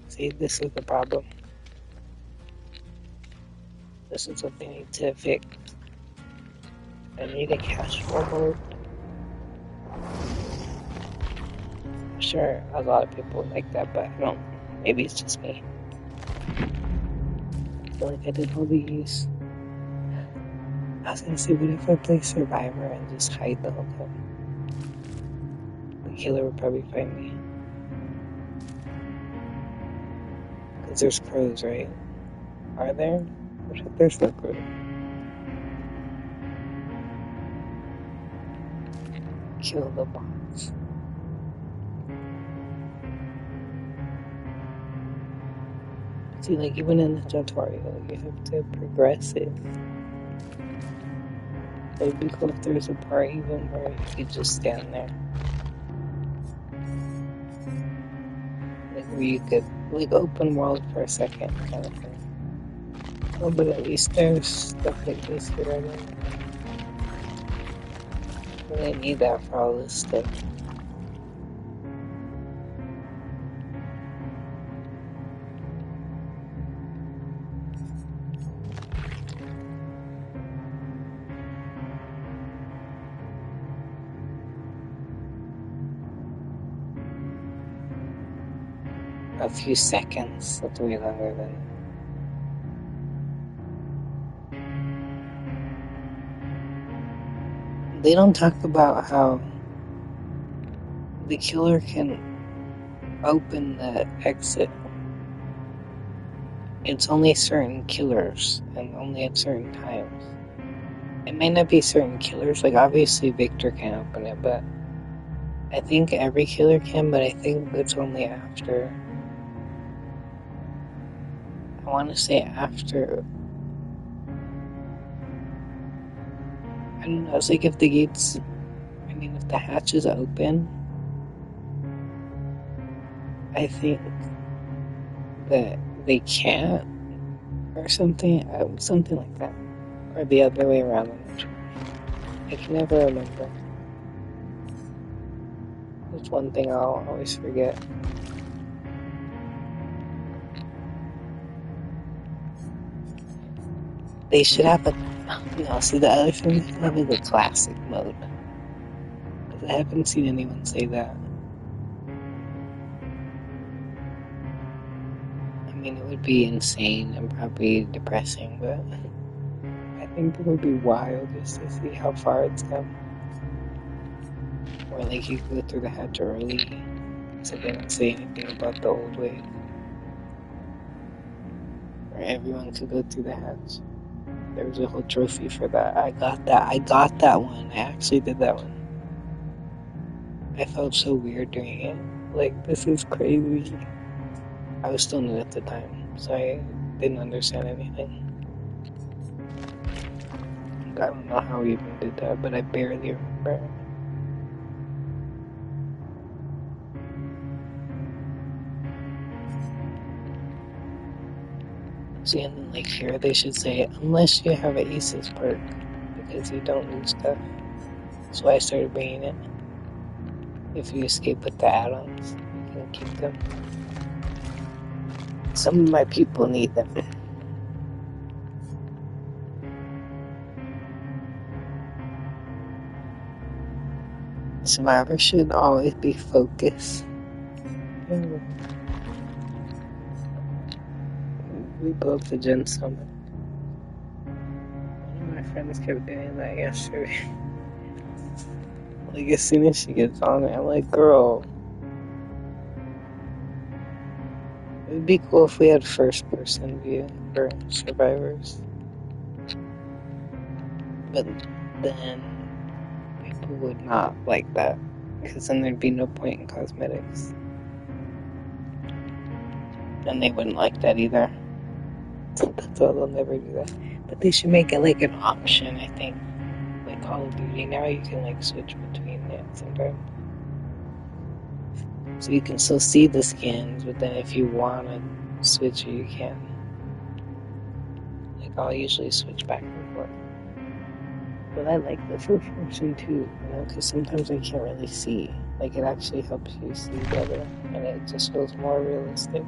See, this is the problem. This is what they need to fix. I need a cash forward. I'm sure a lot of people like that, but I don't. Maybe it's just me. I feel like I did all these. I was gonna say, what if I play Survivor and just hide the whole time? The killer would probably find me. Because there's crows, right? Are there? What if there's no crows? Kill the bots. See, like, even in the tutorial, you have to progress it. It'd be cool if there's a part even where you could just stand there. Like, where you could, like, open world for a second, kind of thing. Oh, but at least there's stuff like this here already. I really need that for all this stuff. A few seconds, that's way longer than. They don't talk about how the killer can open the exit. It's only certain killers and only at certain times. It may not be certain killers, like obviously Victor can open it, but I think every killer can, but I think it's only after. I want to say after. I don't know, it's like if the gates, if the hatch is open, I think that they can't, or something like that. Or the other way around. I can never remember. That's one thing I'll always forget. They should have a. No, see, the other thing they should have is a classic mode. Because I haven't seen anyone say that. I mean, it would be insane and probably depressing, but I think it would be wild just to see how far it's come. Or like you could go through the hatch early, so they don't say anything about the old way. Or everyone could go through the hatch. There was a whole trophy for that. I got that one. I actually did that one. I felt so weird doing it. Like, this is crazy. I was still new at the time, so I didn't understand anything. I don't know how we even did that, but I barely remember. See, and then like here they should say, unless you have an Aces perk, because you don't lose stuff. That's why I started bringing it. If you escape with the add-ons, you keep them. Some of my people need them. Survivors should always be focused. We both the gen so much. One of my friends kept doing that yesterday. Like, as soon as she gets on it, I'm like, girl, it would be cool if we had first-person view for survivors. But then people would not like that, because then there'd be no point in cosmetics. And they wouldn't like that either. That's why they'll never do that. But they should make it like an option, I think. Like Call of Duty, now you can like switch between it sometimes. So you can still see the skins, but then if you want to switch it, you can. Like, I'll usually switch back and forth. But I like the first person too, because sometimes I can't really see. Like, it actually helps you see better, and it just feels more realistic.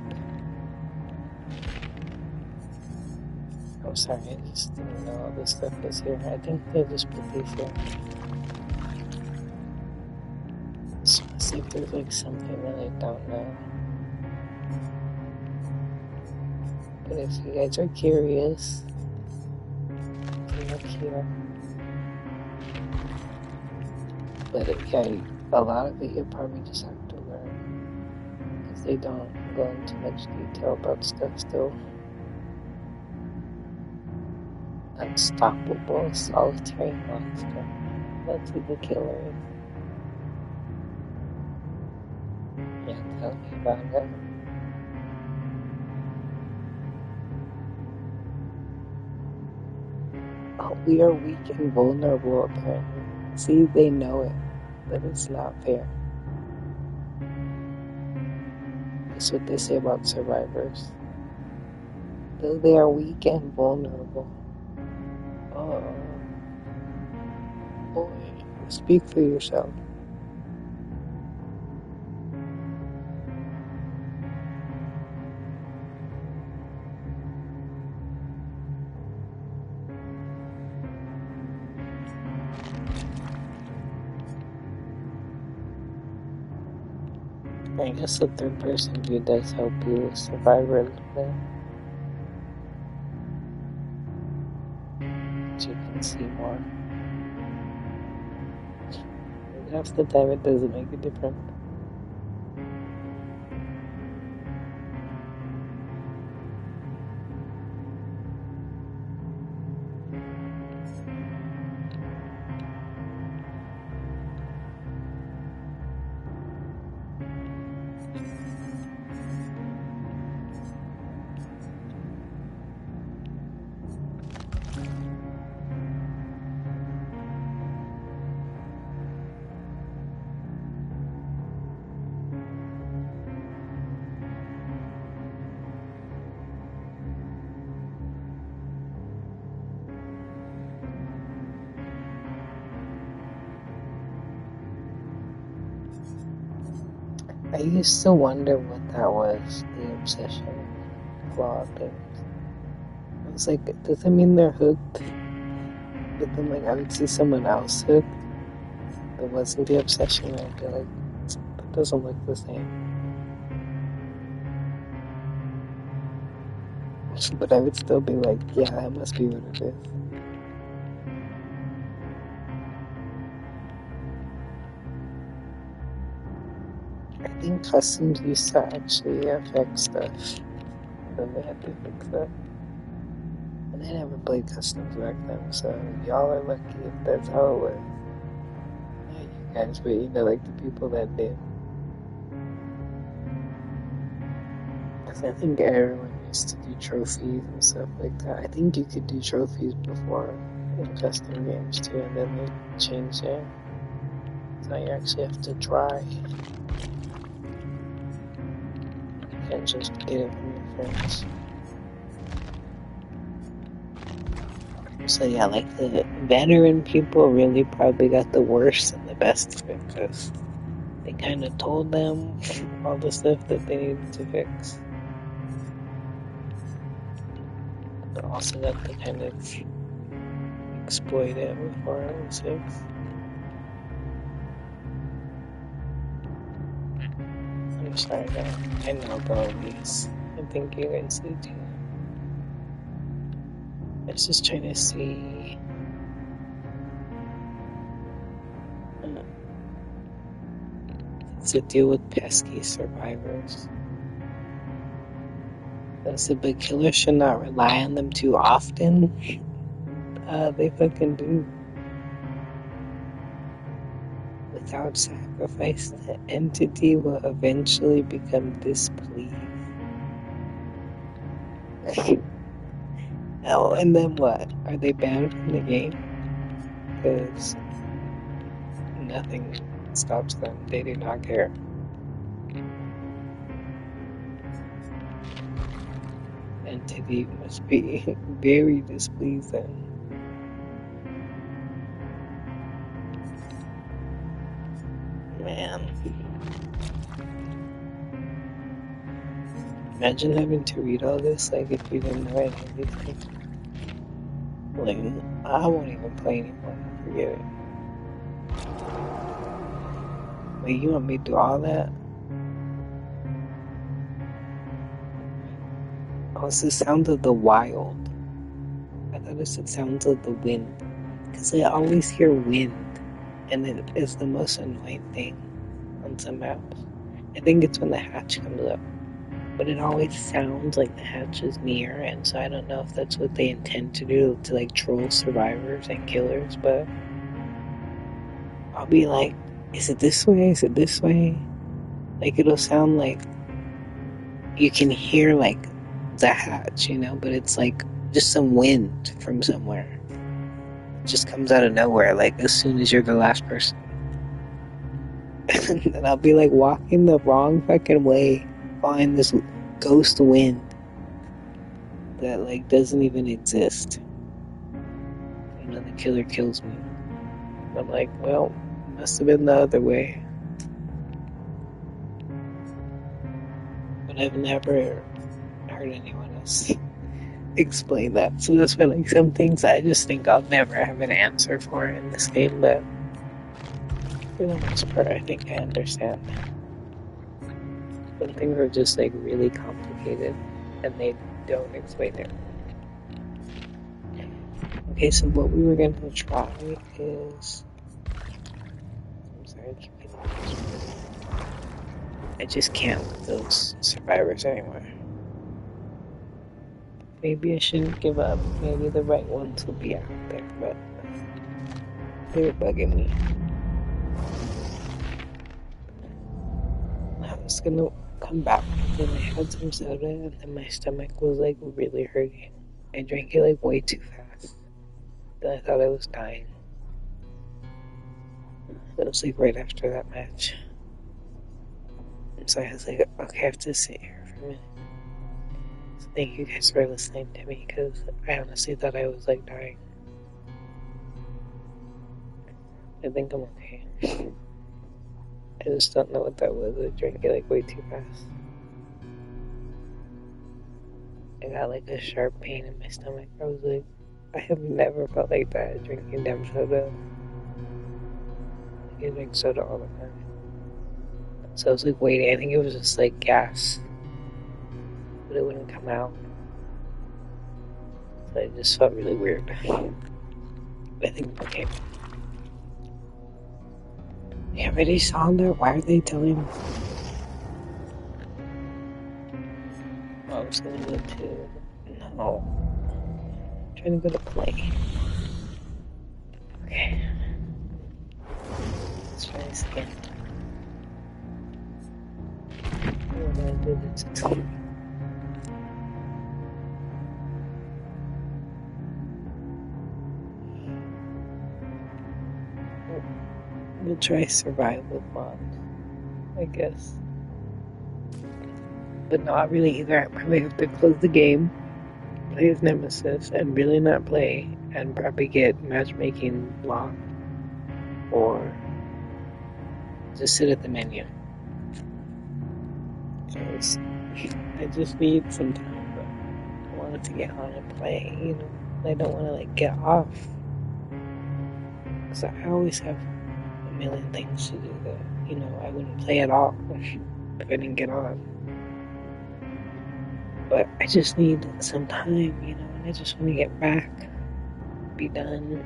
I'm sorry, I just didn't know all this stuff was here. I think they just put these here. So let's see if there's like something that I don't know. But if you guys are curious, you can look here. But yeah, a lot of it you probably just have to learn, because they don't go into much detail about stuff still. Unstoppable solitary monster. That's who the killer is. Yeah, tell me about it. Oh, we are weak and vulnerable, apparently. See, they know it, but it's not fair. That's what they say about survivors. Though they are weak and vulnerable. Oh, boy, speak for yourself. I guess the third person view does help you survive a little bit. But you can see more. Half the time it doesn't make a difference. I used to wonder what that was, the obsession flaw thing. I was like, does that mean they're hooked? But then, like, I would see someone else hooked that wasn't the obsession, and I'd be like, that doesn't look the same. But I would still be like, yeah, that must be what it is. I think customs used to actually affect stuff. Then they had to fix that. And I never played customs back then, so y'all are lucky if that's how it was. Not you guys, but you know, like the people that did. Because I think everyone used to do trophies and stuff like that. I think you could do trophies before in custom games too, and then they changed it. So you actually have to try. You can't just get it from your friends. So yeah, like the veteran people really probably got the worst and the best of it, because they kind of told them all the stuff that they needed to fix. But also got to kind of exploit it with 406. I'm sorry, though. I know about these. I think you guys do too. I was just trying to see. To deal with pesky survivors. So the killer should not rely on them too often. They fucking do. Without sacrifice, the entity will eventually become displeased. Oh, and then what? Are they banned from the game? Because nothing stops them. They do not care. Entity must be very displeased then. Man. Imagine having to read all this, like, if you didn't know any of these things. Like, I won't even play anymore. Forget it. Wait, you want me to do all that? Oh, it's the sound of the wild. I thought it said sounds of the wind. Because I always hear wind. And it is the most annoying thing on some maps. I think it's when the hatch comes up. But it always sounds like the hatch is near. And so I don't know if that's what they intend to do, to like troll survivors and killers. But I'll be like, is it this way? Is it this way? Like, it'll sound like you can hear like the hatch, you know, but it's like just some wind from somewhere. It just comes out of nowhere, like as soon as you're the last person. And then I'll be like walking the wrong fucking way, following this ghost wind that like doesn't even exist. And then the killer kills me. And I'm like, well, must have been the other way. But I've never heard anyone else explain that. So that's why, like, some things I just think I'll never have an answer for in this game, but for the most part, I think I understand. Some things are just, like, really complicated, and they don't explain it. Okay, so what we were going to try is... I'm sorry, I keep getting this. I just can't with those survivors anymore. Maybe I shouldn't give up. Maybe the right ones will be out there, but they're bugging me. I was gonna come back, and I had some soda, and then my stomach was like really hurting. I drank it like way too fast. Then I thought I was dying. It was like right after that match. And so I was like, okay, I have to sit here for a minute. So thank you guys for listening to me, because I honestly thought I was like dying. I think I'm okay. I just don't know what that was. I drank it like way too fast. I got like a sharp pain in my stomach. I was like, I have never felt like that drinking damn soda. I drink soda all the time. So I was like waiting. I think it was just like gas, but it wouldn't come out. So it just felt really weird. I think okay. You already saw that? Why are they telling me? Oh, I was gonna go to... No. I'm trying to go to play. Okay. Let's try this again. What did I do this? We'll try survive with mods, I guess. But not really either. I probably have to close the game, play as Nemesis, and really not play, and probably get matchmaking locked, or Just sit at the menu. I just need some time, but I wanted to get on and play, you know. I don't want to like get off. Because I always have a million things to do that, you know, I wouldn't play at all if I didn't get on. But I just need some time, you know, and I just want to get back, be done.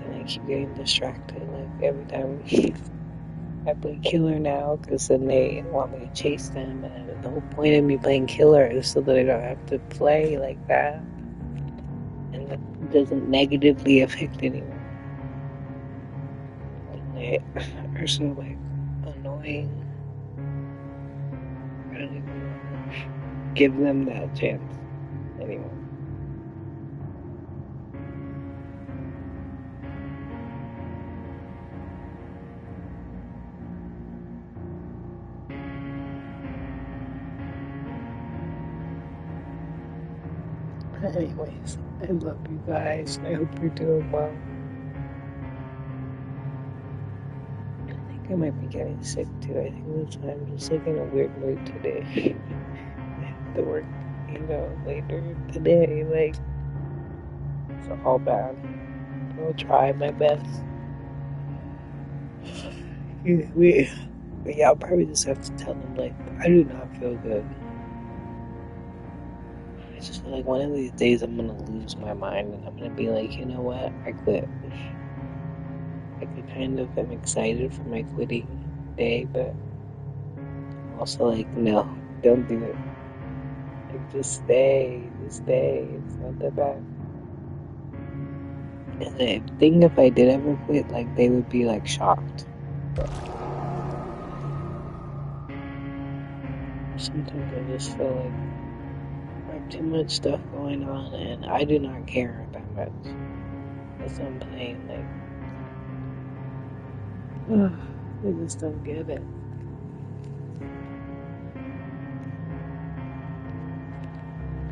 And I keep getting distracted, like every time I play killer now, because then they want me to chase them, and the whole point of me playing killer is so that I don't have to play like that, and that doesn't negatively affect anyone. They are so like annoying. I don't even want to give them that chance anymore. But anyways, I love you guys. I hope you're doing well. I think I might be getting sick too. I think that's why I'm just like in a weird mood today. I have to work, you know, later today. Like, it's all bad. I'll try my best. But yeah, I'll probably just have to tell them, like, I do not feel good. I just feel like one of these days I'm gonna lose my mind and I'm gonna be like, you know what? I quit. Like, I kind of am excited for my quitting day, but I'm also like, no, don't do it. Like, just stay. It's not that bad. And I think if I did ever quit, like, they would be, like, shocked. But sometimes I just feel like I have too much stuff going on, and I do not care that much. Because I'm playing, like, I just don't get it.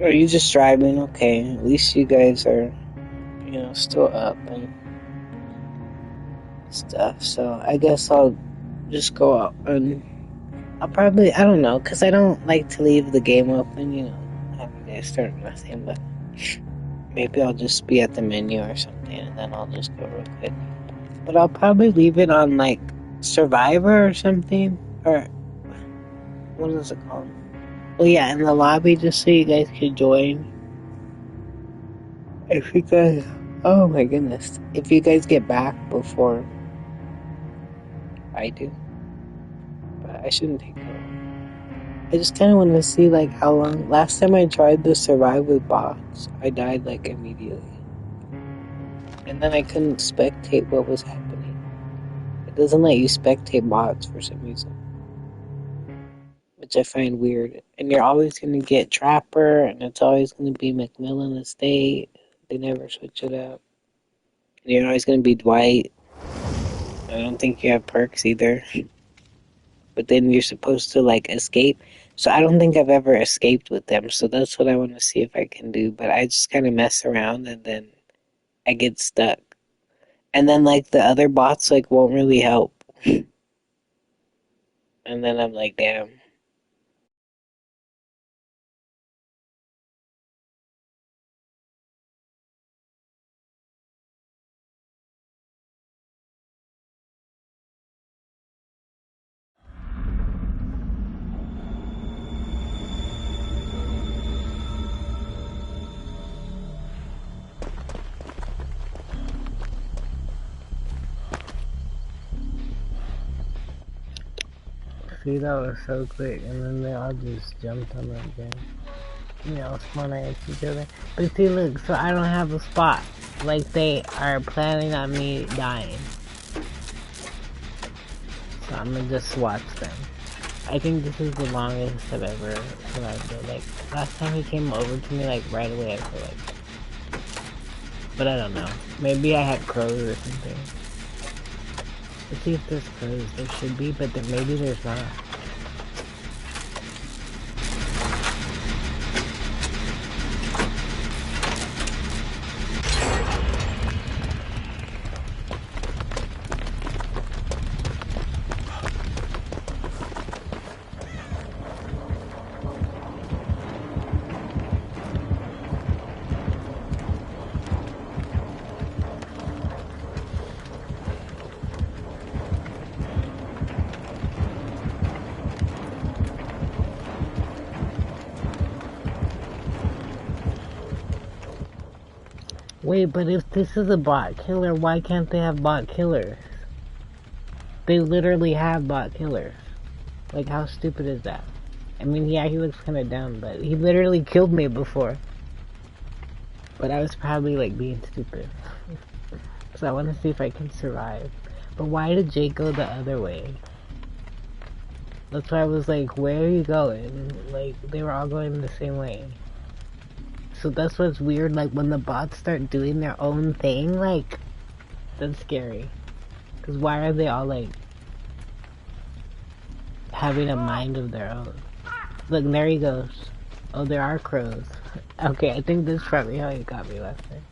Are you just driving? Okay, at least you guys are, you know, still up and stuff. So I guess I'll just go out and I'll probably, I don't know, because I don't like to leave the game open, you know, have you guys start nothing, but maybe I'll just be at the menu or something and then I'll just go real quick. But I'll probably leave it on like Survivor or something, or what is it called? Well, yeah, in the lobby, just so you guys can join. If you guys, oh my goodness, if you guys get back before I do, but I shouldn't take that long. I just kind of want to see like how long. Last time I tried to survive with bots, I died like immediately, and then I couldn't spectate what was happening. It doesn't let you spectate bots for some reason, which I find weird. And you're always going to get Trapper, and it's always going to be McMillan Estate. They never switch it up. And you're always going to be Dwight. I don't think you have perks either. But then you're supposed to, like, escape. So I don't think I've ever escaped with them. So that's what I want to see if I can do. But I just kind of mess around, and then I get stuck. And then, like, the other bots, like, won't really help. And then I'm like, damn. See, that was so quick, and then they all just jumped on that again. You know, spawning at each other. But see, look, so I don't have a spot. Like, they are planning on me dying. So I'm gonna just watch them. I think this is the longest I've ever survived it. Like, last time he came over to me, like, right away, I feel like. But I don't know. Maybe I had crows or something. Let's see if there's crows. There should be, but then maybe there's not. Wait, but if this is a bot killer, why can't they have bot killers? They literally have bot killers. Like, how stupid is that? I mean, yeah, he looks kinda dumb, but he literally killed me before. But I was probably, like, being stupid. So I want to see if I can survive. But why did Jake go the other way? That's why I was like, where are you going? Like, they were all going the same way. So that's what's weird, like, when the bots start doing their own thing, like, that's scary. Because why are they all, like, having a mind of their own? Look, there he goes. Oh, there are crows. Okay, I think this is probably how he got me last time.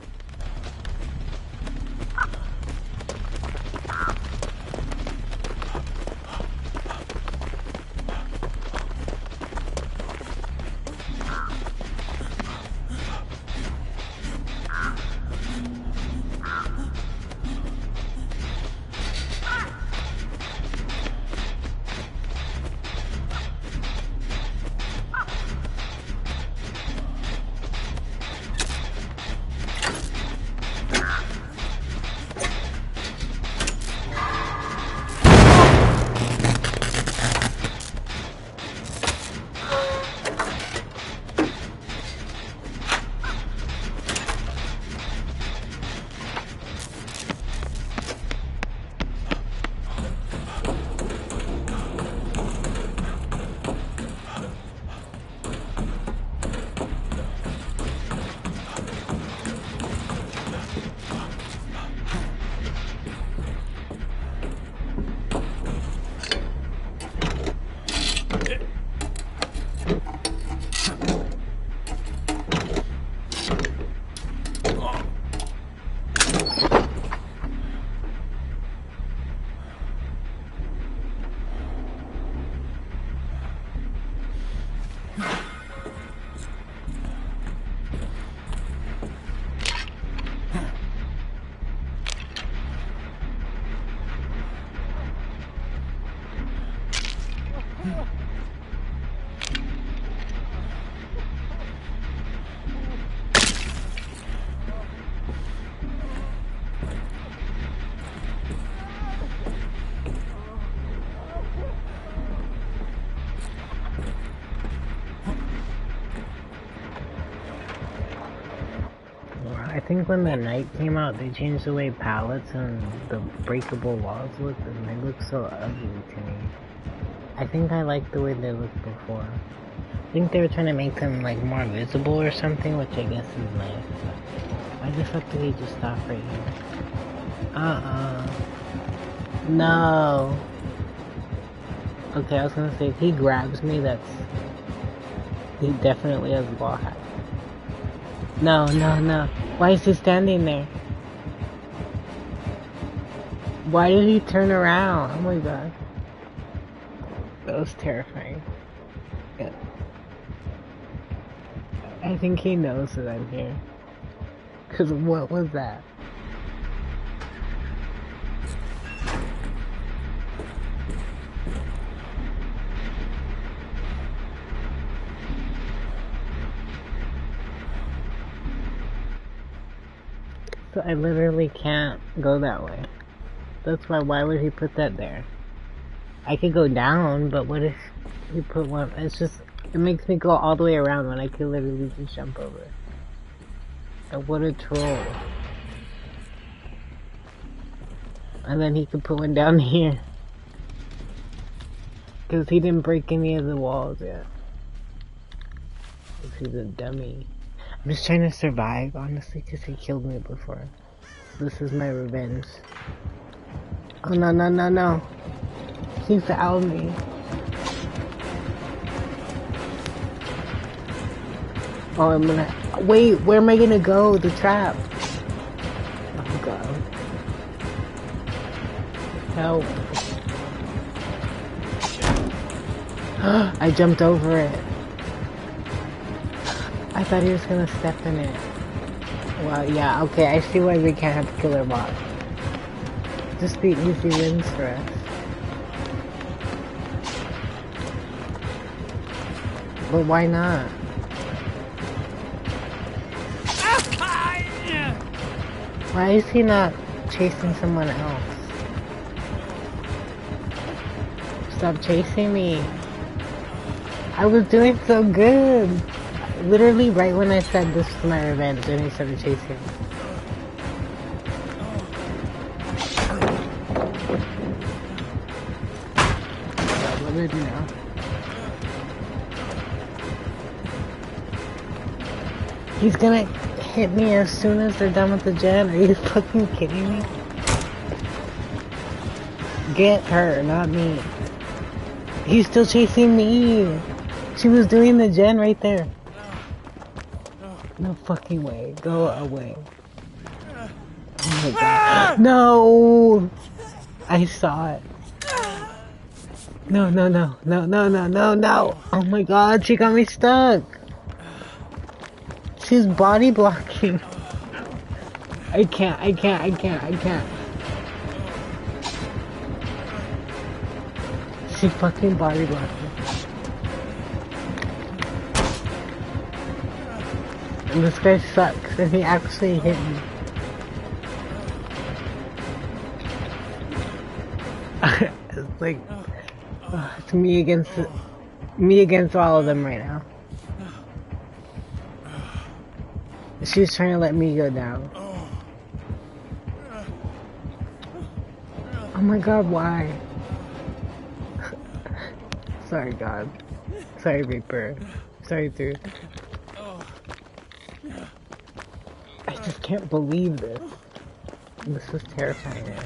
I think when the night came out, they changed the way pallets and the breakable walls looked, and they look so ugly to me. I think I liked the way they looked before. I think they were trying to make them, like, more visible or something, which I guess is nice. Why the fuck did he just stop right here? No! Okay, I was gonna say, if he grabs me, he definitely has a ball hack. No, no, no. Why is he standing there? Why did he turn around? Oh my god. That was terrifying. Yeah. I think he knows that I'm here. Cause what was that? So I literally can't go that way. That's why would he put that there? I could go down, but what if he put one? It's just, it makes me go all the way around when I could literally just jump over. And what a troll. And then he could put one down here. Cause he didn't break any of the walls yet. Cause he's a dummy. I'm just trying to survive, honestly, because he killed me before. This is my revenge. Oh, no, no, no, no. He found me. Oh, I'm gonna... Wait, where am I gonna go? The trap. Oh, God. Help. I jumped over it. I thought he was gonna step in it. Well, yeah, okay, I see why we can't have killer bots. Just the easy wins for us. But why not? Why is he not chasing someone else? Stop chasing me. I was doing so good. Literally right when I said this was my revenge, and he started chasing me. What do I do now? He's gonna hit me as soon as they're done with the gen. Are you fucking kidding me? Get her, not me. He's still chasing me. She was doing the gen right there. No fucking way. Go away. Oh my god. No! I saw it. No, no, no. No, no, no, no, no. Oh my god, she got me stuck. She's body blocking. I can't. She fucking body blocked me. And this guy sucks, and he actually hit me. It's like, it's me against all of them right now. She's trying to let me go down. Oh my god, why? Sorry, God. Sorry, Reaper. Sorry, dude. I just can't believe this. This is terrifying, man.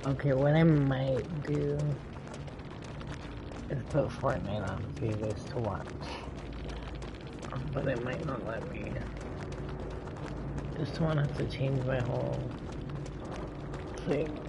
Okay, what I might do is put Fortnite on for you guys to watch. But it might not let me. Just won't have to change my whole thing.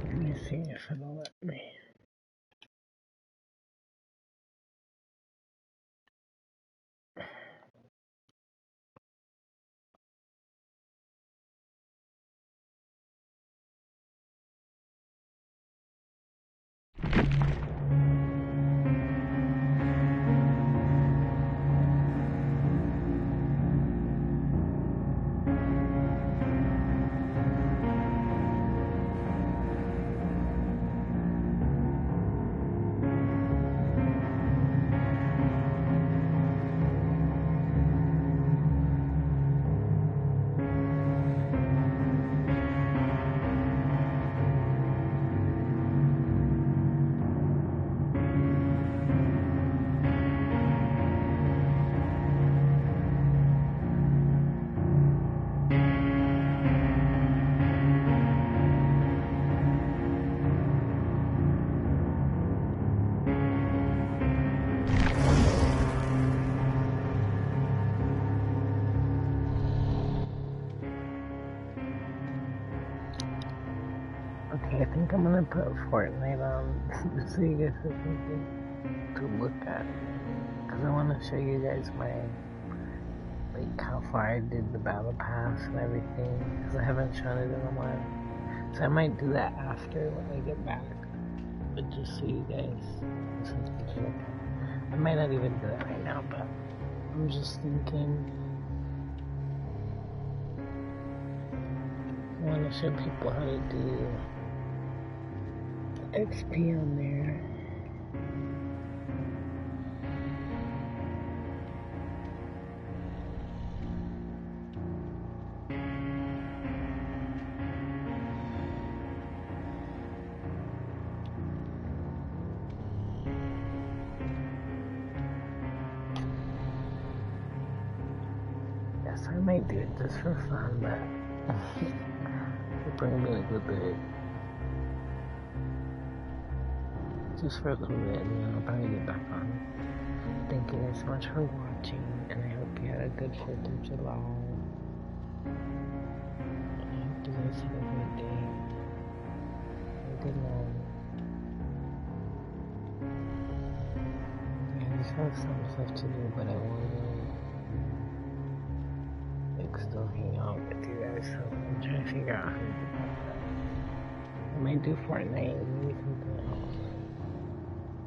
Let me see if it'll let me. Okay, I think I'm gonna put Fortnite on so you guys have something to look at. Because I want to show you guys my, like, how far I did the battle pass and everything. Because I haven't shown it in a while. So I might do that after when I get back. But just so you guys have something to look at. I might not even do that right now, but I'm just thinking. I want to show people how to do XP on there. Yes, I might do it just for fun, but it'll bring me a good bit. Just for a little bit, and then I'll probably get back on. Thank you guys so much for watching, and I hope you had a good 4th of July. I hope you guys have a great day. A good night. Yeah, I just have some stuff to do, but I want to, like, still hang out with you guys, so I'm trying to figure out how to do that. I might do Fortnite and maybe something else.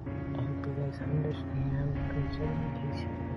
I hope you guys understand. Appreciate your patience.